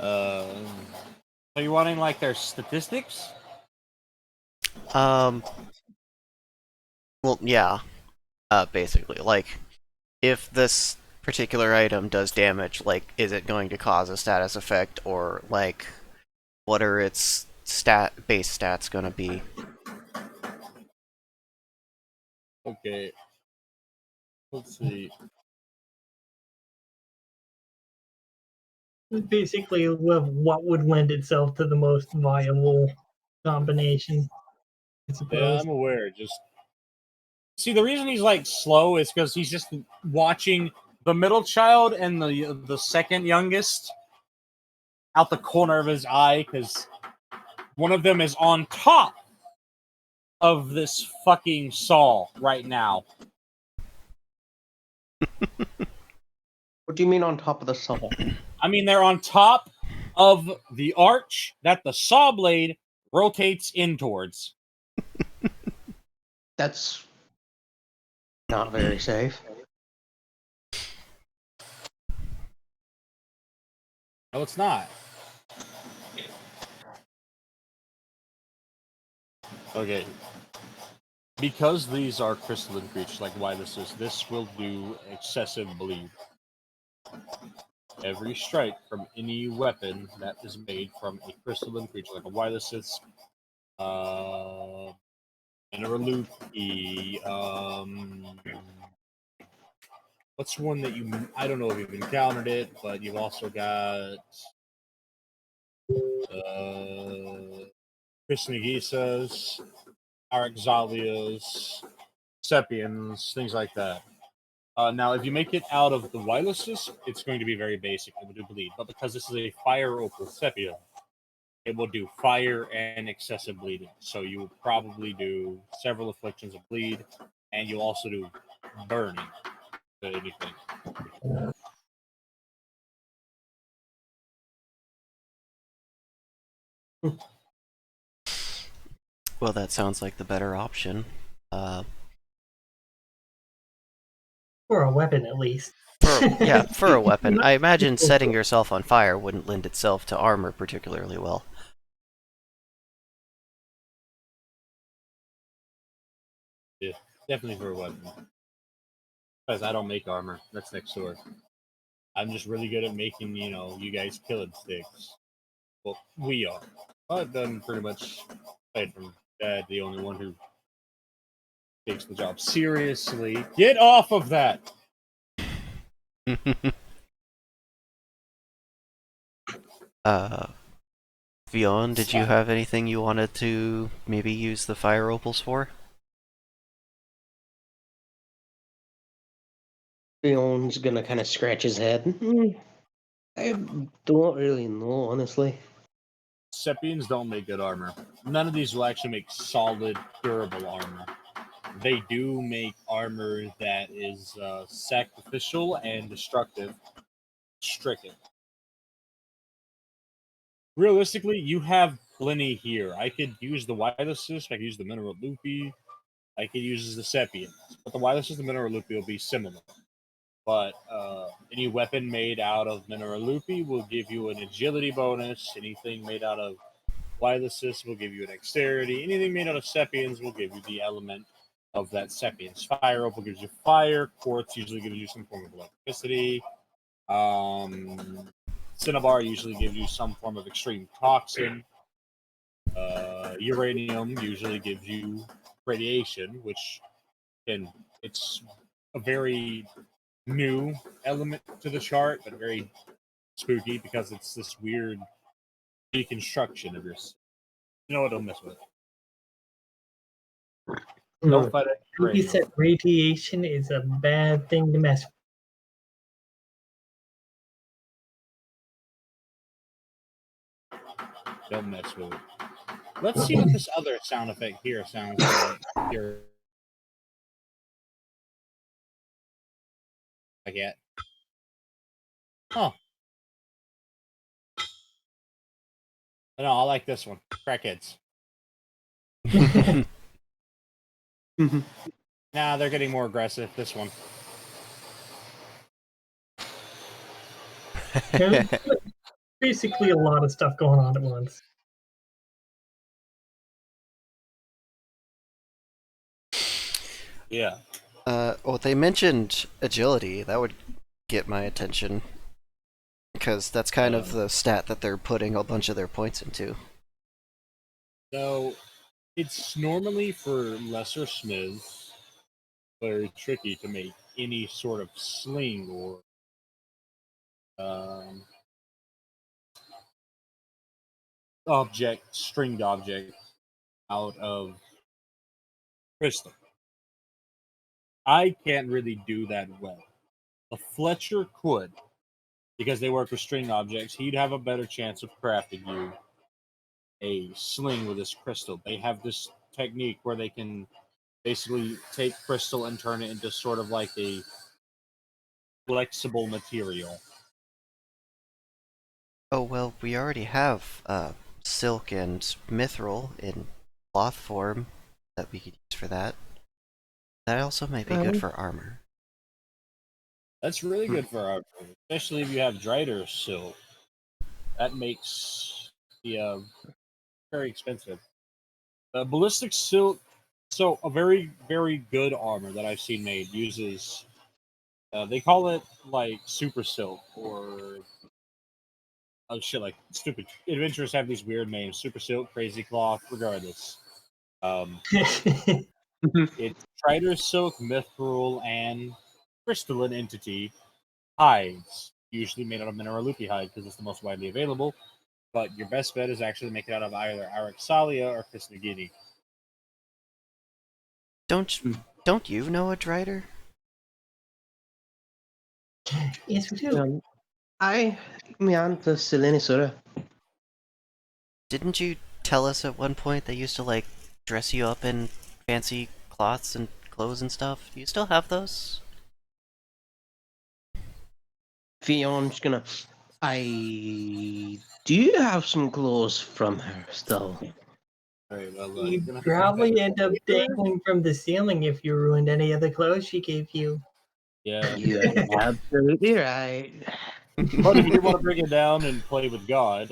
[SPEAKER 5] Are you wanting like their statistics?
[SPEAKER 1] Well, yeah. Basically, like, if this particular item does damage, like, is it going to cause a status effect, or like, what are its base stats gonna be?
[SPEAKER 5] Okay. Let's see.
[SPEAKER 4] Basically, what would lend itself to the most viable combination, I
[SPEAKER 5] Yeah,
[SPEAKER 4] suppose.
[SPEAKER 5] I'm aware. Just see, the reason he's like slow is because he's just watching the middle child and the second youngest out the corner of his eye, because one of them is on top of this fucking saw right now.
[SPEAKER 6] What do you mean on top of the saw?
[SPEAKER 5] I mean, they're on top of the arch that the saw blade rotates in towards.
[SPEAKER 6] That's not very safe.
[SPEAKER 5] No, it's not. Okay. Because these are crystalline creatures like Wiluses, this will do excessive bleed. Every strike from any weapon that is made from a crystalline creature like a Wilusis, Mineraloopy, what's one that you, I don't know if you've encountered it, but you've also got Prismagisas, Araxalias, Sepians, things like that. Now, if you make it out of the Wilusis, it's going to be very basic. It will do bleed. But because this is a fire opal Sepia, it will do fire and excessive bleeding. So you will probably do several afflictions of bleed, and you'll also do burning to anything.
[SPEAKER 1] Well, that sounds like the better option. Uh,
[SPEAKER 4] For a weapon, at least.
[SPEAKER 1] yeah, for a weapon.
[SPEAKER 4] Not
[SPEAKER 1] I imagine
[SPEAKER 4] crystal.
[SPEAKER 1] setting yourself on fire wouldn't lend itself to armor particularly well.
[SPEAKER 5] Yeah, definitely for a weapon. Because I don't make armor. That's next door. I'm just really good at making, you guys killing sticks. Well, we are. I've done pretty much, aside from Dad, the only one who takes the job seriously. Get off of that!
[SPEAKER 1] uh, Vion, did you
[SPEAKER 5] Stop.
[SPEAKER 1] have anything you wanted to maybe use the fire opals for?
[SPEAKER 6] Fion's gonna kind of scratch his head. I don't really know, honestly.
[SPEAKER 5] Sepians don't make good armor. None of these will actually make solid, durable armor. They do make armor that is sacrificial and destructive. Stricken. Realistically, you have plenty here. I could use the Wilusis, I could use the Mineral Loopy, I could use the Sepians. But the Wilusis and the Mineral Loopy will be similar. But any weapon made out of Mineral Loopy will give you an agility bonus. Anything made out of Lylisis will give you a dexterity. Anything made out of sepians will give you the element of that sepians. Fire opal gives you fire. Quartz usually gives you some form of electricity. Cinnabar usually gives you some form of extreme toxin. Uranium usually gives you radiation, which it's a very new element to the chart, but very spooky because it's this weird deconstruction of your. You know what? Don't mess with it. Don't fight it.
[SPEAKER 4] He said radiation is a bad thing to mess with.
[SPEAKER 5] Don't mess with it. Let's see what this other sound effect here sounds like. Like it. Oh. No, I like this one. Crackheads. Nah, they're getting more aggressive. This one.
[SPEAKER 4] There's basically a lot of stuff going on at once.
[SPEAKER 5] Yeah.
[SPEAKER 1] Well, they mentioned agility. That would get my attention. Because that's kind of the stat that they're putting a bunch of their points into.
[SPEAKER 5] So, it's normally for lesser smiths very tricky to make any sort of sling or stringed object out of crystal. I can't really do that well. A Fletcher could, because they work with string objects. He'd have a better chance of crafting you a sling with this crystal. They have this technique where they can basically take crystal and turn it into sort of like a flexible material.
[SPEAKER 1] Oh, well, we already have silk and mithril in cloth form that we could use for that. That also might be good for armor.
[SPEAKER 5] That's really good for armor, especially if you have Drider silk. That makes the very expensive. Ballistic silk. So a very very good armor that I've seen made uses. They call it like super silk or oh shit, like stupid. Adventurers have these weird names: super silk, crazy cloth. Regardless, it's Strider silk, mithril, and crystalline entity hides, usually made out of Mineraloopy hide because it's the most widely available. But your best bet is actually make it out of either Araxalia or Kisnagini.
[SPEAKER 1] Don't you know a Drider?
[SPEAKER 4] Yes, we do.
[SPEAKER 6] I me on the Selenisura.
[SPEAKER 1] Didn't you tell us at one point they used to like dress you up in fancy cloths and clothes and stuff? Do you still have those?
[SPEAKER 6] Fion's gonna. I do have some clothes from her still.
[SPEAKER 5] Alright, well,
[SPEAKER 4] You'd
[SPEAKER 5] you're gonna
[SPEAKER 4] probably end up dangling from the ceiling if you ruined any of the clothes she gave you.
[SPEAKER 5] yeah.
[SPEAKER 6] You're absolutely right.
[SPEAKER 5] But if you do want to bring it down and play with God,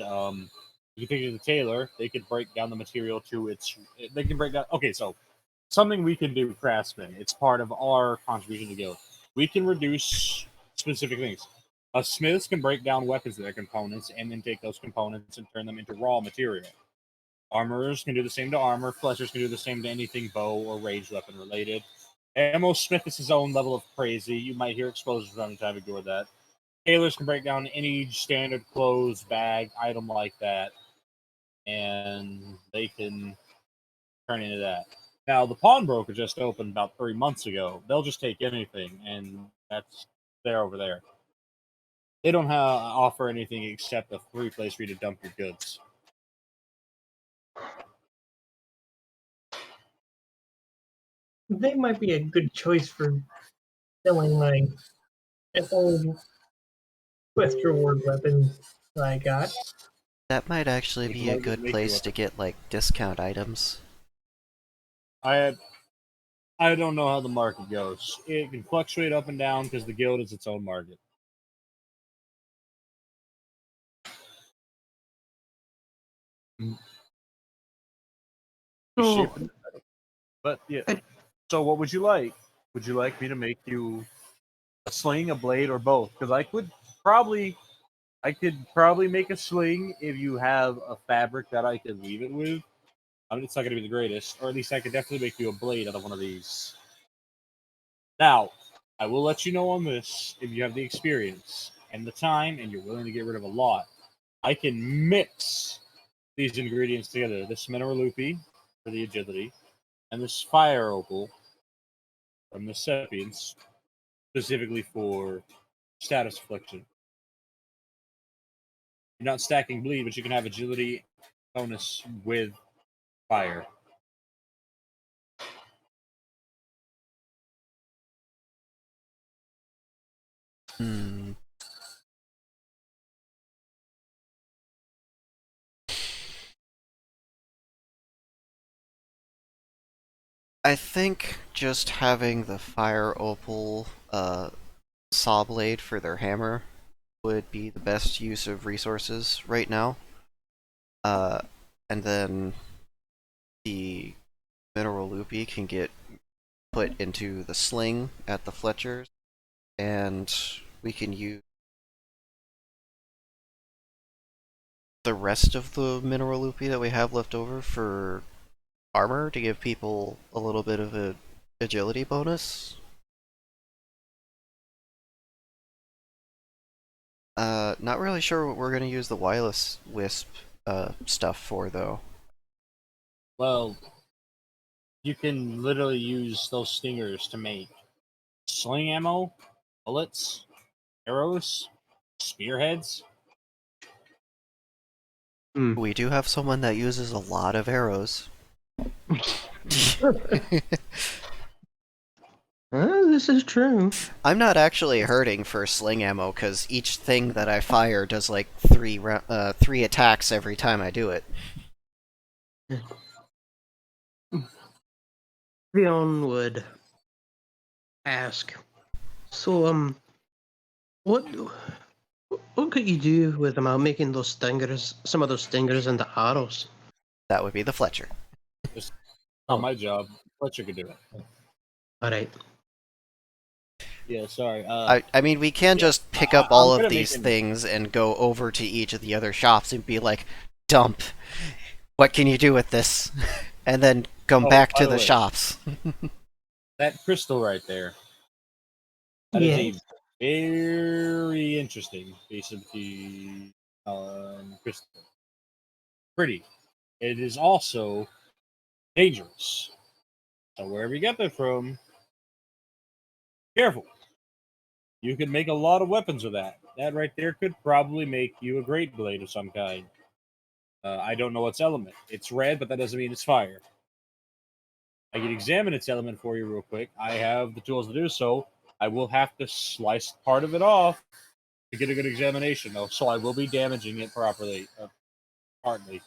[SPEAKER 5] you can take it to the tailor. They could break down the material to its. They can break down. Okay, so something we can do, craftsmen. It's part of our contribution to guild. We can reduce specific things. Smiths can break down weapons to their components and then take those components and turn them into raw material. Armorers can do the same to armor. Fletchers can do the same to anything bow or ranged weapon related. Ammo Smith is his own level of crazy. You might hear explosions around the time. Ignore that. Tailors can break down any standard clothes, bag, item like that, and they can turn into that. Now, the pawnbroker just opened about 3 months ago. They'll just take anything, and that's there over there. They don't offer anything except a free place for you to dump your goods.
[SPEAKER 4] They might be a good choice for selling my old quest reward weapon I got.
[SPEAKER 1] That might actually
[SPEAKER 5] Which
[SPEAKER 1] be a
[SPEAKER 5] might
[SPEAKER 1] good
[SPEAKER 5] make you
[SPEAKER 1] place to get like discount items.
[SPEAKER 5] I don't know how the market goes. It can fluctuate up and down because the guild is its own market. shape
[SPEAKER 6] So,
[SPEAKER 5] and- But yeah.
[SPEAKER 6] I-
[SPEAKER 5] So what would you like? Would you like me to make you a sling, a blade, or both? Because I could probably make a sling if you have a fabric that I could weave it with. I mean, it's not going to be the greatest, or at least I could definitely make you a blade out of one of these. Now, I will let you know on this if you have the experience and the time, and you're willing to get rid of a lot. I can mix these ingredients together. This mineral loopy for the agility, and this fire opal from the sapiens, specifically for status affliction. You're not stacking bleed, but you can have agility bonus with fire.
[SPEAKER 1] Hmm. I think just having the fire opal saw blade for their hammer would be the best use of resources right now. Uh, and then the mineral loopy can get put into the sling at the Fletchers, and we can use the rest of the mineral loopy that we have left over for armor to give people a little bit of a agility bonus. Not really sure what we're gonna use the wireless wisp stuff for though.
[SPEAKER 5] Well, you can literally use those stingers to make sling ammo, bullets, arrows, spearheads.
[SPEAKER 1] We do have someone that uses a lot of arrows.
[SPEAKER 6] this is true.
[SPEAKER 1] I'm not actually hurting for sling ammo because each thing that I fire does like three attacks every time I do it.
[SPEAKER 6] Vion would ask. So, what what could you do with making those stingers, some of those stingers into arrows?
[SPEAKER 1] That would be the Fletcher.
[SPEAKER 5] It's not my job. Fletcher could do it.
[SPEAKER 6] All right.
[SPEAKER 5] Yeah, sorry.
[SPEAKER 1] I mean, we can
[SPEAKER 5] Yeah,
[SPEAKER 1] just pick
[SPEAKER 5] I,
[SPEAKER 1] up
[SPEAKER 5] I'm
[SPEAKER 1] all of
[SPEAKER 5] gonna make
[SPEAKER 1] these
[SPEAKER 5] him.
[SPEAKER 1] things and go over to each of the other shops and be like, dump. What can you do with this? And then come
[SPEAKER 5] Oh,
[SPEAKER 1] back
[SPEAKER 5] by
[SPEAKER 1] to
[SPEAKER 5] the
[SPEAKER 1] the
[SPEAKER 5] way,
[SPEAKER 1] shops.
[SPEAKER 5] that crystal right there. That is a
[SPEAKER 4] Yes.
[SPEAKER 5] very interesting piece of the crystal. Pretty. It is also dangerous. So wherever you get that from, careful. You could make a lot of weapons with that. That right there could probably make you a great blade of some kind. I don't know its element. It's red, but that doesn't mean it's fire. I can examine its element for you real quick. I have the tools to do so. I will have to slice part of it off to get a good examination, though. So I will be damaging it properly, partly.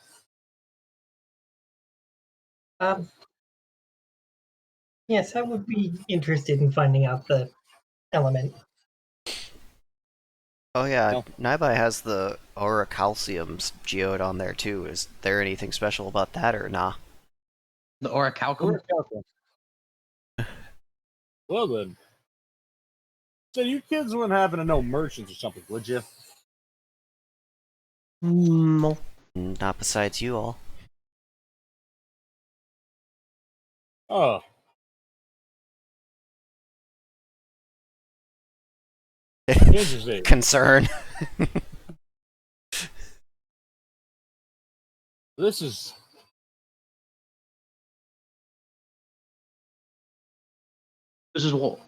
[SPEAKER 4] Um, yes, I would be interested in finding out the element.
[SPEAKER 1] Oh yeah,
[SPEAKER 5] No.
[SPEAKER 1] Naibai has the Aura Calcium's geode on there too. Is there anything special about that or nah?
[SPEAKER 6] The orichalcum.
[SPEAKER 5] Well then, so you kids wouldn't happen to know merchants or something, would you?
[SPEAKER 6] No.
[SPEAKER 1] Not besides you all.
[SPEAKER 5] Oh, interesting.
[SPEAKER 1] Concern.
[SPEAKER 5] This is
[SPEAKER 6] This is what.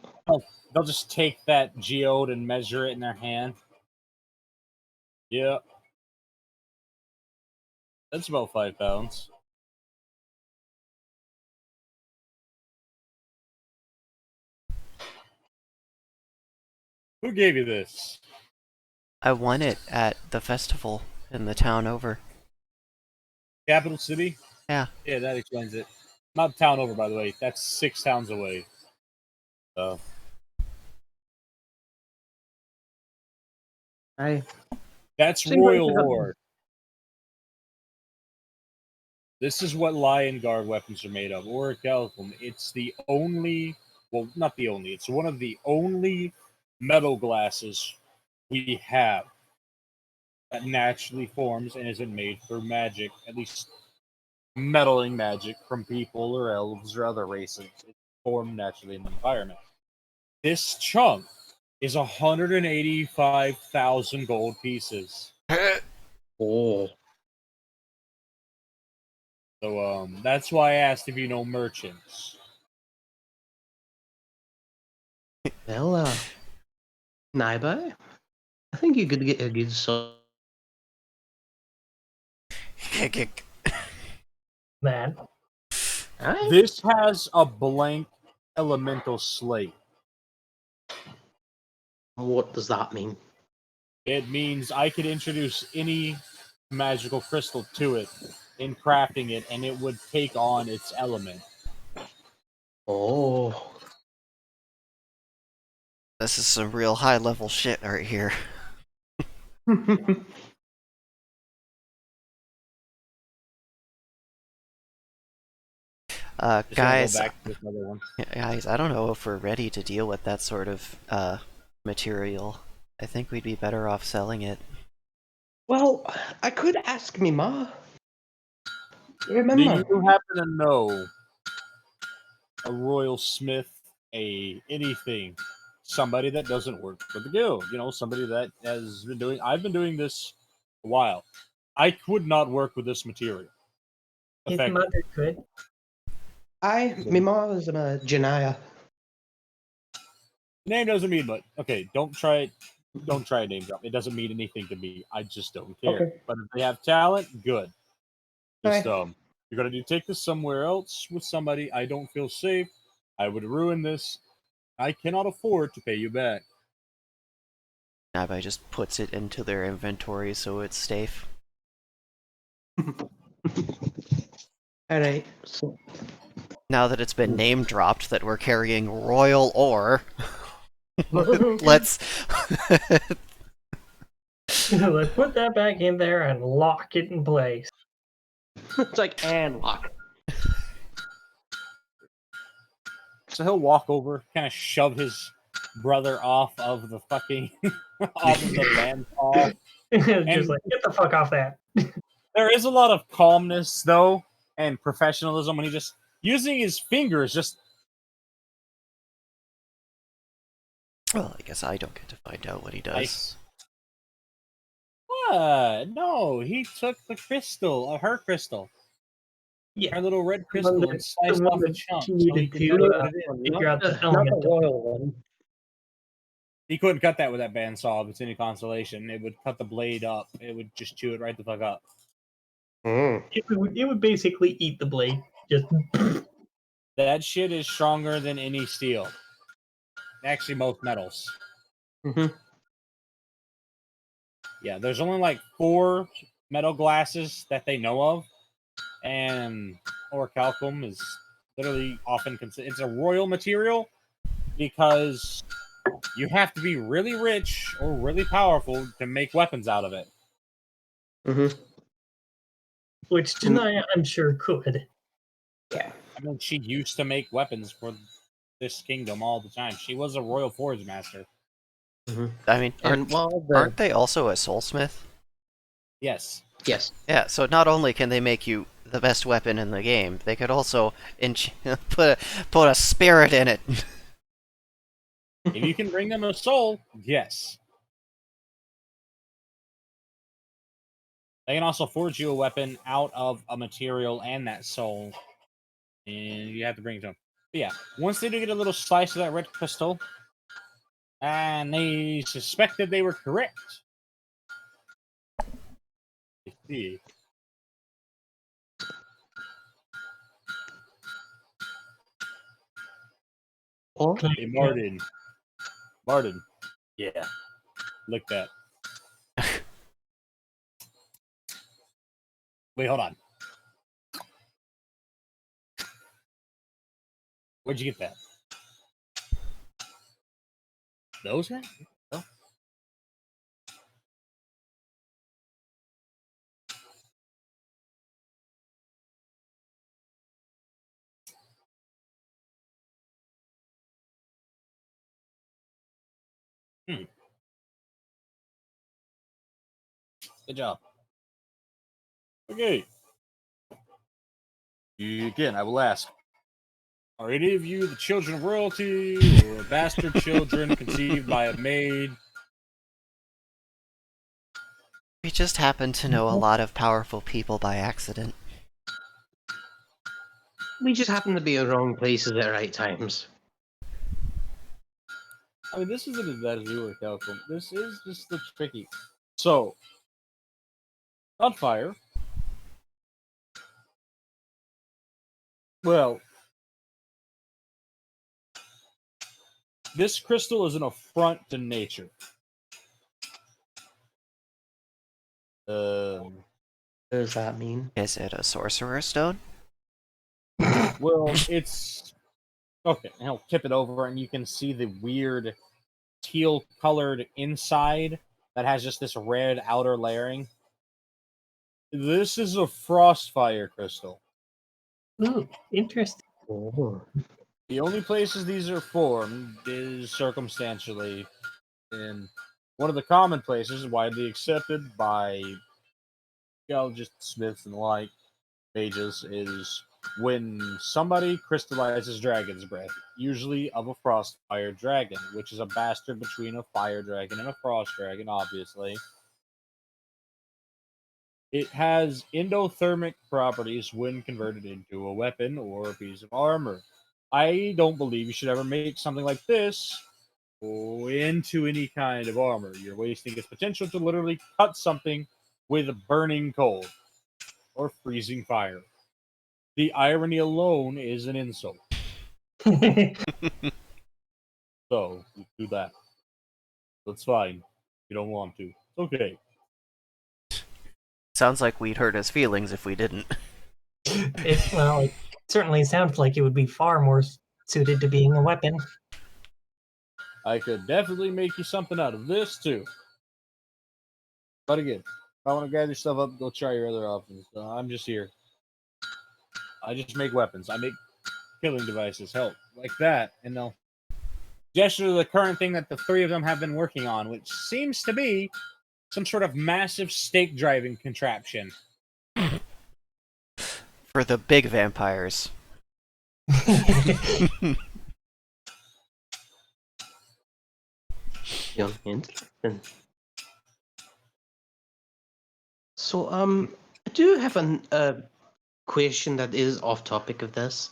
[SPEAKER 5] they'll just take that geode and measure it in their hand. Yeah, that's about 5 pounds. Who gave you this?
[SPEAKER 1] I won it at the festival in the town over.
[SPEAKER 5] Capital City?
[SPEAKER 1] Yeah.
[SPEAKER 5] Yeah, that explains it. Not town over, by the way. That's 6 towns away. So
[SPEAKER 6] I
[SPEAKER 5] that's
[SPEAKER 6] seems like
[SPEAKER 5] royal ore. This is what Lion Guard weapons are made of. Orichalcum. It's the only, well, not the only. It's one of the only metal glasses we have that naturally forms and isn't made for magic. At least meddling magic from people or elves or other races. It's formed naturally in the environment. This chunk is 185,000 gold pieces.
[SPEAKER 6] Oh.
[SPEAKER 5] So that's why I asked if you know merchants.
[SPEAKER 6] Well, Naiba, I think you could get a good so.
[SPEAKER 4] Man,
[SPEAKER 6] Alright.
[SPEAKER 5] This has a blank elemental slate.
[SPEAKER 6] What does that mean?
[SPEAKER 5] It means I could introduce any magical crystal to it in crafting it, and it would take on its element.
[SPEAKER 6] Oh.
[SPEAKER 1] This is some real high level shit right here.
[SPEAKER 5] Just gonna
[SPEAKER 1] Guys,
[SPEAKER 5] go back to this other one.
[SPEAKER 1] guys, I don't know if we're ready to deal with that sort of material. I think we'd be better off selling it.
[SPEAKER 6] Well, I could ask me ma.
[SPEAKER 5] Do
[SPEAKER 6] Remember?
[SPEAKER 5] you happen to know a royal smith, a anything, somebody that doesn't work for the guild? You know, somebody that has been doing. I've been doing this a while. I could not work with this material.
[SPEAKER 4] his
[SPEAKER 5] Effective.
[SPEAKER 4] mother could.
[SPEAKER 6] Me ma is a Janaya.
[SPEAKER 5] Name doesn't mean much. Okay, don't try it. Don't try a name drop. It doesn't mean anything to me. I just don't care.
[SPEAKER 6] Okay.
[SPEAKER 5] But if they have talent, good. Just
[SPEAKER 6] Alright.
[SPEAKER 5] you're gonna take this somewhere else with somebody. I don't feel safe. I would ruin this. I cannot afford to pay you back.
[SPEAKER 1] Nabai just puts it into their inventory so it's safe.
[SPEAKER 6] Alright. So
[SPEAKER 1] Now that it's been name dropped that we're carrying royal ore, let's
[SPEAKER 4] Let's put that back in there and lock it in place.
[SPEAKER 6] it's like and lock.
[SPEAKER 5] So he'll walk over, kind of shove his brother off of the fucking off of the bandsaw.
[SPEAKER 4] Just like, get the fuck off that.
[SPEAKER 5] There is a lot of calmness though, and professionalism when he just using his fingers. Just
[SPEAKER 1] well, I guess I don't get to find out what he does.
[SPEAKER 5] what? No, he took the crystal, her crystal,
[SPEAKER 4] Yeah,
[SPEAKER 5] her little red
[SPEAKER 4] the
[SPEAKER 5] crystal,
[SPEAKER 4] one
[SPEAKER 5] and
[SPEAKER 4] that-
[SPEAKER 5] sliced
[SPEAKER 4] the one
[SPEAKER 5] off a
[SPEAKER 4] that
[SPEAKER 5] chunk.
[SPEAKER 4] she
[SPEAKER 5] So he
[SPEAKER 4] needed
[SPEAKER 5] could
[SPEAKER 4] to,
[SPEAKER 5] tell you what it is.
[SPEAKER 4] figure out the
[SPEAKER 6] Not
[SPEAKER 4] element.
[SPEAKER 6] the royal one.
[SPEAKER 5] He couldn't cut that with that bandsaw if it's any consolation. It would cut the blade up. It would just chew it right the fuck up.
[SPEAKER 4] It would basically eat the blade. Just
[SPEAKER 5] That shit is stronger than any steel. Actually, most metals.
[SPEAKER 6] Mm-hmm.
[SPEAKER 5] Yeah, there's only like 4 metal glasses that they know of, and orichalcum is literally often considered. It's a royal material because you have to be really rich or really powerful to make weapons out of it.
[SPEAKER 6] Mm-hmm.
[SPEAKER 4] which Janaya, I'm sure, could.
[SPEAKER 6] Yeah.
[SPEAKER 5] I mean, she used to make weapons for this kingdom all the time. She was a royal forge master.
[SPEAKER 6] Mm-hmm.
[SPEAKER 1] I mean,
[SPEAKER 6] And while the
[SPEAKER 1] aren't they also a soulsmith?
[SPEAKER 5] Yes.
[SPEAKER 6] yes,
[SPEAKER 1] Yeah, so not only can they make you the best weapon in the game, they could also put a spirit in it.
[SPEAKER 5] If you can bring them a soul, yes. They can also forge you a weapon out of a material and that soul. And you have to bring it to them. But yeah, once they do get a little slice of that red crystal, and they suspected they were correct. Let's see.
[SPEAKER 6] or
[SPEAKER 5] Hey, Martin. Martin. Yeah. Lick that. Wait, hold on. Where'd you get that? Those guys? Oh. Good job. Okay. Again, I will ask. Are any of you the children of royalty or bastard children conceived by a maid?
[SPEAKER 1] We just happen to know a lot of powerful people by accident.
[SPEAKER 6] We just happen to be in wrong places at the right times.
[SPEAKER 5] I mean, this isn't as bad as we worked out. This is just the tricky. So, on fire. Well, this crystal is an affront to nature.
[SPEAKER 6] What does that mean?
[SPEAKER 1] Is it a sorcerer's stone?
[SPEAKER 5] Well, it's okay. I'll tip it over, and you can see the weird teal-colored inside that has just this red outer layering. This is a frostfire crystal.
[SPEAKER 4] Ooh, interesting.
[SPEAKER 6] Oh.
[SPEAKER 5] The only places these are formed is circumstantially, and one of the common places widely accepted by geologists, smiths, and the like, mages, is when somebody crystallizes dragon's breath, usually of a frostfire dragon, which is a bastard between a fire dragon and a frost dragon, obviously. It has endothermic properties when converted into a weapon or a piece of armor. I don't believe you should ever make something like this into any kind of armor. You're wasting its potential to literally cut something with burning cold or freezing fire. The irony alone is an insult. So, you do that. That's fine. You don't want to. It's okay.
[SPEAKER 1] Sounds like we'd hurt his feelings if we didn't.
[SPEAKER 4] It certainly sounds like it would be far more suited to being a weapon.
[SPEAKER 5] I could definitely make you something out of this, too. But again, if I want to gather stuff up, go try your other options. I'm just here. I just make weapons. I make killing devices. Help. Like that. And they'll gesture to the current thing that the three of them have been working on, which seems to be some sort of massive stake driving contraption.
[SPEAKER 1] For the big vampires.
[SPEAKER 6] Yeah, interesting. So, I do have a question that is off topic of this.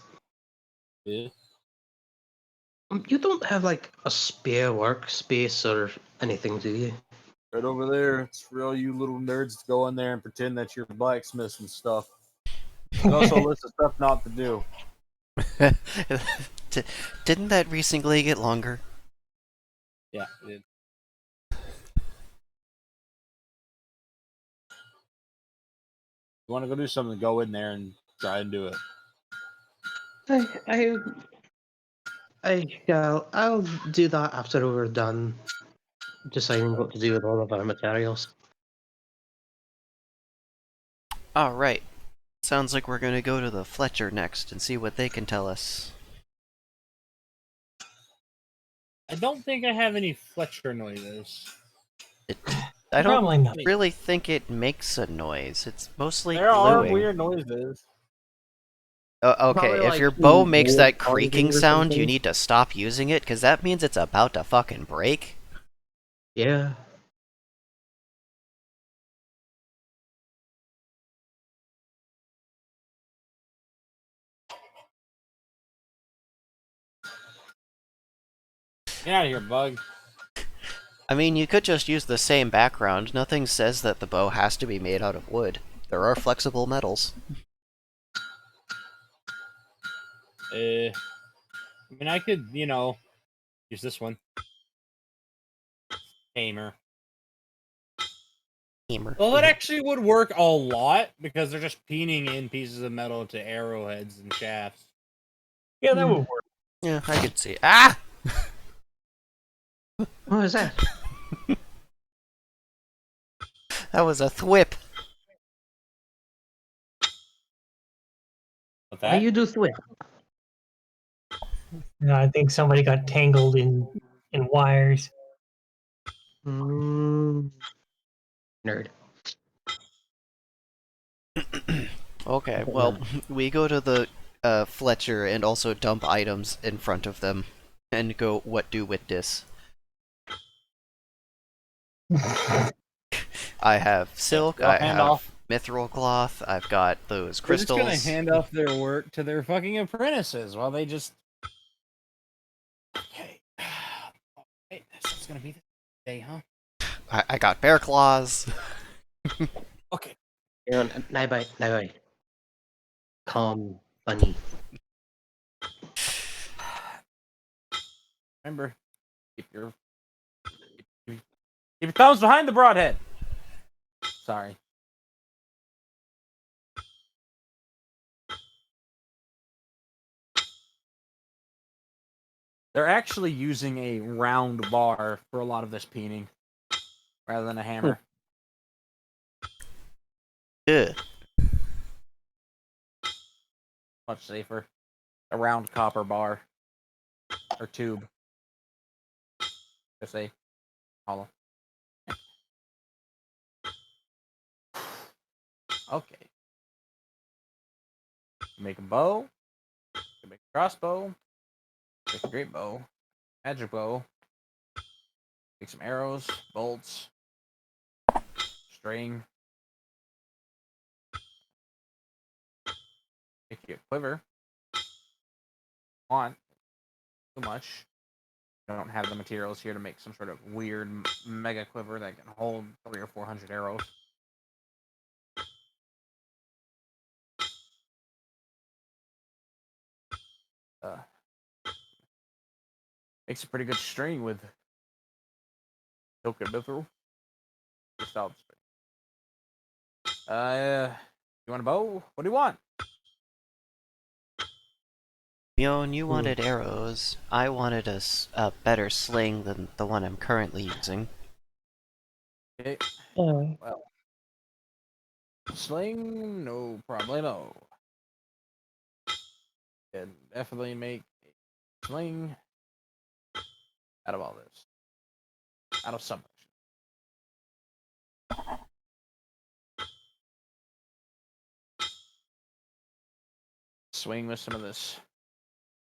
[SPEAKER 5] Yeah.
[SPEAKER 6] You don't have like a spare workspace or anything, do you?
[SPEAKER 5] Right over there. It's for all you little nerds to go in there and pretend that you're blacksmiths and stuff. There's also a list of stuff not to do.
[SPEAKER 1] Didn't that recently get longer?
[SPEAKER 5] Yeah, it did. You want to go do something, go in there and try and do it.
[SPEAKER 6] I'll do that after we're done deciding what to do with all of our materials.
[SPEAKER 1] Alright. Sounds like we're gonna go to the Fletcher next and see what they can tell us.
[SPEAKER 5] I don't think I have any Fletcher noises.
[SPEAKER 1] I don't
[SPEAKER 4] Probably not.
[SPEAKER 1] really think it makes a noise. It's mostly
[SPEAKER 5] There are
[SPEAKER 1] gluing.
[SPEAKER 5] weird noises.
[SPEAKER 1] Okay,
[SPEAKER 6] Probably
[SPEAKER 1] if
[SPEAKER 6] like
[SPEAKER 1] your bow
[SPEAKER 6] the
[SPEAKER 1] makes
[SPEAKER 6] wood
[SPEAKER 1] that
[SPEAKER 6] carving
[SPEAKER 1] creaking
[SPEAKER 6] or
[SPEAKER 1] sound, you
[SPEAKER 6] something.
[SPEAKER 1] need to stop using it, because that means it's about to fucking break.
[SPEAKER 6] Yeah.
[SPEAKER 5] Get out of here, bug.
[SPEAKER 1] I mean, you could just use the same background. Nothing says that the bow has to be made out of wood. There are flexible metals.
[SPEAKER 5] I mean, I could, use this one. Tamer.
[SPEAKER 1] Hammer.
[SPEAKER 5] Well, it actually would work a lot because they're just peening in pieces of metal to arrowheads and shafts.
[SPEAKER 4] Yeah, that would work.
[SPEAKER 1] Yeah, I could see. Ah!
[SPEAKER 6] What is that?
[SPEAKER 1] That was a thwip.
[SPEAKER 5] What's
[SPEAKER 6] How
[SPEAKER 5] that?
[SPEAKER 6] you do thwip?
[SPEAKER 4] I think somebody got tangled in wires.
[SPEAKER 6] Mm, nerd.
[SPEAKER 1] Okay,
[SPEAKER 6] Okay,
[SPEAKER 1] well,
[SPEAKER 6] nerd.
[SPEAKER 1] we go to the Fletcher and also dump items in front of them and go, what do with this? I have silk,
[SPEAKER 2] They'll
[SPEAKER 1] I
[SPEAKER 2] hand off.
[SPEAKER 1] have mithril cloth, I've got those
[SPEAKER 2] They're just gonna
[SPEAKER 1] crystals.
[SPEAKER 2] hand off their work to their fucking apprentices while they just. Okay. Hey, this is gonna be the day, huh?
[SPEAKER 1] I got bear claws.
[SPEAKER 2] Okay.
[SPEAKER 6] Yun, naibay. Calm, bunny.
[SPEAKER 2] Remember, keep your keep your thumbs behind the broadhead. Sorry. They're actually using a round bar for a lot of this peening, rather than a hammer.
[SPEAKER 1] Ugh.
[SPEAKER 2] Much safer. A round copper bar or tube. Just say hollow. Okay. Make a bow. Make a crossbow. Make a great bow. Magic bow. Make some arrows, bolts, string. Make you a quiver. Want too much. I don't have the materials here to make some sort of weird mega quiver that can hold 300 or 400 arrows. Uh, Makes a pretty good string with silk and mithril. Just out. You want a bow? What do you want?
[SPEAKER 1] Bjorn, you wanted arrows. I wanted a better sling than the one I'm currently using.
[SPEAKER 2] Okay.
[SPEAKER 3] Yeah.
[SPEAKER 2] Well, sling, no problemo. Can definitely make a sling out of all this. Out of some. Swing with some of this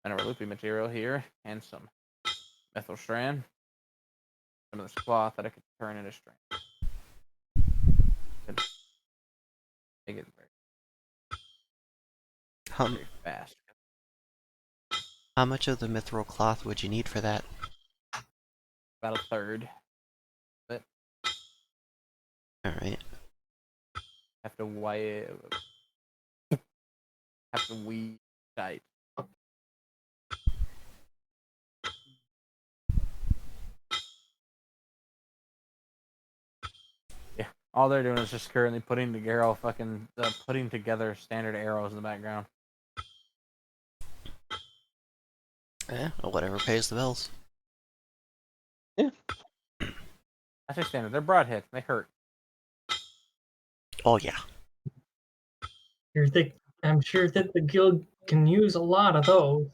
[SPEAKER 2] mineral loopy material here and some methyl strand. Some of this cloth that I could turn into string. Could make it
[SPEAKER 1] How,
[SPEAKER 2] very fast.
[SPEAKER 1] how much of the mithril cloth would you need for that?
[SPEAKER 2] About a third. But
[SPEAKER 1] Alright.
[SPEAKER 2] have to weave tight. Yeah, all they're doing is just currently putting together standard arrows in the background.
[SPEAKER 1] Whatever pays the bills.
[SPEAKER 2] I say standard. They're broadheads. They hurt.
[SPEAKER 1] Oh yeah.
[SPEAKER 4] I'm sure that the guild can use a lot of those.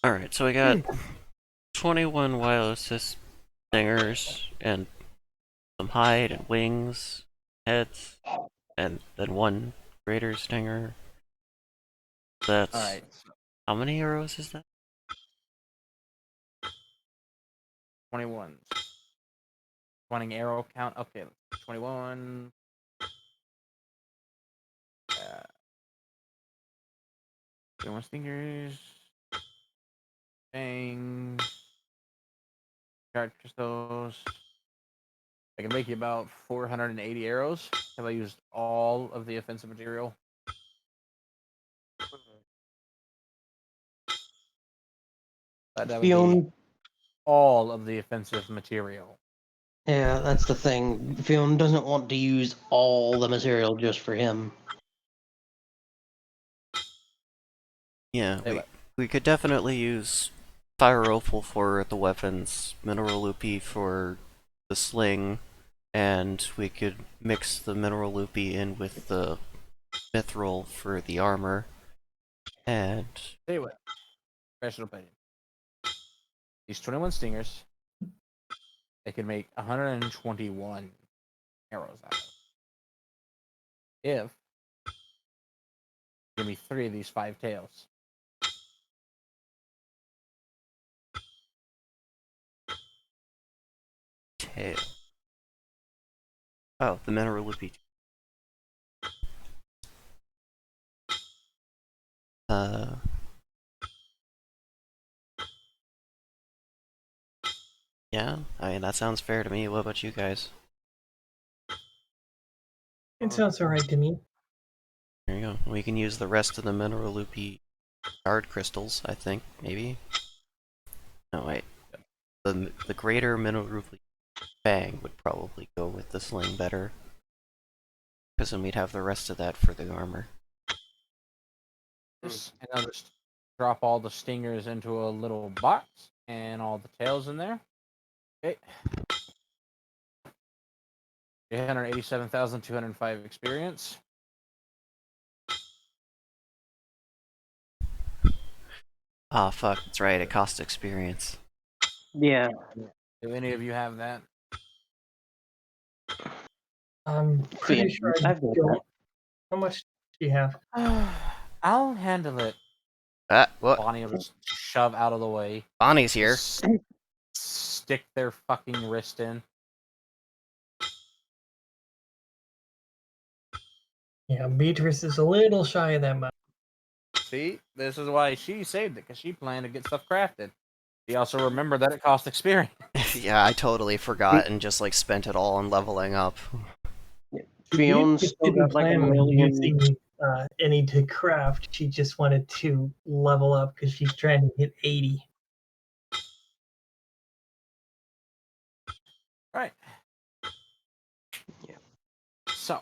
[SPEAKER 1] Alright, so we got 21 wireless stingers and some hide and wings, heads, and then one greater stinger. That's
[SPEAKER 2] All right.
[SPEAKER 1] how many arrows is that?
[SPEAKER 2] 21. 20 arrow count. Okay, 21. 21 stingers. Bangs. Charge crystals. I can make you about 480 arrows if I used all of the offensive material. That would be
[SPEAKER 6] Fion,
[SPEAKER 2] all of the offensive material.
[SPEAKER 6] yeah, that's the thing. Fion doesn't want to use all the material just for him.
[SPEAKER 1] Yeah,
[SPEAKER 2] Anyway.
[SPEAKER 1] we could definitely use fire opal for the weapons, mineral loopy for the sling, and we could mix the mineral loopy in with the mithril for the armor. And
[SPEAKER 2] Anyway,
[SPEAKER 5] professional opinion. These 21 stingers, they can make 121 arrows out of. If give me 3 of these 5 tails.
[SPEAKER 1] Tail. Oh, the mineral loopy. Yeah, I mean, that sounds fair to me. What about you guys?
[SPEAKER 4] It sounds alright to me.
[SPEAKER 1] There you go. We can use the rest of the mineral loopy shard crystals, I think, maybe? No, wait. The greater mineral loopy fang would probably go with the sling better. Because then we'd have the rest of that for the armor.
[SPEAKER 5] And I'll just drop all the stingers into a little box and all the tails in there. Okay. 887,205 experience.
[SPEAKER 1] Ah, fuck, that's right, it costs experience.
[SPEAKER 6] Yeah.
[SPEAKER 5] Do any of you have that?
[SPEAKER 4] I'm pretty sure I
[SPEAKER 6] I've got
[SPEAKER 4] don't.
[SPEAKER 6] that.
[SPEAKER 4] How much do you have?
[SPEAKER 5] I'll handle it.
[SPEAKER 1] What?
[SPEAKER 5] Bonnie will just shove out of the way.
[SPEAKER 1] Bonnie's here.
[SPEAKER 5] Just stick their fucking wrist in.
[SPEAKER 4] Yeah, Beatrice is a little shy of that much.
[SPEAKER 5] See, this is why she saved it, because she planned to get stuff crafted. She also remembered that it cost experience.
[SPEAKER 1] Yeah, I totally forgot and just like spent it all on leveling up.
[SPEAKER 6] Fiona's
[SPEAKER 4] Beatrice
[SPEAKER 6] still
[SPEAKER 4] didn't
[SPEAKER 6] got like a
[SPEAKER 4] plan on
[SPEAKER 6] million.
[SPEAKER 4] using any to craft. She just wanted to level up because she's trying to hit 80.
[SPEAKER 5] Right.
[SPEAKER 6] Yeah.
[SPEAKER 5] So,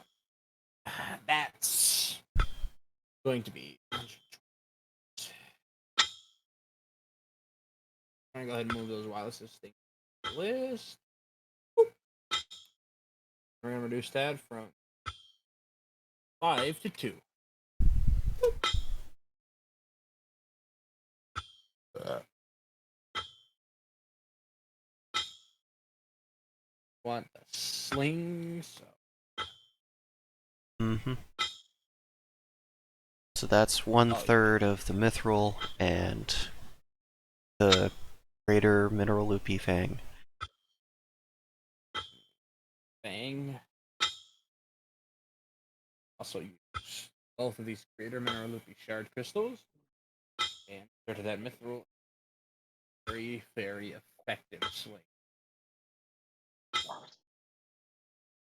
[SPEAKER 5] that's going to be. I'm gonna go ahead and move those wireless things to the list. Boop. We're gonna reduce that from 5 to 2. Want the slings?
[SPEAKER 1] Mm-hmm. So that's 1/3 of the mithril and the greater mineral loopy fang.
[SPEAKER 5] Bang. Also use both of these greater mineral loopy shard crystals and go to that mithril. Very, very effective sling.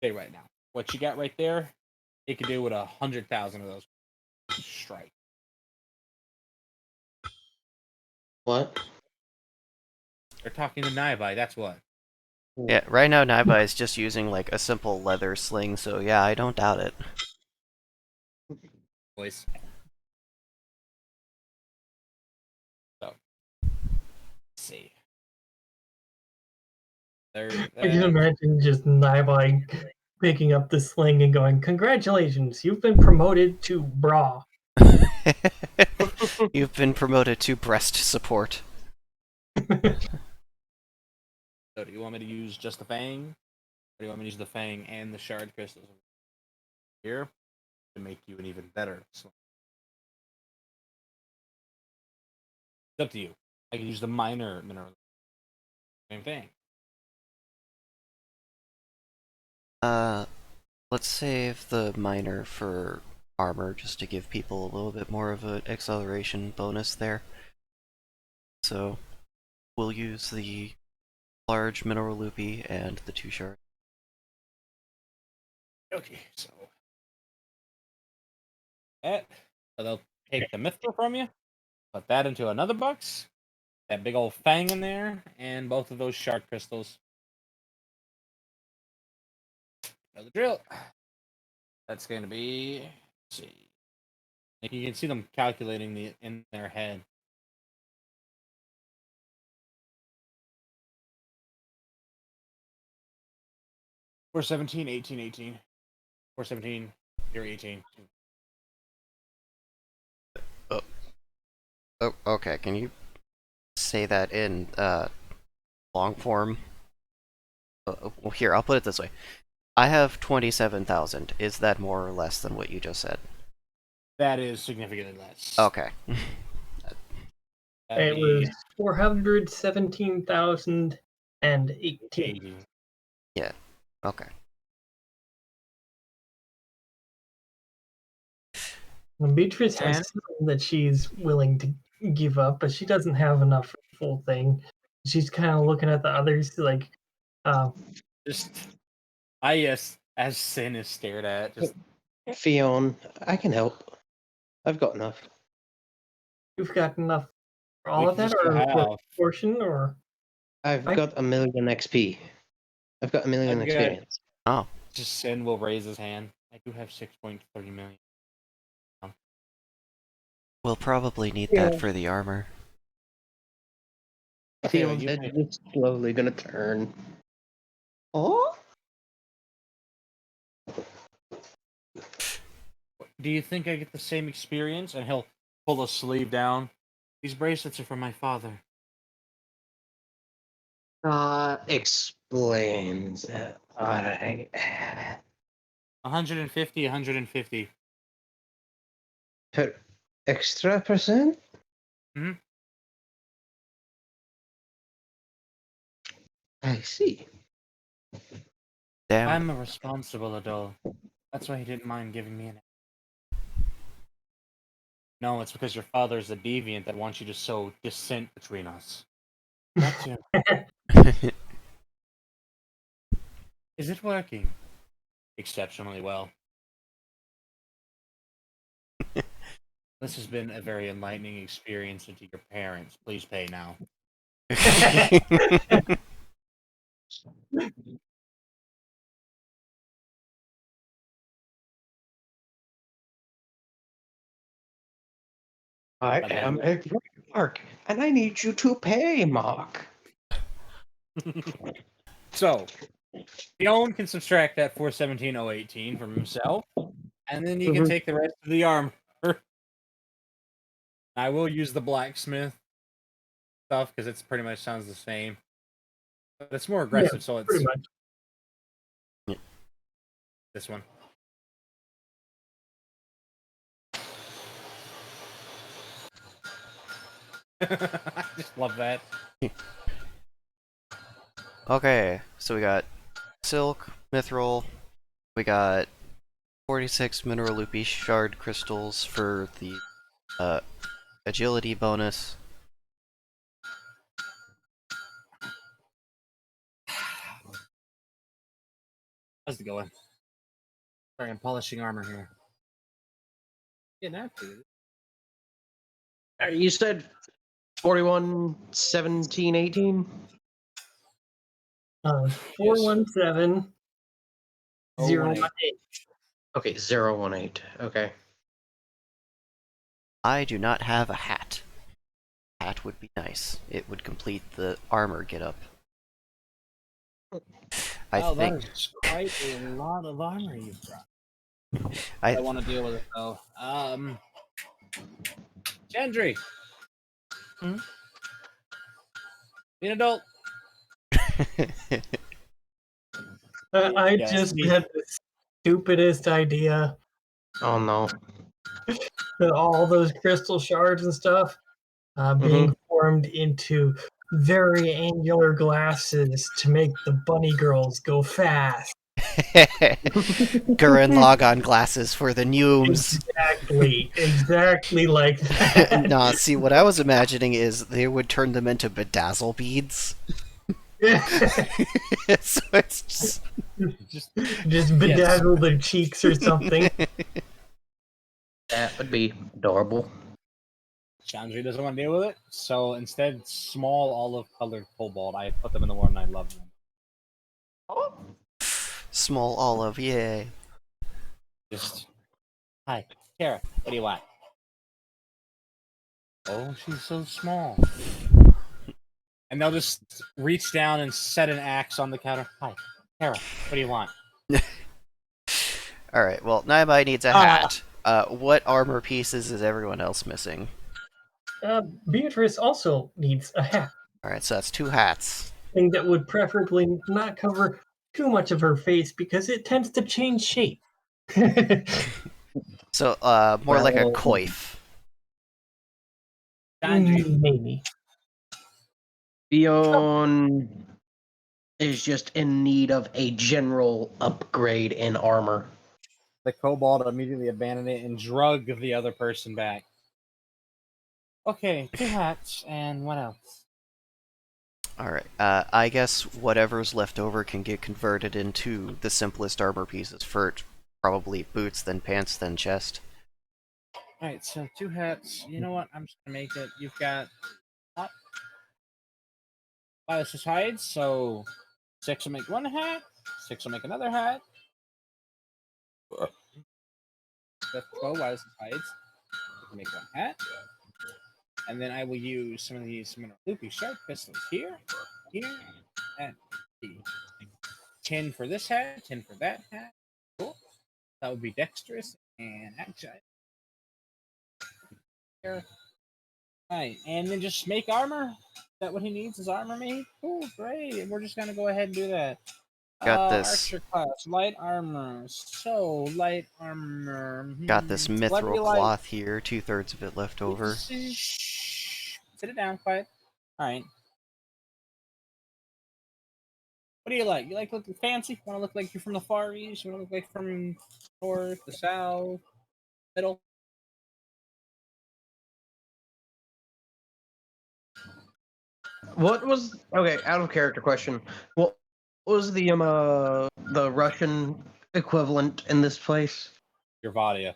[SPEAKER 5] Say right now, what you got right there, it could do with 100,000 of those strike.
[SPEAKER 6] What?
[SPEAKER 5] They're talking to Naibai, that's what.
[SPEAKER 1] Yeah, right now Naibai is just using like a simple leather sling, so yeah, I don't doubt it.
[SPEAKER 5] Boys. So, let's see. There,
[SPEAKER 4] I can imagine just Naibai picking up the sling and going, "Congratulations, you've been promoted to bra."
[SPEAKER 1] You've been promoted to breast support.
[SPEAKER 5] So do you want me to use just the fang? Or do you want me to use the fang and the shard crystals here to make you an even better sling? It's up to you. I can use the minor mineral. Same thing.
[SPEAKER 1] Let's save the minor for armor just to give people a little bit more of an acceleration bonus there. So we'll use the large mineral loopy and the 2 shards.
[SPEAKER 5] Okay, so that. So they'll take the mithril from you, put that into another box, that big old fang in there, and both of those shard crystals. Know the drill. That's going to be. Let's see. Like you can see them calculating the in their head. We're 17, 18, 18. We're 17, you're 18.
[SPEAKER 1] Oh, okay, can you say that in long form. Well, here, I'll put it this way. I have 27,000. Is that more or less than what you just said?
[SPEAKER 5] That is significantly less.
[SPEAKER 1] Okay.
[SPEAKER 5] That'd
[SPEAKER 4] It
[SPEAKER 5] be
[SPEAKER 4] was 417,018.
[SPEAKER 5] 80.
[SPEAKER 1] Yeah. Okay.
[SPEAKER 4] And Beatrice has
[SPEAKER 6] And-
[SPEAKER 4] something that she's willing to give up, but she doesn't have enough for the full thing. She's kind of looking at the others like,
[SPEAKER 5] Just, yes, as Sin is stared at. Just
[SPEAKER 6] Fionn, I can help. I've got enough.
[SPEAKER 4] you've got enough for all
[SPEAKER 5] We
[SPEAKER 4] of
[SPEAKER 5] can
[SPEAKER 4] that,
[SPEAKER 5] just go
[SPEAKER 4] or for a
[SPEAKER 5] half.
[SPEAKER 4] portion, or
[SPEAKER 6] I've
[SPEAKER 4] I-
[SPEAKER 6] got 1,000,000 XP. I've got 1,000,000
[SPEAKER 5] I've got-
[SPEAKER 6] experience.
[SPEAKER 1] Oh.
[SPEAKER 5] just Sin will raise his hand. I do have 6.30 million.
[SPEAKER 1] We'll probably need
[SPEAKER 4] Yeah.
[SPEAKER 1] that for the armor.
[SPEAKER 5] Okay,
[SPEAKER 6] Fionn's
[SPEAKER 5] you
[SPEAKER 6] head
[SPEAKER 5] pay-
[SPEAKER 6] is slowly gonna turn. Oh?
[SPEAKER 5] Do you think I get the same experience? And he'll pull a sleeve down. These bracelets are from my father.
[SPEAKER 6] Explains. Alright.
[SPEAKER 5] 150, 150.
[SPEAKER 6] Per extra percent?
[SPEAKER 5] Mhm.
[SPEAKER 6] I see.
[SPEAKER 1] Damn.
[SPEAKER 5] I'm a responsible adult. That's why he didn't mind giving me an. No, it's because your father's a deviant that wants you to sow dissent between us. That too. Is it working? Exceptionally well. This has been a very enlightening experience into your parents. Please pay now.
[SPEAKER 6] I
[SPEAKER 5] Okay.
[SPEAKER 6] am a Mark, and I need you to pay, Mark.
[SPEAKER 5] So, Fionn can subtract that 417,018 from himself, and then he can
[SPEAKER 4] Mhm.
[SPEAKER 5] take the rest of the armor. I will use the blacksmith stuff because it's pretty much sounds the same, but it's more aggressive. So it's
[SPEAKER 4] pretty much.
[SPEAKER 5] this one. I just love that.
[SPEAKER 1] Okay, so we got silk, mithril, we got 46 mineral loopy shard crystals for the agility bonus.
[SPEAKER 5] How's it going? Sorry, I'm polishing armor here. Yeah, that too.
[SPEAKER 6] You said 41, 17, 18?
[SPEAKER 4] 417 018.
[SPEAKER 6] Okay, 018. Okay.
[SPEAKER 1] I do not have a hat. Hat would be nice. It would complete the armor getup. I
[SPEAKER 5] Wow,
[SPEAKER 1] think.
[SPEAKER 5] that is quite a lot of armor you've brought.
[SPEAKER 1] I
[SPEAKER 5] I want to deal with it though. Chandri. Be an adult.
[SPEAKER 4] I
[SPEAKER 5] Yes,
[SPEAKER 4] just
[SPEAKER 5] me.
[SPEAKER 4] had the stupidest idea
[SPEAKER 6] Oh no.
[SPEAKER 4] that all those crystal shards and stuff being formed into very angular glasses to make the bunny girls go fast.
[SPEAKER 1] Gurren Lagann glasses for the Neumes.
[SPEAKER 4] Exactly like that.
[SPEAKER 1] Nah, see, what I was imagining is they would turn them into bedazzle beads. So it's
[SPEAKER 5] Just
[SPEAKER 4] Just bedazzle their cheeks or something.
[SPEAKER 6] That would be adorable.
[SPEAKER 5] Chandri doesn't want to deal with it, so instead, small olive-colored cobalt. I put them in the one and I love them.
[SPEAKER 1] small olive, yay.
[SPEAKER 5] Just hi, Kara. What do you want? Oh, she's so small. And they'll just reach down and set an axe on the counter. Hi, Kara. What do you want?
[SPEAKER 1] Alright, well, Naibai needs a hat. What armor pieces is everyone else missing?
[SPEAKER 4] Beatrice also needs a hat.
[SPEAKER 1] Alright, so that's 2 hats.
[SPEAKER 4] Thing that would preferably not cover too much of her face because it tends to change shape.
[SPEAKER 1] So, more like a
[SPEAKER 6] Well,
[SPEAKER 1] coif.
[SPEAKER 5] Kanji.
[SPEAKER 4] Maybe.
[SPEAKER 6] Dion is just in need of a general upgrade in armor.
[SPEAKER 2] The kobold immediately abandoned it and drug the other person back.
[SPEAKER 5] Okay, 2 hats, and what else?
[SPEAKER 1] Alright, I guess whatever's left over can get converted into the simplest armor pieces. First, probably boots, then pants, then chest.
[SPEAKER 5] Alright, so 2 hats. You know what? I'm just gonna make it. You've got this is hides, so 6 will make 1 hat, 6 will make another hat. That's 12 wireless hides. You can make 1 hat. And then I will use some of these loopy sharp pistols here, and here. 10 for this hat, 10 for that hat. Cool. That would be dexterous and agile. Here. Alright, and then just make armor. Is that what he needs? Is armor made? Cool, great. We're just gonna go ahead and do that.
[SPEAKER 1] Got this.
[SPEAKER 5] Archer class, light armor. So light armor.
[SPEAKER 1] Got this mithril
[SPEAKER 5] Celebrity light.
[SPEAKER 1] cloth here, 2/3 of it left over.
[SPEAKER 5] Shh. Sit it down, quiet. All right. What do you like? You like looking fancy? Want to look like you're from the Far East? You want to look like from north, the south, middle?
[SPEAKER 6] What was okay? Out of character question. What was the Russian equivalent in this place?
[SPEAKER 5] Yervadia.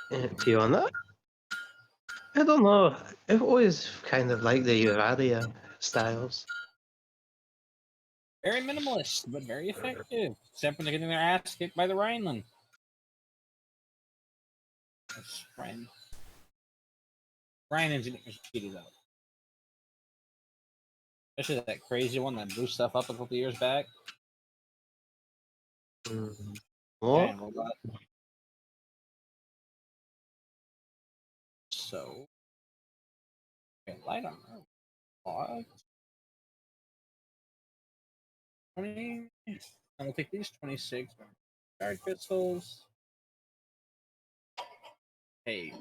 [SPEAKER 6] Do you on that? I don't know. I've always kind of liked the Euradia styles.
[SPEAKER 5] Very minimalist, but very effective. Except when they're getting their ass kicked by the Rhineland. That's Rhine. Rhine engineers cheated out. Especially that crazy one that blew stuff up a couple years back.
[SPEAKER 6] What?
[SPEAKER 5] Man, robot. So, okay, light armor. What? 20. And we'll take these 26 guard pistols. Hey,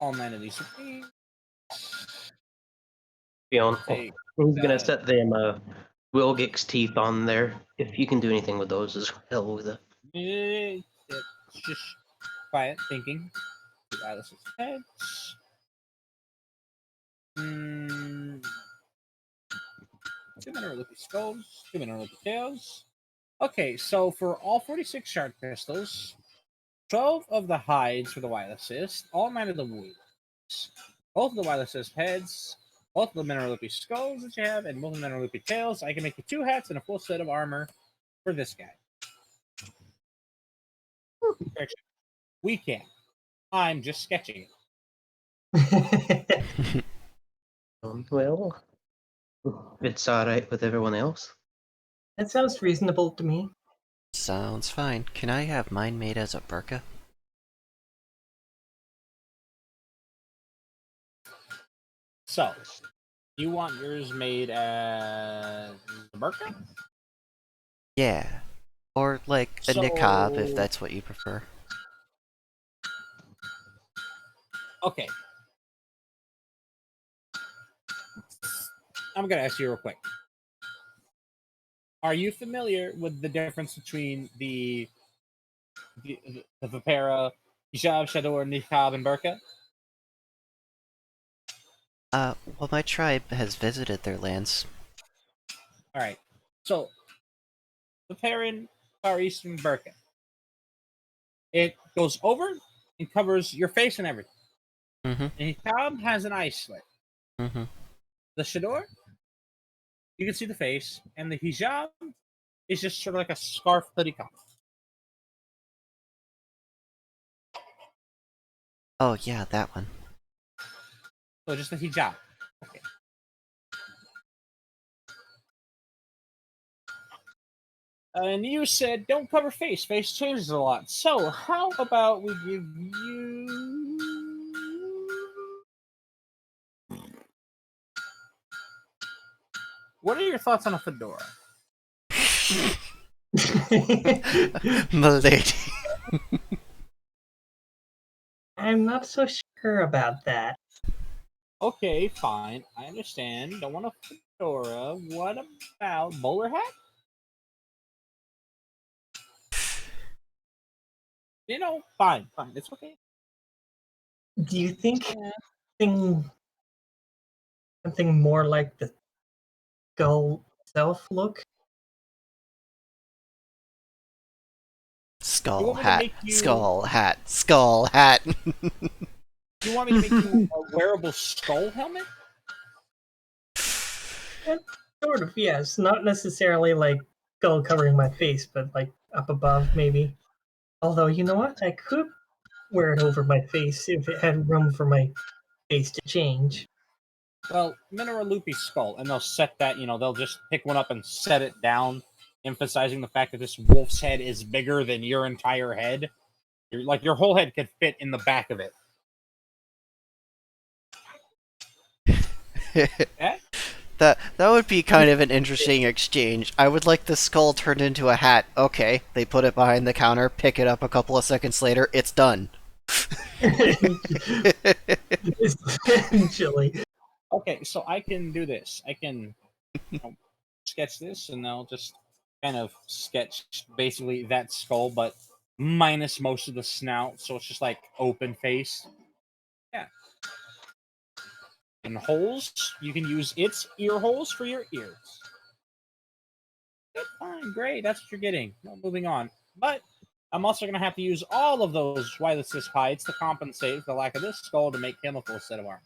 [SPEAKER 5] all 9 of these.
[SPEAKER 6] Beyond.
[SPEAKER 5] Take
[SPEAKER 6] He's gonna
[SPEAKER 5] that.
[SPEAKER 6] set them Wilgix teeth on there. If you can do anything with those, as hell with it.
[SPEAKER 5] It's just quiet thinking. The Alice's heads. Mm, 2 minute loopy skulls. 2 minute loopy tails. Okay, so for all 46 sharp pistols, 12 of the hides for the wireless assist, all 9 of the wounds, both of the wireless assist heads, both of the mineral loopy skulls that you have, and both of the mineral loopy tails. I can make you 2 hats and a full set of armor for this guy. Correction. We can. I'm just sketching it.
[SPEAKER 6] Well, it's alright with everyone else.
[SPEAKER 4] That sounds reasonable to me.
[SPEAKER 1] Sounds fine. Can I have mine made as a burqa?
[SPEAKER 5] So, you want yours made as a burqa?
[SPEAKER 1] Yeah. Or like a
[SPEAKER 5] So-
[SPEAKER 1] niqab, if that's what you prefer.
[SPEAKER 5] Okay. I'm gonna ask you real quick. Are you familiar with the difference between the vipera, hijab, chador, niqab, and burqa?
[SPEAKER 1] Well, my tribe has visited their lands.
[SPEAKER 5] All right. So, viperan, Far Eastern burqa. It goes over and covers your face and everything.
[SPEAKER 1] Mm-hmm.
[SPEAKER 5] The hijab has an eye slit.
[SPEAKER 1] Mm-hmm.
[SPEAKER 5] The chador, you can see the face, and the hijab is just sort of like a scarf hoodie top.
[SPEAKER 1] Oh, yeah, that one.
[SPEAKER 5] So just the hijab. Okay. And you said don't cover face. Face changes a lot. So how about we give you What are your thoughts on a fedora?
[SPEAKER 1] Milady.
[SPEAKER 4] I'm not so sure about that.
[SPEAKER 5] Okay, fine. I understand. Don't want a fedora. What about bowler hat? You know, fine. It's okay.
[SPEAKER 4] Do you think
[SPEAKER 5] Yeah.
[SPEAKER 4] something, something more like the skull itself look?
[SPEAKER 5] You
[SPEAKER 1] Skull
[SPEAKER 5] want me to
[SPEAKER 1] hat.
[SPEAKER 5] make you?
[SPEAKER 1] Skull hat. Skull hat.
[SPEAKER 5] You want me to make you a wearable skull helmet?
[SPEAKER 4] Sort of, yes. Not necessarily like skull covering my face, but like up above, maybe. Although, you know what? I could wear it over my face if it had room for my face to change.
[SPEAKER 5] Well, Mineral Loopy skull, and they'll set that. They'll just pick one up and set it down, emphasizing the fact that this wolf's head is bigger than your entire head. Your whole head could fit in the back of it. Eh?
[SPEAKER 1] That would be kind of an interesting exchange. I would like the skull turned into a hat. Okay, they put it behind the counter, pick it up a couple of seconds later, it's done.
[SPEAKER 4] Essentially.
[SPEAKER 5] Okay, so I can do this. I can sketch this, and I'll just kind of sketch basically that skull, but minus most of the snout, so it's just like open face. Yeah. And holes, you can use its ear holes for your ears. Good, fine, great. That's what you're getting. Well, moving on. But I'm also going to have to use all of those wireless hides to compensate for the lack of this skull to make him a full set of armor.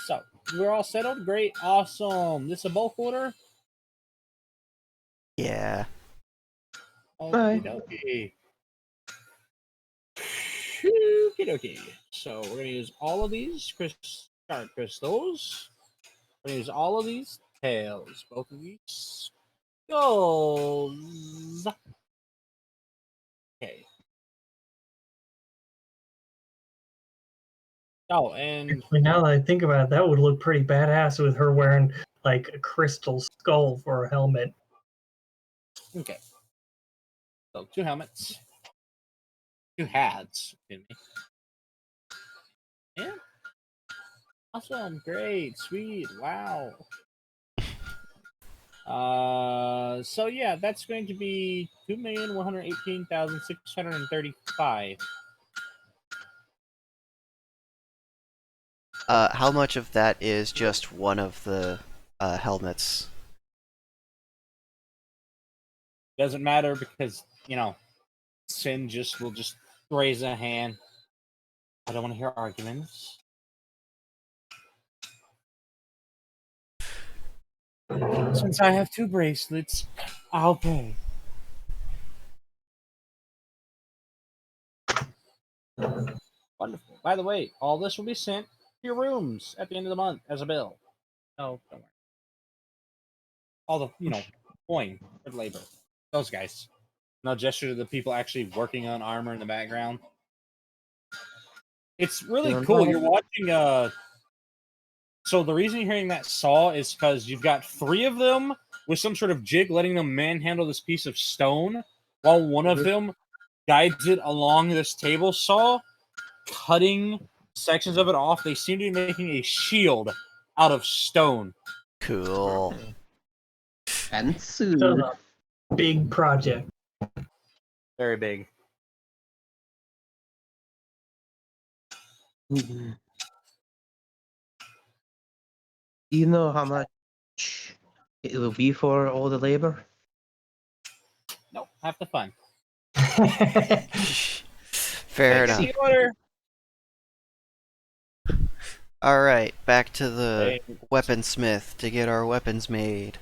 [SPEAKER 5] So, we're all settled. Great, awesome. This is a bulk order?
[SPEAKER 1] Yeah.
[SPEAKER 6] Bye.
[SPEAKER 5] Okie dokie. So, we're going to use all of these star crystals. We're going to use all of these tails. Both of these skulls. Okay. Oh, and
[SPEAKER 4] Actually, now that I think about it, that would look pretty badass with her wearing like a crystal skull for a helmet.
[SPEAKER 5] okay. So 2 helmets. 2 hats. Excuse me. Yeah. Awesome. Great. Sweet. Wow. So yeah, that's going to be 2,118,635.
[SPEAKER 1] How much of that is just one of the helmets?
[SPEAKER 5] Doesn't matter because Sin will just raise a hand. I don't want to hear arguments. Since I have 2 bracelets, I'll pay. Wonderful. By the way, all this will be sent to your rooms at the end of the month as a bill. No, don't worry. All the, coin for labor. Those guys. No gesture to the people actually working on armor in the background. It's really cool. You're watching so the reason you're hearing that saw is because you've got 3 of them with some sort of jig letting them manhandle this piece of stone, while one of them guides it along this table saw, cutting sections of it off. They seem to be making a shield out of stone.
[SPEAKER 1] Cool.
[SPEAKER 6] And soon.
[SPEAKER 4] So the big project.
[SPEAKER 5] Very big.
[SPEAKER 6] Do you know how much it will be for all the labor?
[SPEAKER 5] Nope, half the fun.
[SPEAKER 1] Fair enough.
[SPEAKER 5] The order.
[SPEAKER 1] Alright, back to the
[SPEAKER 5] Hey.
[SPEAKER 1] weaponsmith to get our weapons made.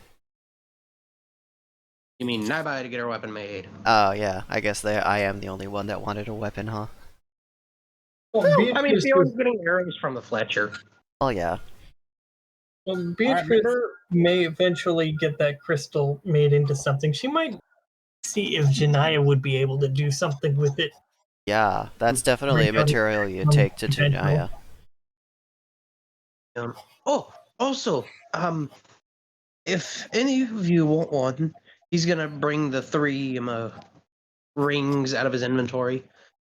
[SPEAKER 6] You mean not buy to get our weapon made?
[SPEAKER 1] Oh, yeah, I guess I am the only one that wanted a weapon, huh?
[SPEAKER 4] Well,
[SPEAKER 6] I mean,
[SPEAKER 4] Beatrice,
[SPEAKER 6] if you're getting arrows from the Fletcher.
[SPEAKER 1] Oh, yeah.
[SPEAKER 4] Beatrice
[SPEAKER 5] remember-
[SPEAKER 4] may eventually get that crystal made into something. She might see if Janaya would be able to do something with it.
[SPEAKER 1] Yeah, that's definitely a material you take to Tunaya.
[SPEAKER 6] Oh, Also, if any of you want one, he's gonna bring the 3 rings out of his inventory.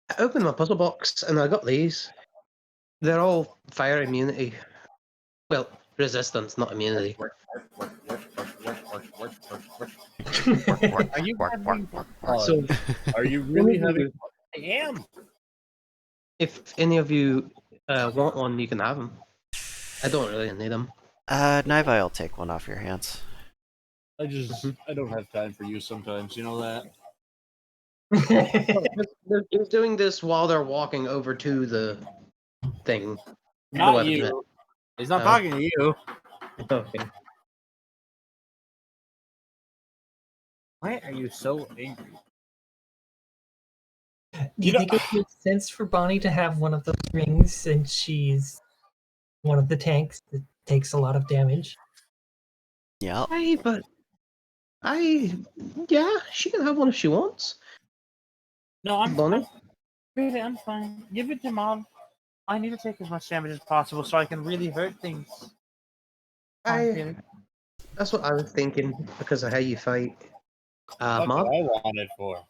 [SPEAKER 6] I opened my puzzle box and I got these. They're all fire immunity. Well, resistance, not immunity.
[SPEAKER 5] Are you having
[SPEAKER 6] So,
[SPEAKER 5] fun? Are you
[SPEAKER 6] if any
[SPEAKER 5] really
[SPEAKER 6] of
[SPEAKER 5] having
[SPEAKER 6] you-
[SPEAKER 5] fun? I am.
[SPEAKER 6] if any of you want one, you can have them. I don't really need them.
[SPEAKER 1] Nivi, I'll take one off your hands.
[SPEAKER 5] I don't have time for you sometimes. You know that.
[SPEAKER 6] They're doing this while they're walking over to the thing.
[SPEAKER 5] Not
[SPEAKER 6] weapons man.
[SPEAKER 5] you. He's not
[SPEAKER 6] Oh.
[SPEAKER 5] talking to you.
[SPEAKER 6] Okay.
[SPEAKER 5] Why are you so angry?
[SPEAKER 7] Do you think it makes sense for Bonnie to have one of those rings since she's one of the tanks that takes a lot of damage?
[SPEAKER 1] Yep.
[SPEAKER 6] Yeah, she can have one if she wants.
[SPEAKER 5] No, I'm
[SPEAKER 6] Bonnie?
[SPEAKER 5] Really, I'm fine. Give it to Mom. I need to take as much damage as possible so I can really hurt things.
[SPEAKER 6] That's what I was thinking because of how you fight.
[SPEAKER 5] That's
[SPEAKER 6] Mom?
[SPEAKER 5] what I wanted for.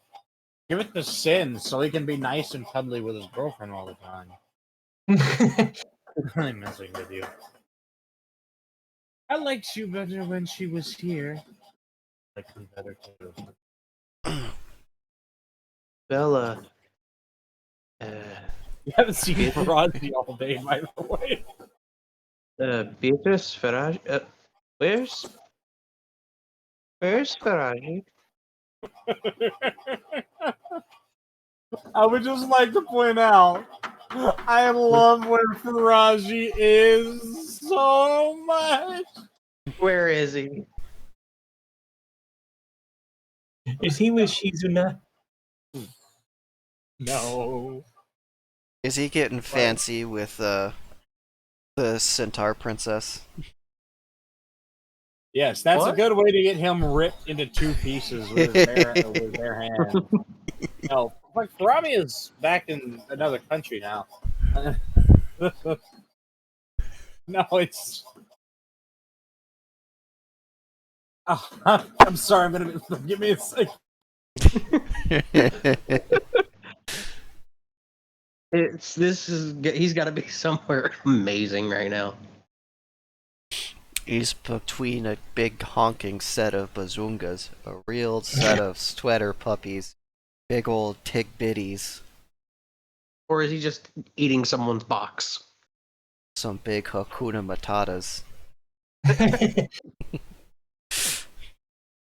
[SPEAKER 5] Give it to Sin so he can be nice and cuddly with his girlfriend all the time. I'm messing with you. I liked you better when she was here. I liked you better too.
[SPEAKER 6] Well,
[SPEAKER 5] You haven't seen Ferozzi all day, by the way.
[SPEAKER 6] Beatrice Farage. Where's Farage?
[SPEAKER 5] I would just like to point out, I love where Faraji is so much.
[SPEAKER 6] Where is he?
[SPEAKER 7] Is he with Shizuna?
[SPEAKER 5] No.
[SPEAKER 1] Is he getting fancy with the centaur princess?
[SPEAKER 5] Yes, that's
[SPEAKER 6] What?
[SPEAKER 5] a good way to get him ripped into 2 pieces with his bare hand. No, like Farami is back in another country now. No, it's. Oh, I'm sorry. I'm gonna give me a sec.
[SPEAKER 6] He's got to be somewhere amazing right now.
[SPEAKER 1] He's between a big honking set of bazungas, a real set of sweater puppies, big old tig bitties,
[SPEAKER 6] Or is he just eating someone's box?
[SPEAKER 1] some big Hakuna Matatas.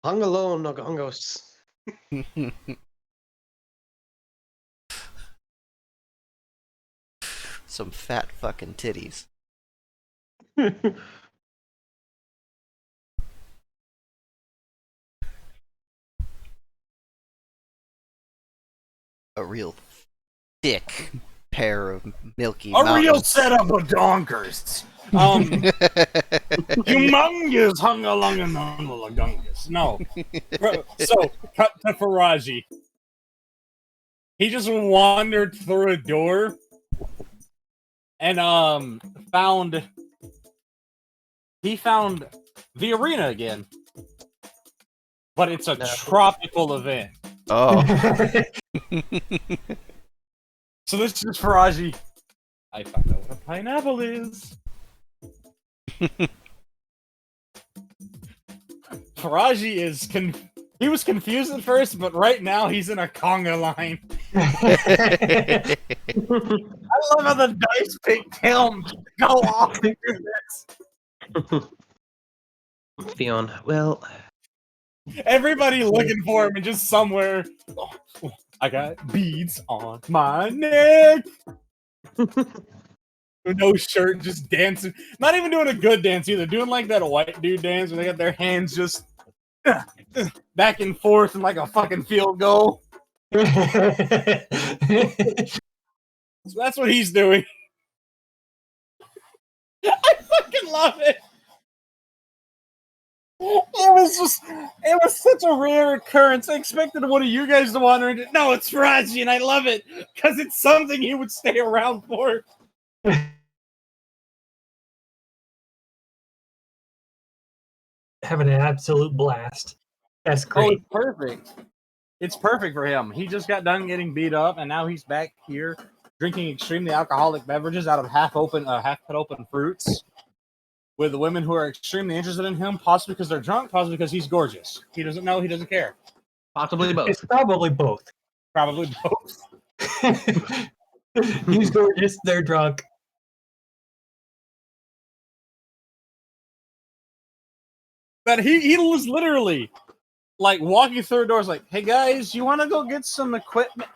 [SPEAKER 6] Hung alone, no gongos.
[SPEAKER 1] Some fat fucking titties. A real thick pair of milky
[SPEAKER 5] A real
[SPEAKER 1] mountains.
[SPEAKER 5] setup of donkers. Humongous hung along and gungus. No. So, cut to Faraji. He just wandered through a door and found the arena again. But it's a tropical event.
[SPEAKER 1] Oh.
[SPEAKER 5] So this is Faraji. I found out what a pineapple is. Faraji is he was confused at first, but right now he's in a conga line. I love how the dice picked him to go off and do this.
[SPEAKER 6] Theon, well,
[SPEAKER 5] Everybody looking for him and just somewhere. Oh, I got beads on my neck. No shirt, just dancing. Not even doing a good dance either. Doing like that white dude dance where they got their hands just back and forth in like a fucking field goal. So that's what he's doing. I fucking love it. It was such a rare occurrence. I expected one of you guys to wander into. No, it's Raji, and I love it because it's something he would stay around for.
[SPEAKER 7] having an absolute blast. That's
[SPEAKER 5] Oh,
[SPEAKER 7] great.
[SPEAKER 5] it's perfect. It's perfect for him. He just got done getting beat up, and now he's back here drinking extremely alcoholic beverages out of half cut open fruits with the women who are extremely interested in him, possibly because they're drunk, possibly because he's gorgeous. He doesn't know. He doesn't care.
[SPEAKER 6] Possibly
[SPEAKER 7] It's
[SPEAKER 6] both.
[SPEAKER 7] probably both.
[SPEAKER 5] Probably both.
[SPEAKER 7] He's gorgeous. They're drunk.
[SPEAKER 5] But he was literally like walking through doors, like, "Hey guys, you want to go get some equipment?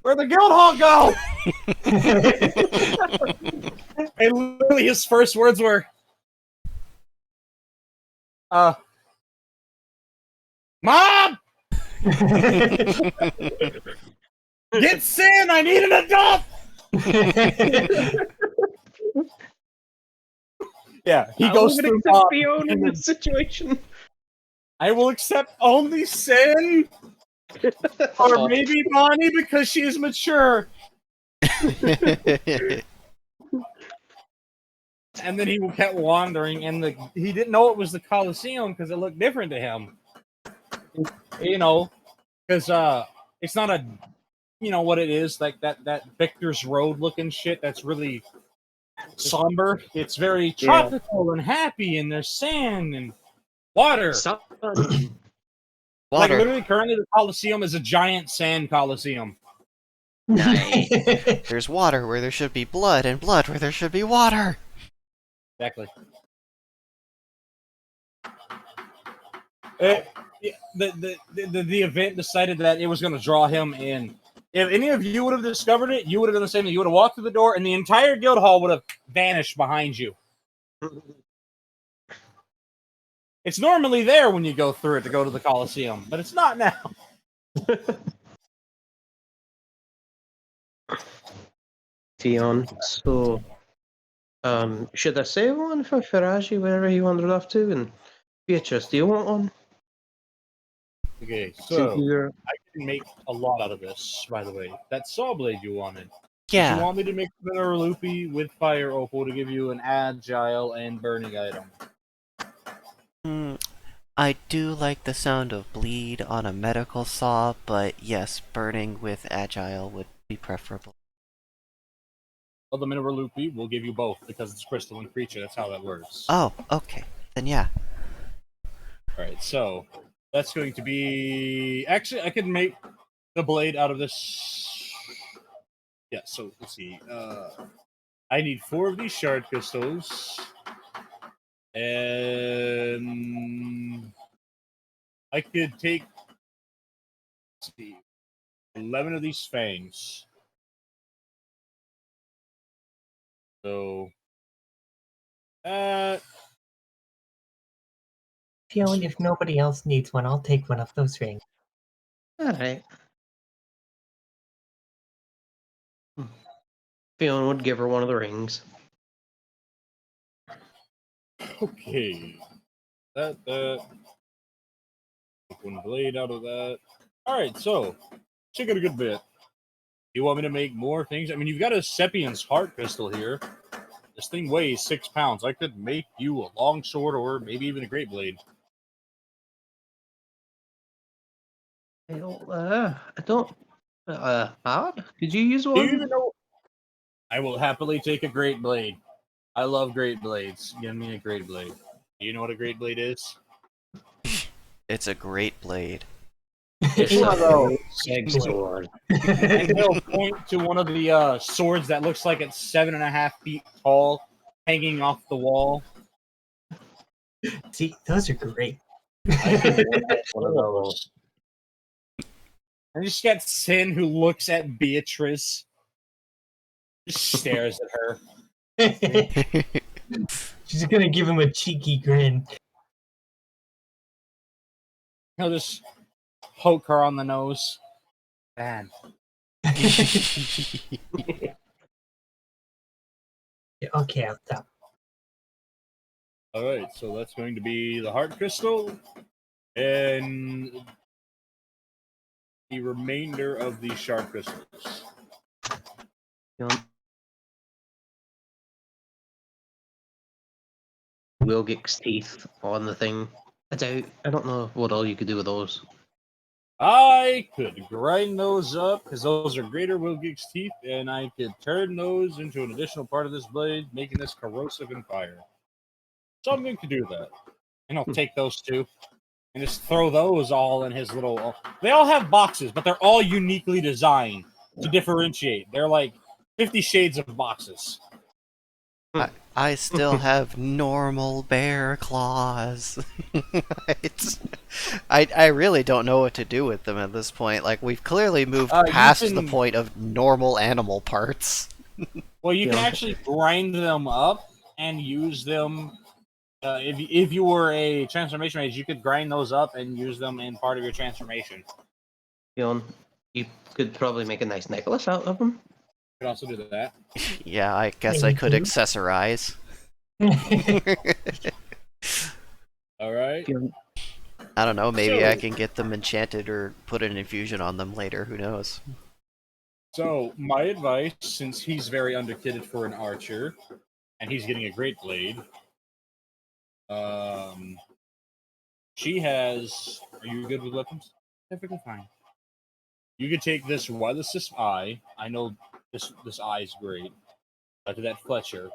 [SPEAKER 5] Where'd the guild hall go?" And literally his first words were, "Mom, get Sin! I need an adult!" Yeah, he goes through Mom.
[SPEAKER 6] Fiona in this situation.
[SPEAKER 5] I will accept only Sin, or maybe Bonnie because she is mature. And then he kept wandering, and he didn't know it was the Colosseum because it looked different to him. You know, because it's not a, what it is, like that Victor's Road looking shit. That's really somber. It's very tropical and happy, and there's sand and water. Like
[SPEAKER 1] Water.
[SPEAKER 5] literally, currently the Colosseum is a giant sand Colosseum.
[SPEAKER 6] Nice.
[SPEAKER 1] There's water where there should be blood, and blood where there should be water.
[SPEAKER 5] Exactly. The event decided that it was going to draw him in. If any of you would have discovered it, you would have done the same thing. You would have walked through the door, and the entire guild hall would have vanished behind you. It's normally there when you go through it to go to the Colosseum, but it's not now.
[SPEAKER 6] Tion, so should I save one for Faraji wherever he wandered off to? And Beatrice, do you want one?
[SPEAKER 5] Okay,
[SPEAKER 6] Since
[SPEAKER 5] so
[SPEAKER 6] you're-
[SPEAKER 5] I can make a lot out of this, by the way. That saw blade you wanted. Did
[SPEAKER 1] Yeah.
[SPEAKER 5] you want me to make another loopy with fire opal to give you an agile and burning item?
[SPEAKER 1] I do like the sound of bleed on a medical saw, but yes, burning with agile would be preferable.
[SPEAKER 5] Well, the mineral loopy will give you both because it's crystalline creature. That's how that works.
[SPEAKER 1] Oh, okay. Then yeah.
[SPEAKER 5] Alright, so that's going to be... Actually, I could make the blade out of this... Yeah, so let's see. I need 4 of these shard crystals. And I could take, let's see, 11 of these fangs. So,
[SPEAKER 7] Fiona, if nobody else needs one, I'll take one of those rings.
[SPEAKER 6] Alright. Fiona would give her one of the rings.
[SPEAKER 5] okay. That. Take one blade out of that. Alright, so, check it a good bit. You want me to make more things? I mean, you've got a Sepian's heart crystal here. This thing weighs 6 pounds. I could make you a long sword or maybe even a great blade.
[SPEAKER 6] I don't. Could you use
[SPEAKER 5] Do you
[SPEAKER 6] one?
[SPEAKER 5] even know? I will happily take a great blade. I love great blades. Give me a great blade. Do you know what a great blade is?
[SPEAKER 1] It's a great blade.
[SPEAKER 5] It's one of those.
[SPEAKER 6] Big sword.
[SPEAKER 5] And he'll point to one of the swords that looks like it's 7.5 feet tall, hanging off the wall.
[SPEAKER 7] See, those are great.
[SPEAKER 5] I can wear one of those. And you just got Sin who looks at Beatrice, just stares at her.
[SPEAKER 7] She's gonna give him a cheeky grin.
[SPEAKER 5] He'll just poke her on the nose. Bad.
[SPEAKER 7] Okay, I'll stop.
[SPEAKER 5] Alright, so that's going to be the heart crystal and the remainder of the shard crystals.
[SPEAKER 6] Wilgix teeth on the thing. I don't know what all you could do with those.
[SPEAKER 5] I could grind those up because those are greater Wilgix teeth, and I could turn those into an additional part of this blade, making this corrosive in fire. So I'm going to do that, and I'll take those two and just throw those all in his little. They all have boxes, but they're all uniquely designed to differentiate. They're like 50 shades of boxes.
[SPEAKER 1] I still have normal bear claws. I really don't know what to do with them at this point. Like, we've clearly moved past the point of normal animal parts.
[SPEAKER 5] Well, you can actually grind them up and use them. If you were a transformation mage, you could grind those up and use them in part of your transformation.
[SPEAKER 6] You could probably make a nice necklace out of them.
[SPEAKER 5] You could also do that.
[SPEAKER 1] Yeah, I guess I could accessorize.
[SPEAKER 5] All right.
[SPEAKER 1] I don't know, maybe I can get them enchanted or put an infusion on them later, who knows.
[SPEAKER 5] So, my advice, since he's very underkitted for an archer, and he's getting a great blade, she has... Are you good with weapons? Perfectly fine. You could take this Wireless eye. I know this eye is great. To that Fletcher.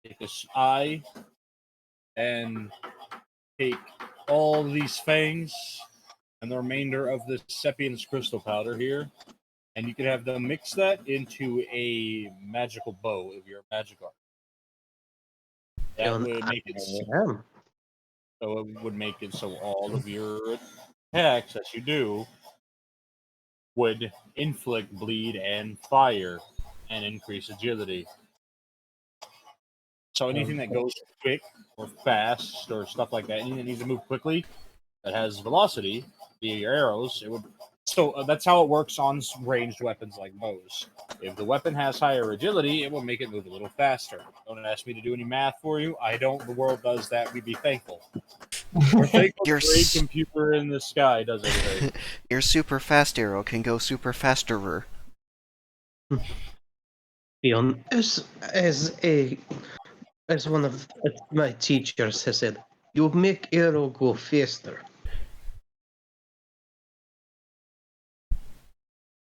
[SPEAKER 5] Take this eye and take all these fangs and the remainder of this Sepian's crystal powder here, and you could have them mix that into a magical bow if you're a magic archer. That would make it so it would make it so all of your attacks that you do would inflict bleed and fire and increase agility. So anything that goes quick or fast or stuff like that, anything that needs to move quickly, that has velocity via your arrows, it would. So that's how it works on ranged weapons like bows. If the weapon has higher agility, it will make it move a little faster. Don't ask me to do any math for you. I don't. The world does that. We'd be thankful. We're thankful the great computer in the sky does everything.
[SPEAKER 1] Your super fast arrow can go super fasterer.
[SPEAKER 6] Beyond, as one of my teachers has said, you make arrow go faster.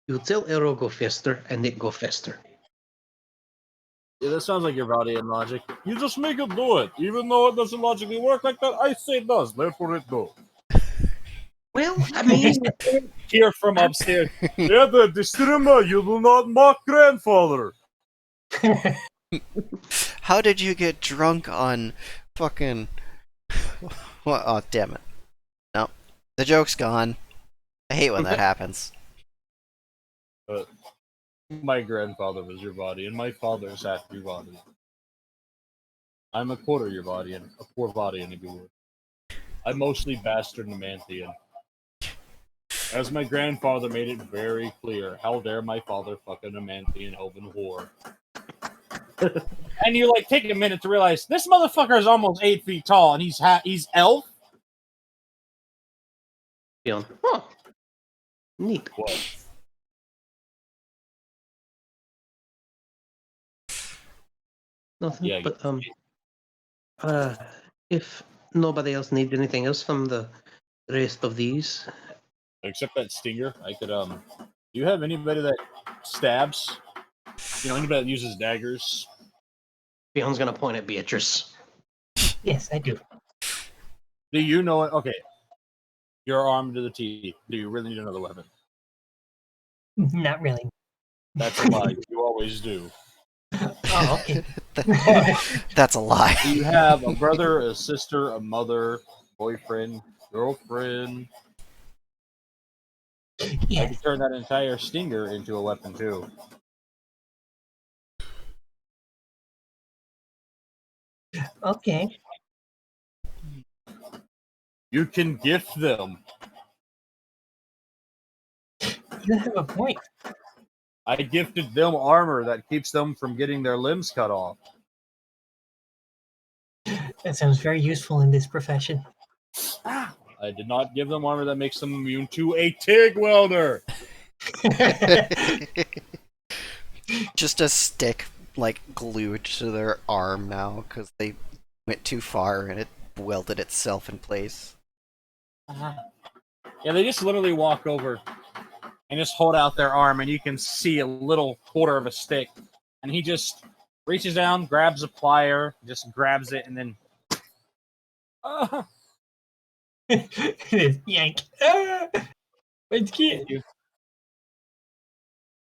[SPEAKER 6] You tell arrow go faster, and it go faster.
[SPEAKER 5] Yeah, that sounds like your body and logic. You just make it do it, even though it doesn't logically work like that. I say it does, therefore it do.
[SPEAKER 6] Well, I mean,
[SPEAKER 5] hear from upstairs. Yeah, the streamer, you do not mock grandfather.
[SPEAKER 1] How did you get drunk on fucking... What? Oh, damn it. No. The joke's gone. I hate when that happens.
[SPEAKER 5] My grandfather was your body, and my father's half your body. I'm a quarter your body, and a poor body, and a good word. I'm mostly bastard Nemanthian. As my grandfather made it very clear, how dare my father fuck a Nemanthian elven whore. And you take a minute to realize this motherfucker is almost 8 feet tall, and he's elf.
[SPEAKER 6] Oh, neat.
[SPEAKER 5] What?
[SPEAKER 6] Nothing.
[SPEAKER 5] Yeah,
[SPEAKER 6] but if nobody else needs anything else from the rest of these,
[SPEAKER 5] except that stinger, I could Do you have anybody that stabs? Anybody that uses daggers?
[SPEAKER 6] Beyond's gonna point at Beatrice.
[SPEAKER 7] Yes, I do.
[SPEAKER 5] Do you know it? Okay. You're armed to the teeth. Do you really need another weapon?
[SPEAKER 7] Not really.
[SPEAKER 5] That's a lie. You always do.
[SPEAKER 7] Oh, okay.
[SPEAKER 1] That's a lie.
[SPEAKER 5] Do you have a brother, a sister, a mother, boyfriend, girlfriend?
[SPEAKER 7] Yes.
[SPEAKER 5] I can turn that entire stinger into a weapon too.
[SPEAKER 7] Okay.
[SPEAKER 5] You can gift them.
[SPEAKER 7] You have a point.
[SPEAKER 5] I gifted them armor that keeps them from getting their limbs cut off.
[SPEAKER 7] That sounds very useful in this profession.
[SPEAKER 5] I did not give them armor that makes them immune to a TIG welder.
[SPEAKER 1] Just a stick, glued to their arm now, because they went too far and it welded itself in place.
[SPEAKER 5] Yeah, they just literally walk over and just hold out their arm, and you can see a little quarter of a stick. And he just reaches down, grabs a plier, just grabs it, and then.
[SPEAKER 7] Yank. Ah! It's cute.
[SPEAKER 5] Thank you.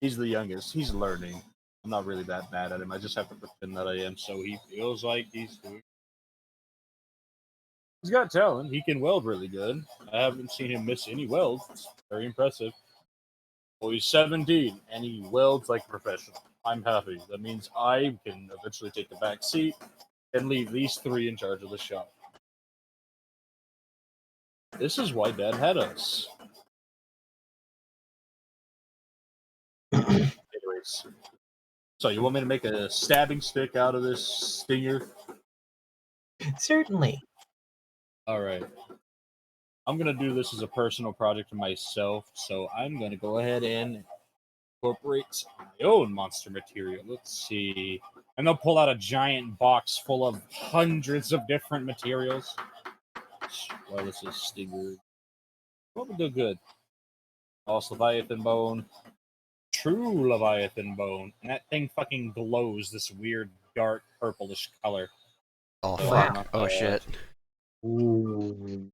[SPEAKER 5] He's the youngest. He's learning. I'm not really that bad at him. I just have to pretend that I am, so he feels like he's doing. He's got talent. He can weld really good. I haven't seen him miss any welds. It's very impressive. Well, he's 17 and he welds like a professional. I'm happy. That means I can eventually take the back seat and leave these three in charge of the shop. This is why Dad had us. Anyways, so you want me to make a stabbing stick out of this stinger?
[SPEAKER 7] Certainly.
[SPEAKER 5] All right. I'm gonna do this as a personal project for myself, so I'm gonna go ahead and incorporate my own monster material. Let's see. And they'll pull out a giant box full of hundreds of different materials. Well, this is stinger. What would do good? False Leviathan bone. True Leviathan bone. And that thing fucking glows this weird dark purplish color.
[SPEAKER 1] Oh
[SPEAKER 5] So
[SPEAKER 1] fuck!
[SPEAKER 5] not
[SPEAKER 1] Oh
[SPEAKER 5] bad.
[SPEAKER 1] shit!
[SPEAKER 5] Ooh.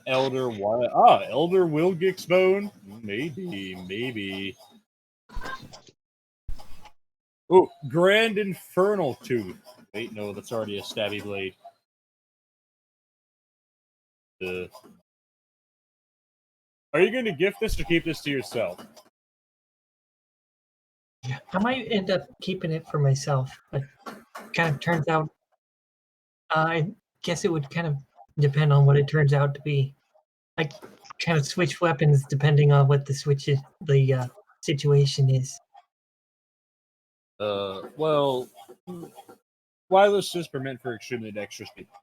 [SPEAKER 5] Elder Wilgix bone. Maybe. Oh, Grand Infernal Tooth. Wait, no, that's already a stabby blade. Are you going to gift this or keep this to yourself?
[SPEAKER 7] I might end up keeping it for myself, but kind of turns out, I guess it would kind of depend on what it turns out to be. I kind of switch weapons depending on what the situation is.
[SPEAKER 5] Well, wireless is meant for extremely dexterous people.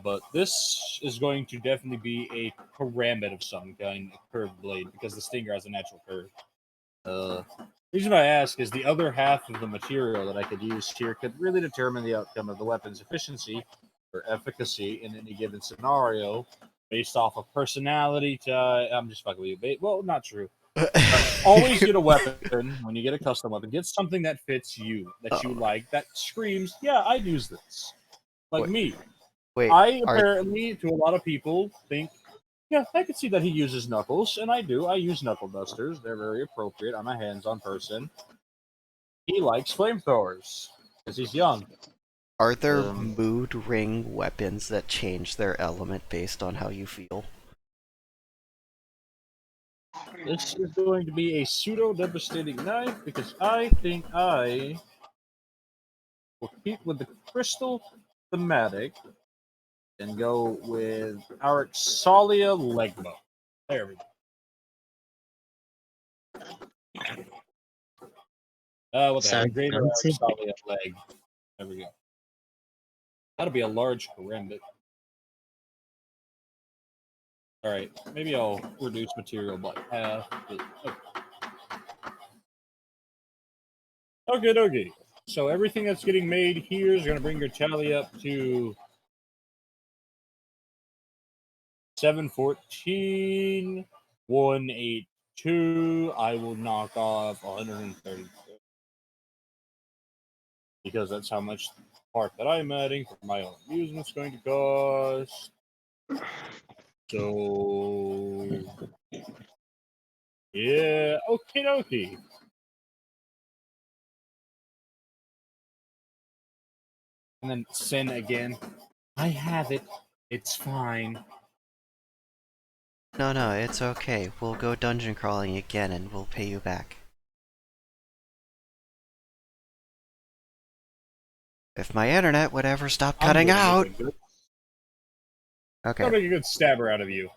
[SPEAKER 5] But this is going to definitely be a karambit of some kind, a curved blade, because the stinger has a natural curve. The reason I ask is the other half of the material that I could use here could really determine the outcome of the weapon's efficiency or efficacy in any given scenario based off of personality. I'm just fucking with you. Well, not true. Always get a weapon when you get a custom weapon. Get something that fits you, that you like, that screams, yeah, I'd use this. Like
[SPEAKER 1] Wait.
[SPEAKER 5] me.
[SPEAKER 1] Wait,
[SPEAKER 5] I
[SPEAKER 1] are
[SPEAKER 5] apparently, to a lot of people, think, yeah, I could see that he uses knuckles, and I do. I use knuckle dusters. They're very appropriate. I'm a hands-on person. He likes flamethrowers because he's young.
[SPEAKER 1] there
[SPEAKER 5] Um,
[SPEAKER 1] mood ring weapons that change their element based on how you feel?
[SPEAKER 5] This is going to be a pseudo-devastating knife because I think I will keep with the crystal thematic and go with our Exalia Legbo. There we go. What the hell?
[SPEAKER 6] Sounds
[SPEAKER 5] Greater
[SPEAKER 6] fancy.
[SPEAKER 5] Exalia Leg. There we go. That'll be a large karambit. Alright, maybe I'll reduce material by half. Okay. So everything that's getting made here is going to bring your tally up to 714, 182. I will knock off 130 because that's how much the part that I'm adding for my own amusement is going to cost. So, yeah, okie dokie. And then sin again. I have it. It's fine.
[SPEAKER 1] No, it's okay. We'll go dungeon crawling again and we'll pay you back. If my internet would ever stop
[SPEAKER 5] I'm
[SPEAKER 1] cutting
[SPEAKER 5] gonna
[SPEAKER 1] out.
[SPEAKER 5] make a good,
[SPEAKER 1] Okay.
[SPEAKER 5] I'll make a good stabber out of you.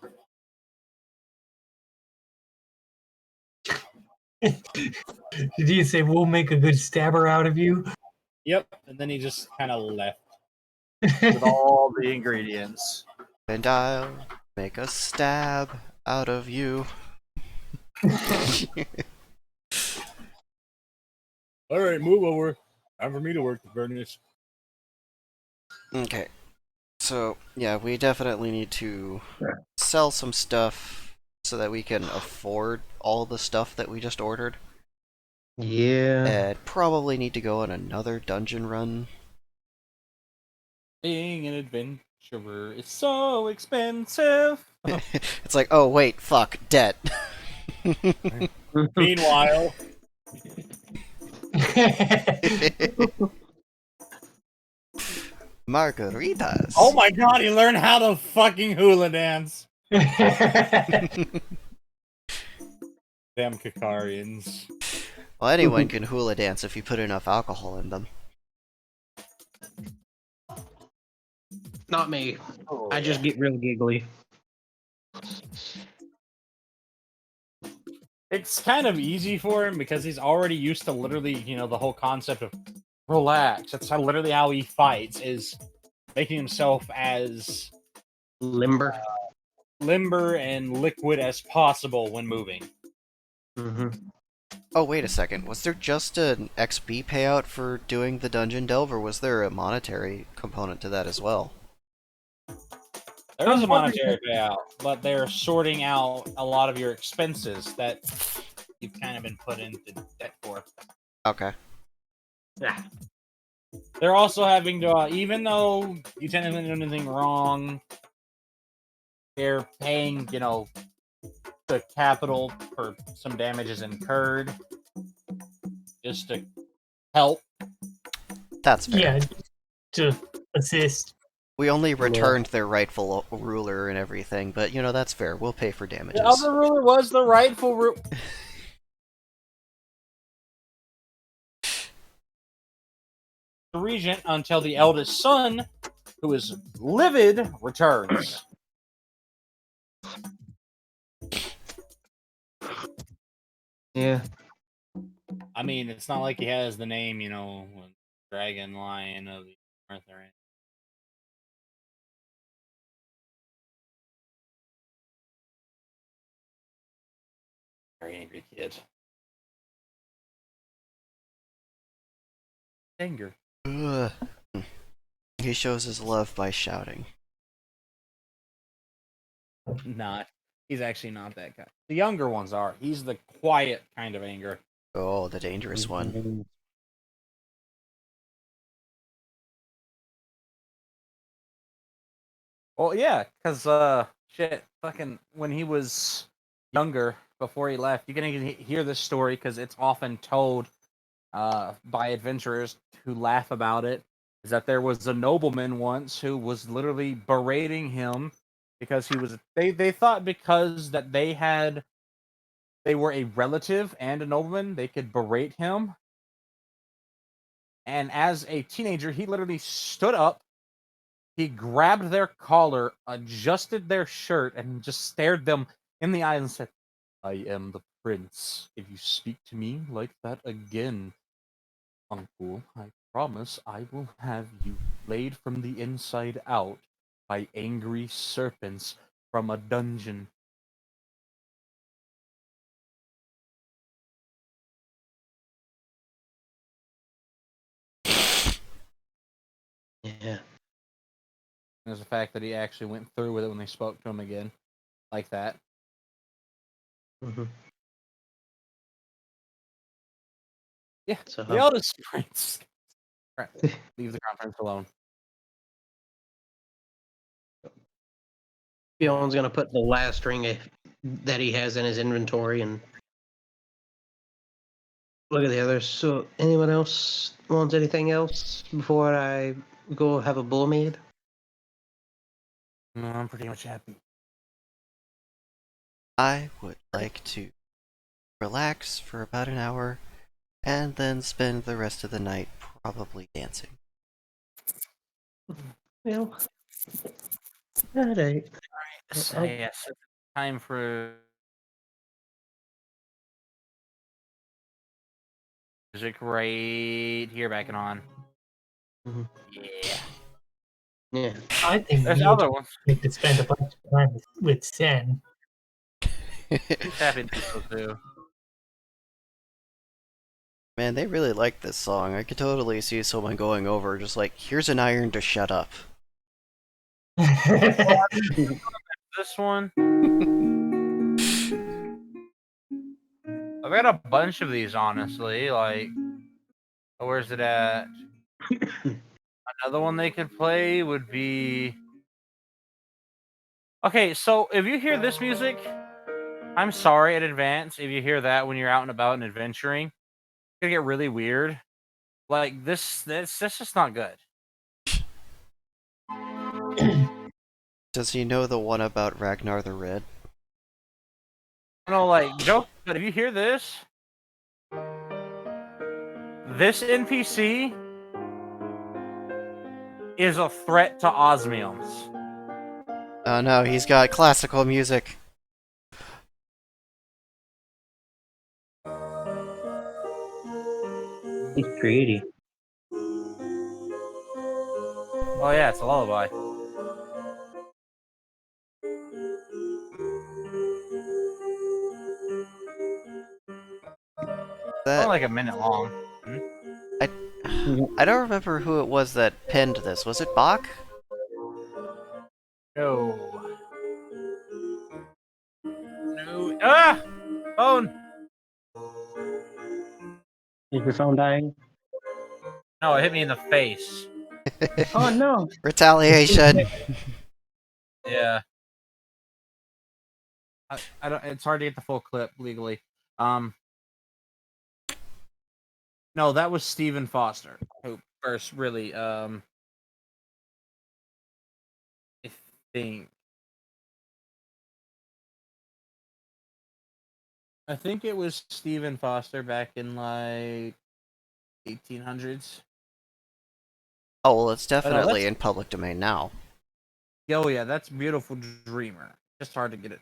[SPEAKER 7] Did you say we'll make a good stabber out of you?
[SPEAKER 5] Yep. And then he just kind of left with all the ingredients.
[SPEAKER 1] And I'll make a stab out of you.
[SPEAKER 5] All right, move over. Time for me to work the furnace.
[SPEAKER 1] Okay. So, yeah, we definitely need to sell some stuff so that we can afford all the stuff that we just ordered.
[SPEAKER 6] Yeah.
[SPEAKER 1] And probably need to go on another dungeon run.
[SPEAKER 5] Being an adventurer is so expensive.
[SPEAKER 1] It's like, oh wait, fuck, debt.
[SPEAKER 5] Meanwhile,
[SPEAKER 1] Margaritas.
[SPEAKER 5] oh my god, he learned how to fucking hula dance. Damn Kakarians.
[SPEAKER 1] Well, anyone can hula dance if you put enough alcohol in them.
[SPEAKER 6] Not me. I just get real giggly.
[SPEAKER 5] It's kind of easy for him because he's already used to literally, the whole concept of relax. That's literally how he fights, is making himself as
[SPEAKER 6] Limber.
[SPEAKER 5] limber and liquid as possible when moving.
[SPEAKER 6] Mm-hmm.
[SPEAKER 1] Oh, wait a second. Was there just an XP payout for doing the dungeon delve, or was there a monetary component to that as well?
[SPEAKER 5] There is a monetary payout, but they're sorting out a lot of your expenses that you've kind of been put into debt for.
[SPEAKER 1] Okay.
[SPEAKER 6] Yeah.
[SPEAKER 5] They're also having to, even though you technically didn't do anything wrong, they're paying, the capital for some damages incurred just to help.
[SPEAKER 1] That's fair.
[SPEAKER 7] Yeah, to assist.
[SPEAKER 1] We only returned their rightful ruler and everything, but that's fair. We'll pay for damages.
[SPEAKER 5] The other ruler was the rightful regent until the eldest son, who is livid, returns.
[SPEAKER 6] Yeah.
[SPEAKER 5] I mean, it's not like he has the name, Dragon Lion of the North or anything. Very angry kid. Anger.
[SPEAKER 1] Ugh. He shows his love by shouting.
[SPEAKER 5] Not. He's actually not that guy. The younger ones are. He's the quiet kind of anger.
[SPEAKER 1] Oh, the dangerous one.
[SPEAKER 5] Well, yeah, because, shit, fucking, when he was younger, before he left, you can even hear this story because it's often told by adventurers who laugh about it, is that there was a nobleman once who was literally berating him because he was, they thought because that they were a relative and a nobleman, they could berate him. And as a teenager, he literally stood up, he grabbed their collar, adjusted their shirt, and just stared them in the eyes and said, I am the prince. If you speak to me like that again, uncle, I promise I will have you flayed from the inside out by angry serpents from a dungeon.
[SPEAKER 6] Yeah.
[SPEAKER 5] There's the fact that he actually went through with it when they spoke to him again, like that.
[SPEAKER 6] Mm-hmm.
[SPEAKER 5] Yeah,
[SPEAKER 6] So,
[SPEAKER 5] the eldest prince. Right. Leave the conference alone.
[SPEAKER 6] Fion's gonna put the last ring that he has in his inventory and look at the others. So, anyone else wants anything else before I go have a bowl made?
[SPEAKER 5] No, I'm pretty much happy.
[SPEAKER 1] I would like to relax for about an hour and then spend the rest of the night probably dancing.
[SPEAKER 6] Well, all right.
[SPEAKER 5] So, yes, it's time for music right here backing on.
[SPEAKER 6] Mm-hmm.
[SPEAKER 5] Yeah.
[SPEAKER 6] Yeah.
[SPEAKER 7] I think
[SPEAKER 5] There's
[SPEAKER 7] we
[SPEAKER 5] other ones.
[SPEAKER 7] need to spend a bunch of time with Sen.
[SPEAKER 5] He's happy to do so too.
[SPEAKER 1] Man, they really like this song. I could totally see someone going over just like, here's an iron to shut up.
[SPEAKER 5] This one. I've got a bunch of these, honestly. Like, where's it at? Another one they could play would be. Okay, so if you hear this music, I'm sorry in advance if you hear that when you're out and about and adventuring. It's gonna get really weird. Like this just not good.
[SPEAKER 1] Does he know the one about Ragnar the Red?
[SPEAKER 5] No, like joke. But if you hear this NPC is a threat to osmiums.
[SPEAKER 1] Oh no, he's got classical music.
[SPEAKER 6] He's greedy.
[SPEAKER 5] Oh yeah, it's a lullaby. Only
[SPEAKER 1] That
[SPEAKER 5] like a minute long.
[SPEAKER 1] I I don't remember who it was that penned this. Was it Bach?
[SPEAKER 5] No. No. Ah! Phone!
[SPEAKER 6] Is your phone dying?
[SPEAKER 5] No, it hit me in the face.
[SPEAKER 6] Oh no!
[SPEAKER 1] Retaliation.
[SPEAKER 5] Yeah. I don't. It's hard to get the full clip legally. No, that was Stephen Foster who first really. I think. I think it was Stephen Foster back in like 1800s.
[SPEAKER 1] Oh well, it's
[SPEAKER 5] Oh no,
[SPEAKER 1] definitely
[SPEAKER 5] that's
[SPEAKER 1] in public domain now.
[SPEAKER 5] oh yeah, that's Beautiful Dreamer. Just hard to get it.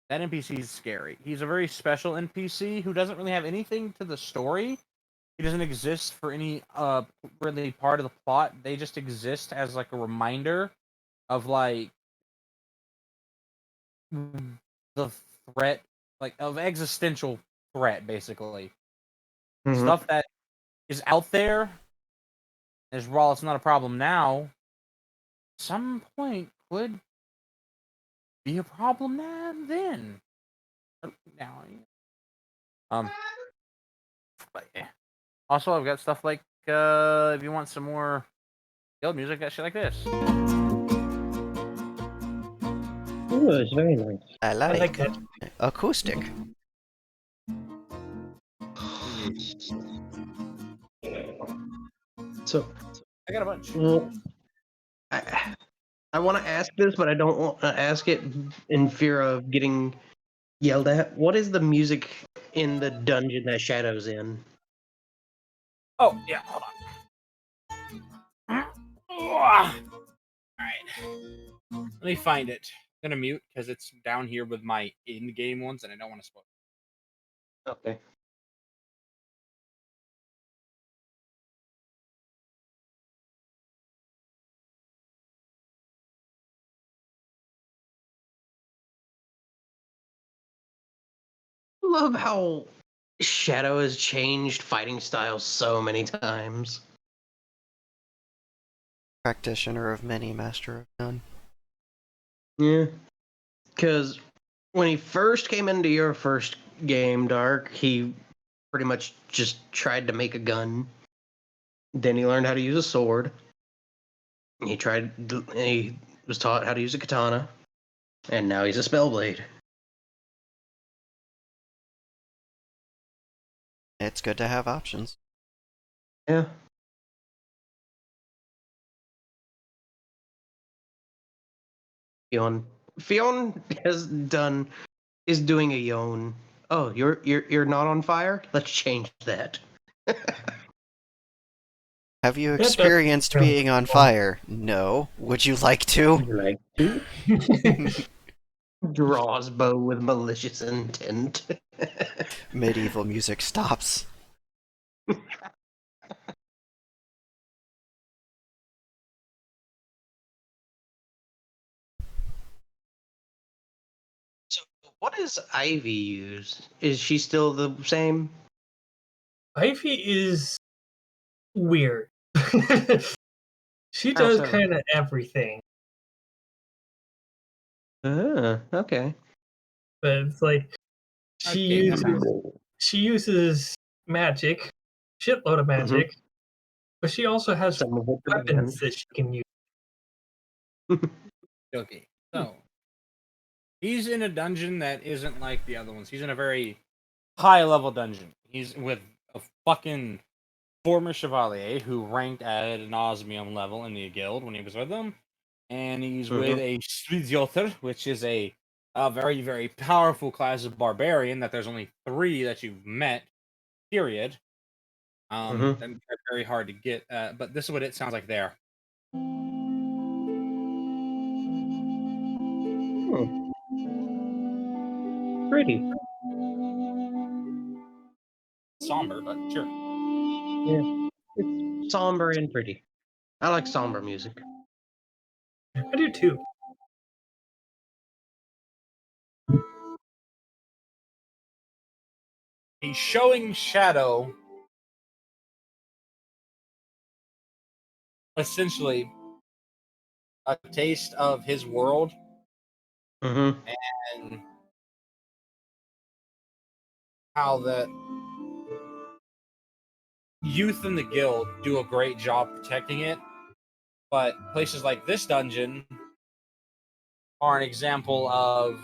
[SPEAKER 5] That NPC is scary. He's a very special NPC who doesn't really have anything to the story. He doesn't exist for any really part of the plot. They just exist as like a reminder of like the threat, like of existential threat, basically.
[SPEAKER 6] Mhm.
[SPEAKER 5] Stuff that is out there, as while it's not a problem now, some point could be a problem then. Now, but yeah. Also, I've got stuff like if you want some more guild music, got shit like this.
[SPEAKER 6] Ooh, it's very nice.
[SPEAKER 1] I
[SPEAKER 7] I
[SPEAKER 1] like
[SPEAKER 7] like that.
[SPEAKER 1] acoustic.
[SPEAKER 6] So,
[SPEAKER 5] I got a bunch.
[SPEAKER 6] well, I want to ask this, but I don't want to ask it in fear of getting yelled at. What is the music in the dungeon that Shadow's in?
[SPEAKER 5] Oh yeah, hold on. All right, let me find it. I'm gonna mute because it's down here with my in-game ones, and I don't want to spoil.
[SPEAKER 6] Okay. I love how Shadow has changed fighting styles so many times.
[SPEAKER 1] Practitioner of many, master of none.
[SPEAKER 6] Yeah. Because when he first came into your first game, Dark, he pretty much just tried to make a gun. Then he learned how to use a sword. He was taught how to use a katana. And now he's a spellblade.
[SPEAKER 1] It's good to have options.
[SPEAKER 6] Yeah. Fionn is doing a Yon. Oh, you're not on fire? Let's change that.
[SPEAKER 1] Have you
[SPEAKER 7] That does
[SPEAKER 1] experienced
[SPEAKER 7] sound
[SPEAKER 1] being on
[SPEAKER 7] fun.
[SPEAKER 1] fire? No. Would you like to?
[SPEAKER 6] Would you like to? Draws bow with malicious intent.
[SPEAKER 1] Medieval music stops.
[SPEAKER 6] So What does Ivy use? Is she still the same?
[SPEAKER 7] Ivy is weird. She
[SPEAKER 6] How
[SPEAKER 7] does
[SPEAKER 6] so?
[SPEAKER 7] kind of everything,
[SPEAKER 6] Okay.
[SPEAKER 7] but it's like she
[SPEAKER 5] Okay,
[SPEAKER 7] uses magic, shitload of
[SPEAKER 6] Mhm.
[SPEAKER 7] magic, but she also has
[SPEAKER 6] Some of it for
[SPEAKER 7] weapons that she can use.
[SPEAKER 5] okay. So he's in a dungeon that isn't like the other ones. He's in a very high level dungeon. He's with a fucking former chevalier who ranked at an osmium level in the guild when he was with them, and he's with a Stridioter, which is a very very powerful class of barbarian that there's only 3 that you've met. Period. And they're very hard to get. But this is what it sounds like there.
[SPEAKER 6] Pretty.
[SPEAKER 5] Somber, but sure.
[SPEAKER 6] It's somber and pretty. I like somber music.
[SPEAKER 7] I do too.
[SPEAKER 5] He's showing Shadow essentially a taste of his world
[SPEAKER 6] Mm-hmm.
[SPEAKER 5] and how the youth in the guild do a great job protecting it, but places like this dungeon are an example of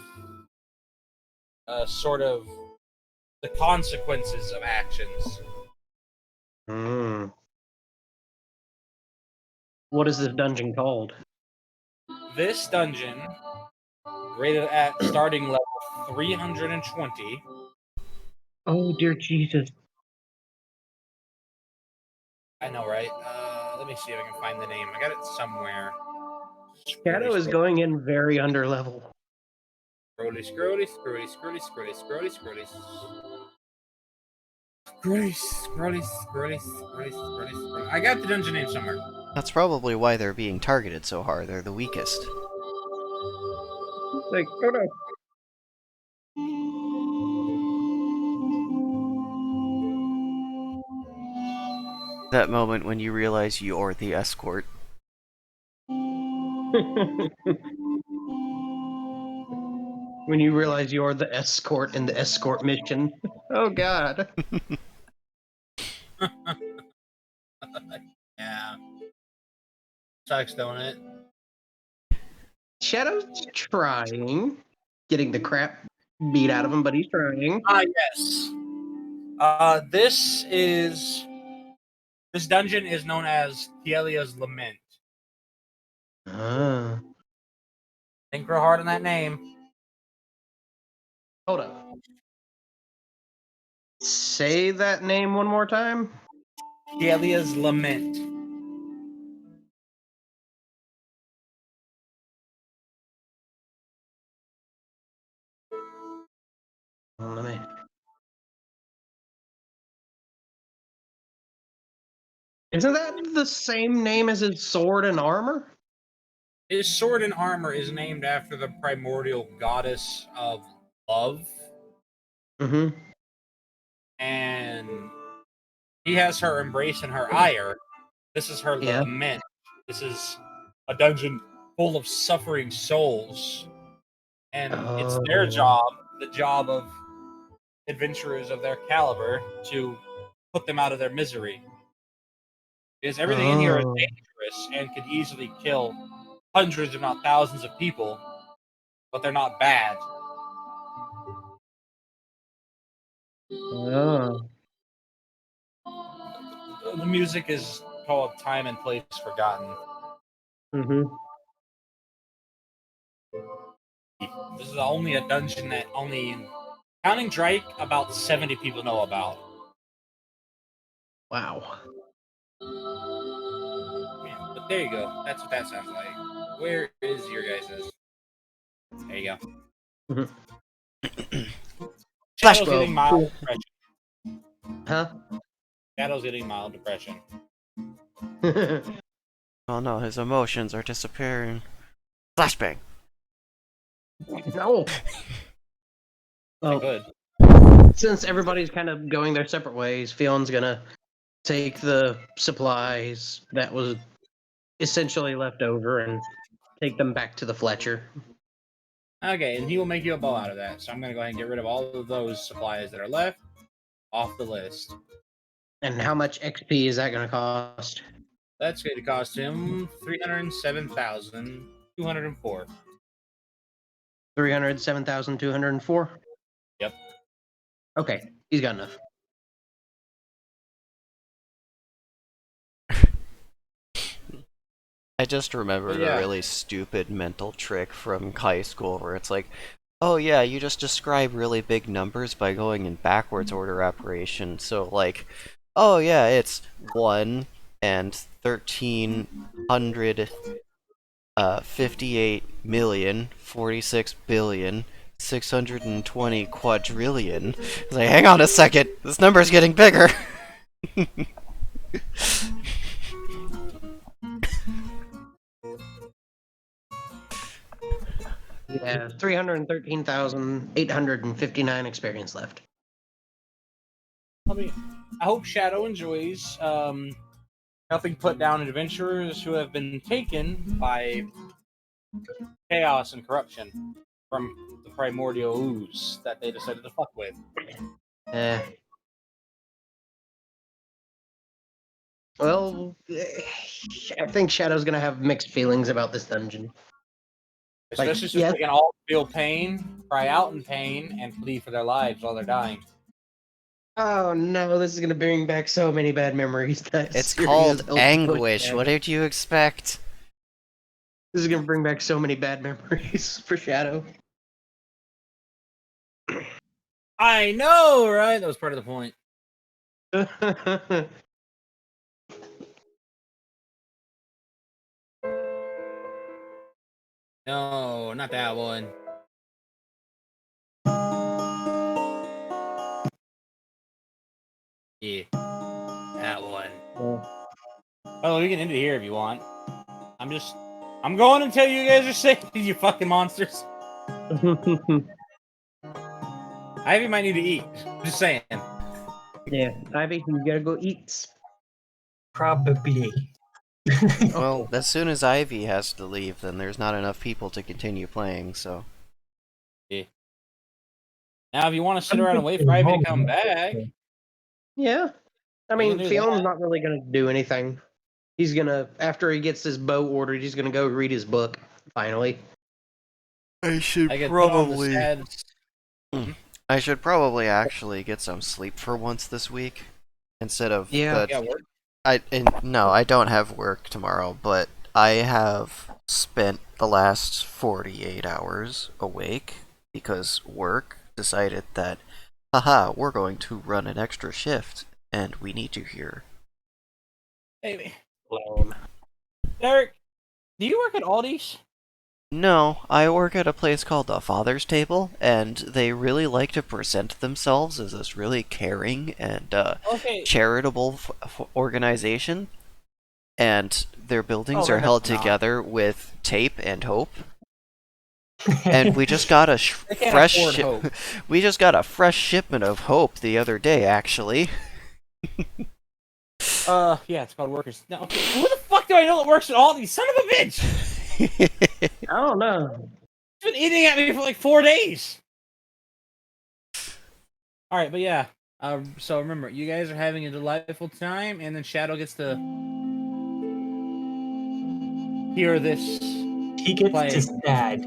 [SPEAKER 5] sort of the consequences of actions.
[SPEAKER 6] What is this dungeon called?
[SPEAKER 5] This dungeon, rated at starting level 320,
[SPEAKER 6] Oh dear Jesus!
[SPEAKER 5] I know, right? Let me see if I can find the name. I got it somewhere.
[SPEAKER 6] Shadow is going in very under level.
[SPEAKER 5] Scrolly, scrolly, scrolly, scrolly, scrolly, scrolly, scrolly. Scrolly. I got the dungeon name somewhere.
[SPEAKER 1] That's probably why they're being targeted so hard. They're the weakest.
[SPEAKER 6] Like, oh no.
[SPEAKER 1] That moment when you realize you're the escort.
[SPEAKER 6] When you realize you're the escort in the escort mission. Oh god.
[SPEAKER 5] Yeah. Sucks, don't it?
[SPEAKER 6] Shadow's trying. Getting the crap beat out of him, but he's trying.
[SPEAKER 5] Yes. This dungeon is known as Kielia's Lament.
[SPEAKER 6] Ah.
[SPEAKER 5] Think real hard on that name.
[SPEAKER 6] Hold up. Say that name one more time.
[SPEAKER 5] Kielia's Lament.
[SPEAKER 6] Let me. Isn't that the same name as his sword and armor?
[SPEAKER 5] His sword and armor is named after the primordial goddess of love,
[SPEAKER 6] Mm-hmm.
[SPEAKER 5] and he has her embrace and her ire. This is her
[SPEAKER 6] Yeah.
[SPEAKER 5] lament. This is a dungeon full of suffering souls, and it's their job, the job of adventurers of their caliber, to put them out of their misery. Because everything in here is dangerous and could easily kill hundreds, if not thousands, of people, but they're not bad.
[SPEAKER 6] Oh.
[SPEAKER 5] The music is called Time and Place Forgotten.
[SPEAKER 6] Mm-hmm.
[SPEAKER 5] This is only a dungeon that only, counting Drake, about 70 people know about.
[SPEAKER 6] Wow.
[SPEAKER 5] Yeah, but there you go. That's what that sounds like. Where is your guys's? There you go. Shadow's getting mild depression.
[SPEAKER 6] Huh?
[SPEAKER 5] Shadow's getting mild depression.
[SPEAKER 1] Oh no, his emotions are disappearing. Flashbang!
[SPEAKER 6] No.
[SPEAKER 5] I
[SPEAKER 6] Well,
[SPEAKER 5] could.
[SPEAKER 6] since everybody's kind of going their separate ways, Fion's gonna take the supplies that was essentially left over and take them back to the Fletcher.
[SPEAKER 5] Okay, and he will make you a bow out of that. So I'm gonna go ahead and get rid of all of those supplies that are left off the list.
[SPEAKER 6] And how much XP is that gonna cost?
[SPEAKER 5] That's going to cost him 307,204.
[SPEAKER 6] 307,204?
[SPEAKER 5] Yep.
[SPEAKER 6] Okay, he's got enough.
[SPEAKER 1] I just remembered
[SPEAKER 5] Yeah.
[SPEAKER 1] a really stupid mental trick from high school where it's like, oh yeah, you just describe really big numbers by going in backwards order operation. So like, oh yeah, it's 1 and 1,300 58,046,620 quadrillion. It's like, hang on a second, this number's getting bigger.
[SPEAKER 6] Yeah, 313,859 experience left.
[SPEAKER 5] I hope Shadow enjoys helping put down adventurers who have been taken by chaos and corruption from the primordial ooze that they decided to fuck with.
[SPEAKER 6] Well, I think Shadow's gonna have mixed feelings about this dungeon.
[SPEAKER 5] Especially since
[SPEAKER 6] yeah.
[SPEAKER 5] they can all feel pain, cry out in pain, and plead for their lives while they're dying.
[SPEAKER 6] Oh no, this is gonna bring back so many bad memories.
[SPEAKER 1] It's called anguish. What did you expect?
[SPEAKER 6] This is gonna bring back so many bad memories for Shadow.
[SPEAKER 5] I know, right? That was part of the point. No, not that one. Yeah, that one. Oh, we can end it here if you want. I'm going until you guys are safe, you fucking monsters. Ivy might need to eat. Just saying.
[SPEAKER 6] Yeah, Ivy, you gotta go eat.
[SPEAKER 7] Probably.
[SPEAKER 1] Well, as soon as Ivy has to leave, then there's not enough people to continue playing, so.
[SPEAKER 5] Yeah. Now, if you want to sit around and wait for Ivy to come back,
[SPEAKER 6] Yeah. I
[SPEAKER 5] We can
[SPEAKER 6] mean,
[SPEAKER 5] do
[SPEAKER 6] Fion's
[SPEAKER 5] that.
[SPEAKER 6] not really gonna do anything. He's gonna, after he gets his bow ordered, he's gonna go read his book, finally.
[SPEAKER 1] I should
[SPEAKER 5] I could put on the sad.
[SPEAKER 1] I should probably actually get some sleep for once this week. Instead of.
[SPEAKER 6] Yeah.
[SPEAKER 1] But
[SPEAKER 5] Yeah, work.
[SPEAKER 1] no, I don't have work tomorrow, but I have spent the last 48 hours awake because work decided that, haha, we're going to run an extra shift, and we need you here.
[SPEAKER 5] Hey, Derek, do you work at Aldi's?
[SPEAKER 1] No, I work at a place called the Father's Table, and they really like to present themselves as this really caring and
[SPEAKER 5] Okay.
[SPEAKER 1] charitable organization, and their buildings
[SPEAKER 5] Oh,
[SPEAKER 1] are held
[SPEAKER 5] that's not.
[SPEAKER 1] together with tape and hope. And we just got a
[SPEAKER 5] They can't
[SPEAKER 1] fresh
[SPEAKER 5] afford hope.
[SPEAKER 1] we just got a fresh shipment of hope the other day, actually.
[SPEAKER 5] Yeah, it's called Workers. No, okay. Who the fuck do I know that works at Aldi's? Son of a bitch!
[SPEAKER 6] I don't know.
[SPEAKER 5] He's been eating at me for like 4 days. All right, but yeah. So remember, you guys are having a delightful time, and then Shadow gets to hear this.
[SPEAKER 7] He gets
[SPEAKER 5] Play.
[SPEAKER 7] to sad.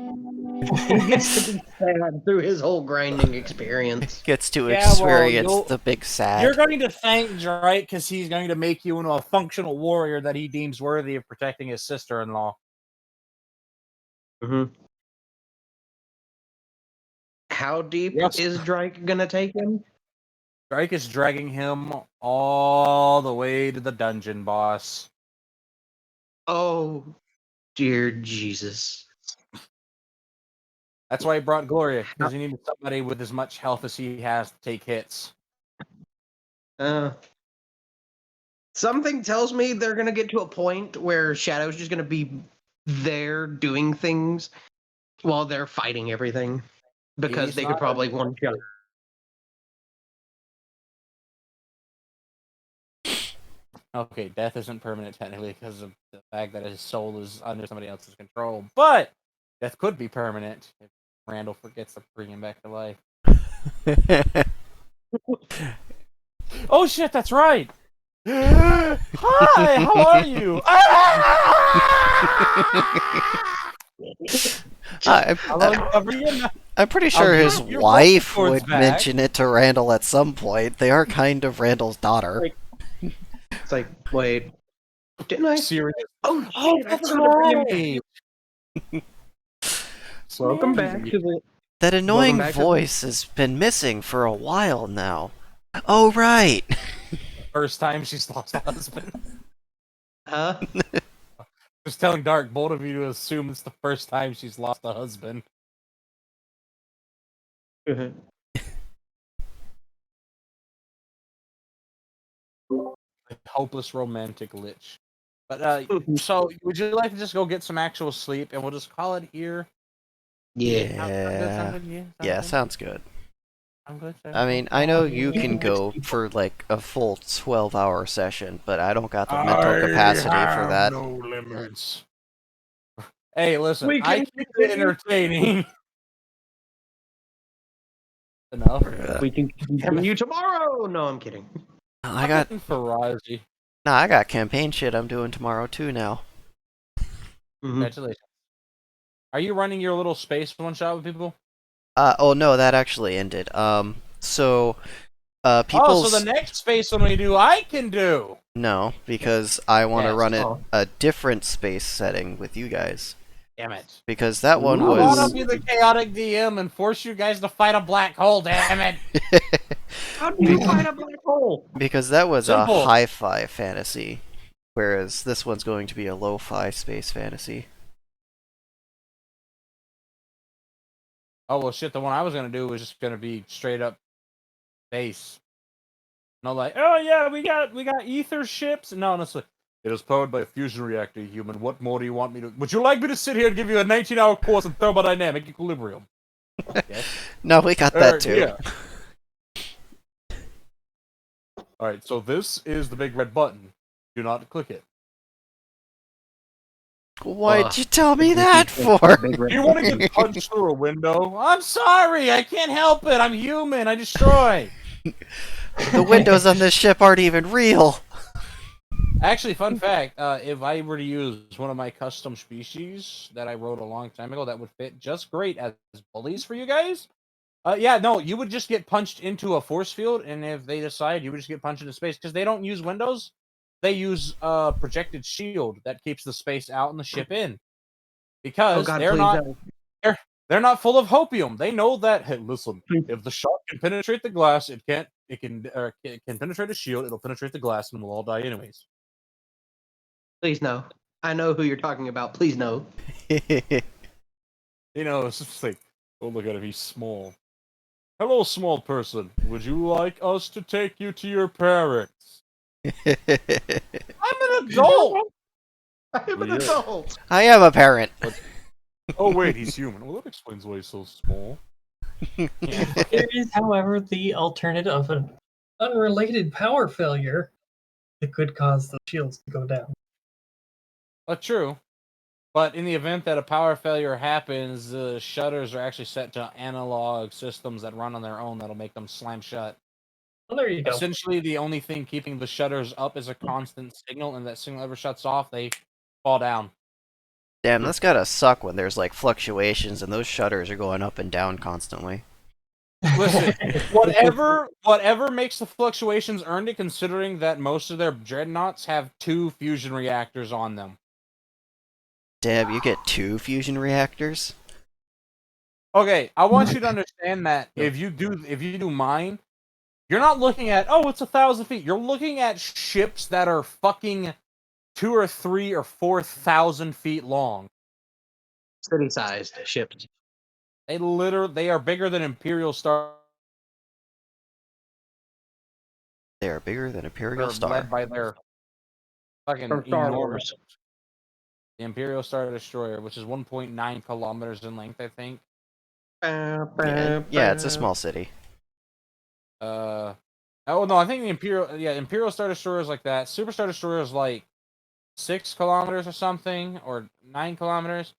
[SPEAKER 6] He gets to be sad through his whole grinding experience.
[SPEAKER 1] Gets to
[SPEAKER 5] Yeah, well,
[SPEAKER 1] experience
[SPEAKER 5] you'll-
[SPEAKER 1] the big sad.
[SPEAKER 5] You're going to thank Drake because he's going to make you into a functional warrior that he deems worthy of protecting his sister-in-law.
[SPEAKER 6] Mm-hmm. How deep
[SPEAKER 5] Yes.
[SPEAKER 6] is Drake gonna take him?
[SPEAKER 5] Drake is dragging him all the way to the dungeon, boss.
[SPEAKER 6] Oh, dear Jesus.
[SPEAKER 5] That's why he brought Gloria, because he needed somebody with as much health as he has to take hits.
[SPEAKER 6] Something tells me they're gonna get to a point where Shadow's just gonna be there doing things while they're fighting everything. because they could
[SPEAKER 5] not-
[SPEAKER 6] probably one shot.
[SPEAKER 5] Okay, death isn't permanent technically because of the fact that his soul is under somebody else's control. But death could be permanent if Randall forgets to bring him back to life. Oh shit, that's right. Hi, how are you?
[SPEAKER 1] I'm pretty sure his
[SPEAKER 5] your
[SPEAKER 1] wife
[SPEAKER 5] vocal cords
[SPEAKER 1] would
[SPEAKER 5] back.
[SPEAKER 1] mention it to Randall at some point. They are kind of Randall's daughter.
[SPEAKER 6] It's like, wait, didn't I?
[SPEAKER 5] Serious.
[SPEAKER 6] Oh
[SPEAKER 5] Oh,
[SPEAKER 6] shit! I
[SPEAKER 5] that's
[SPEAKER 6] forgot to bring him
[SPEAKER 5] right.
[SPEAKER 6] back. Welcome back to the.
[SPEAKER 1] That annoying
[SPEAKER 6] back to-
[SPEAKER 1] voice has been missing for a while now. Oh, right.
[SPEAKER 5] First time she's lost a husband.
[SPEAKER 6] Huh?
[SPEAKER 5] Just telling Dark, bold of you to assume it's the first time she's lost a husband. Hopeless romantic lich. But so would you like to just go get some actual sleep and we'll just call it here?
[SPEAKER 1] Yeah. Yeah, sounds good.
[SPEAKER 5] I'm good.
[SPEAKER 1] I mean, I know you can go for like a full 12-hour session, but I don't got the mental capacity for that.
[SPEAKER 5] No limits. Hey, listen,
[SPEAKER 6] We
[SPEAKER 5] I
[SPEAKER 6] can
[SPEAKER 5] keep it entertaining. Enough.
[SPEAKER 6] We can continue tomorrow. No, I'm kidding.
[SPEAKER 1] I got
[SPEAKER 5] Farazi.
[SPEAKER 1] I got campaign shit I'm doing tomorrow too now.
[SPEAKER 5] Congratulations. Are you running your little space one shot with people?
[SPEAKER 1] Oh no, that actually ended. So people's
[SPEAKER 5] so the next space one we do, I can do.
[SPEAKER 1] No, because I want to
[SPEAKER 5] Yes.
[SPEAKER 1] run it a different space setting with you guys.
[SPEAKER 5] Damn it.
[SPEAKER 1] Because that one
[SPEAKER 5] I want
[SPEAKER 1] was
[SPEAKER 5] to be the chaotic DM and force you guys to fight a black hole, damn it.
[SPEAKER 6] How do you find a black hole?
[SPEAKER 1] because that was
[SPEAKER 5] Simple.
[SPEAKER 1] a hi-fi fantasy, whereas this one's going to be a lo-fi space fantasy.
[SPEAKER 5] Oh, well, shit, the one I was going to do was just going to be straight up space. No, like, oh, yeah, we got ether ships. No, honestly. It is powered by a fusion reactor, human. What more do you want me to... Would you like me to sit here and give you a 19-hour course in thermodynamic equilibrium? Yes.
[SPEAKER 1] No, we got that too.
[SPEAKER 5] Yeah. Alright, so this is the big red button. Do not click it.
[SPEAKER 1] Why'd you tell me that for?
[SPEAKER 5] You want to get punched through a window? I'm sorry, I can't help it. I'm human. I destroy.
[SPEAKER 1] The windows on this ship aren't even real.
[SPEAKER 5] Actually, fun fact, if I were to use one of my custom species that I wrote a long time ago, that would fit just great as bullies for you guys. Yeah, no, you would just get punched into a force field, and if they decide, you would just get punched into space, because they don't use windows. They use a projected shield that keeps the space out and the ship in. Because they're not full of hopium. They know that, hey, listen, if the shot can penetrate the glass, it can penetrate a shield, it'll penetrate the glass, and we'll all die anyways.
[SPEAKER 6] Please no. I know who you're talking about. Please no.
[SPEAKER 5] You know, it's just like, oh, look at him, he's small. Hello, small person. Would you like us to take you to your parents? I'm an adult!
[SPEAKER 6] I'm an
[SPEAKER 5] Yeah.
[SPEAKER 6] adult.
[SPEAKER 1] I am a parent.
[SPEAKER 5] Oh, wait, he's human. Well, that explains why he's so small.
[SPEAKER 7] There is, however, the alternative of an unrelated power failure that could cause the shields to go down.
[SPEAKER 5] True. But in the event that a power failure happens, the shutters are actually set to analog systems that run on their own that'll make them slam shut.
[SPEAKER 7] Well, there you go.
[SPEAKER 5] Essentially, the only thing keeping the shutters up is a constant signal, and that signal ever shuts off, they fall down.
[SPEAKER 1] Damn, that's gotta suck when there's like fluctuations and those shutters are going up and down constantly.
[SPEAKER 5] Listen, whatever makes the fluctuations earned it, considering that most of their dreadnoughts have 2 fusion reactors on them.
[SPEAKER 1] Damn, you get 2 fusion reactors?
[SPEAKER 5] Okay, I want you to understand that if you do mine, you're not looking at, oh, it's 1,000 feet. You're looking at ships that are fucking 2 or 3 or 4,000 feet long.
[SPEAKER 6] City-sized ships.
[SPEAKER 5] They are bigger than Imperial Star.
[SPEAKER 1] They are bigger than Imperial
[SPEAKER 5] They're
[SPEAKER 1] Star.
[SPEAKER 5] led by their fucking
[SPEAKER 6] From Star
[SPEAKER 5] enormous.
[SPEAKER 6] Wars.
[SPEAKER 5] The Imperial Star Destroyer, which is 1.9 kilometers in length, I think.
[SPEAKER 1] Yeah, it's a small city.
[SPEAKER 5] Oh no, I think the Imperial Star Destroyer is like that. Super Star Destroyer is like 6 kilometers or something, or 9 kilometers.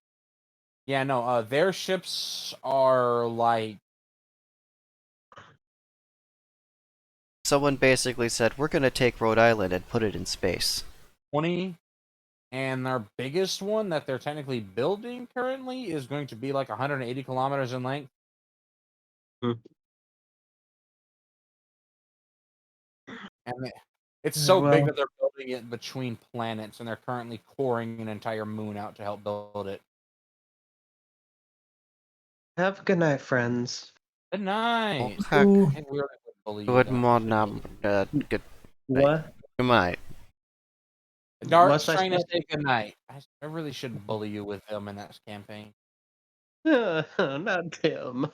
[SPEAKER 5] Yeah, no, their ships are like
[SPEAKER 1] Someone basically said, we're gonna take Rhode Island and put it in space.
[SPEAKER 5] 20, and their biggest one that they're technically building currently is going to be like 180 kilometers in length.
[SPEAKER 6] Hmm.
[SPEAKER 5] And it's so big
[SPEAKER 6] Well,
[SPEAKER 5] that they're building it between planets, and they're currently coring an entire moon out to help build it.
[SPEAKER 6] have a good night, friends.
[SPEAKER 5] Good night.
[SPEAKER 1] Oh, heck.
[SPEAKER 7] Ooh,
[SPEAKER 5] I really would bully you,
[SPEAKER 1] Good
[SPEAKER 5] don't
[SPEAKER 1] morning. Good night.
[SPEAKER 6] What?
[SPEAKER 1] Good night.
[SPEAKER 5] Dart's
[SPEAKER 6] What's I
[SPEAKER 5] trying to
[SPEAKER 6] said?
[SPEAKER 5] say goodnight. I really should bully you with him in that campaign.
[SPEAKER 6] Not him.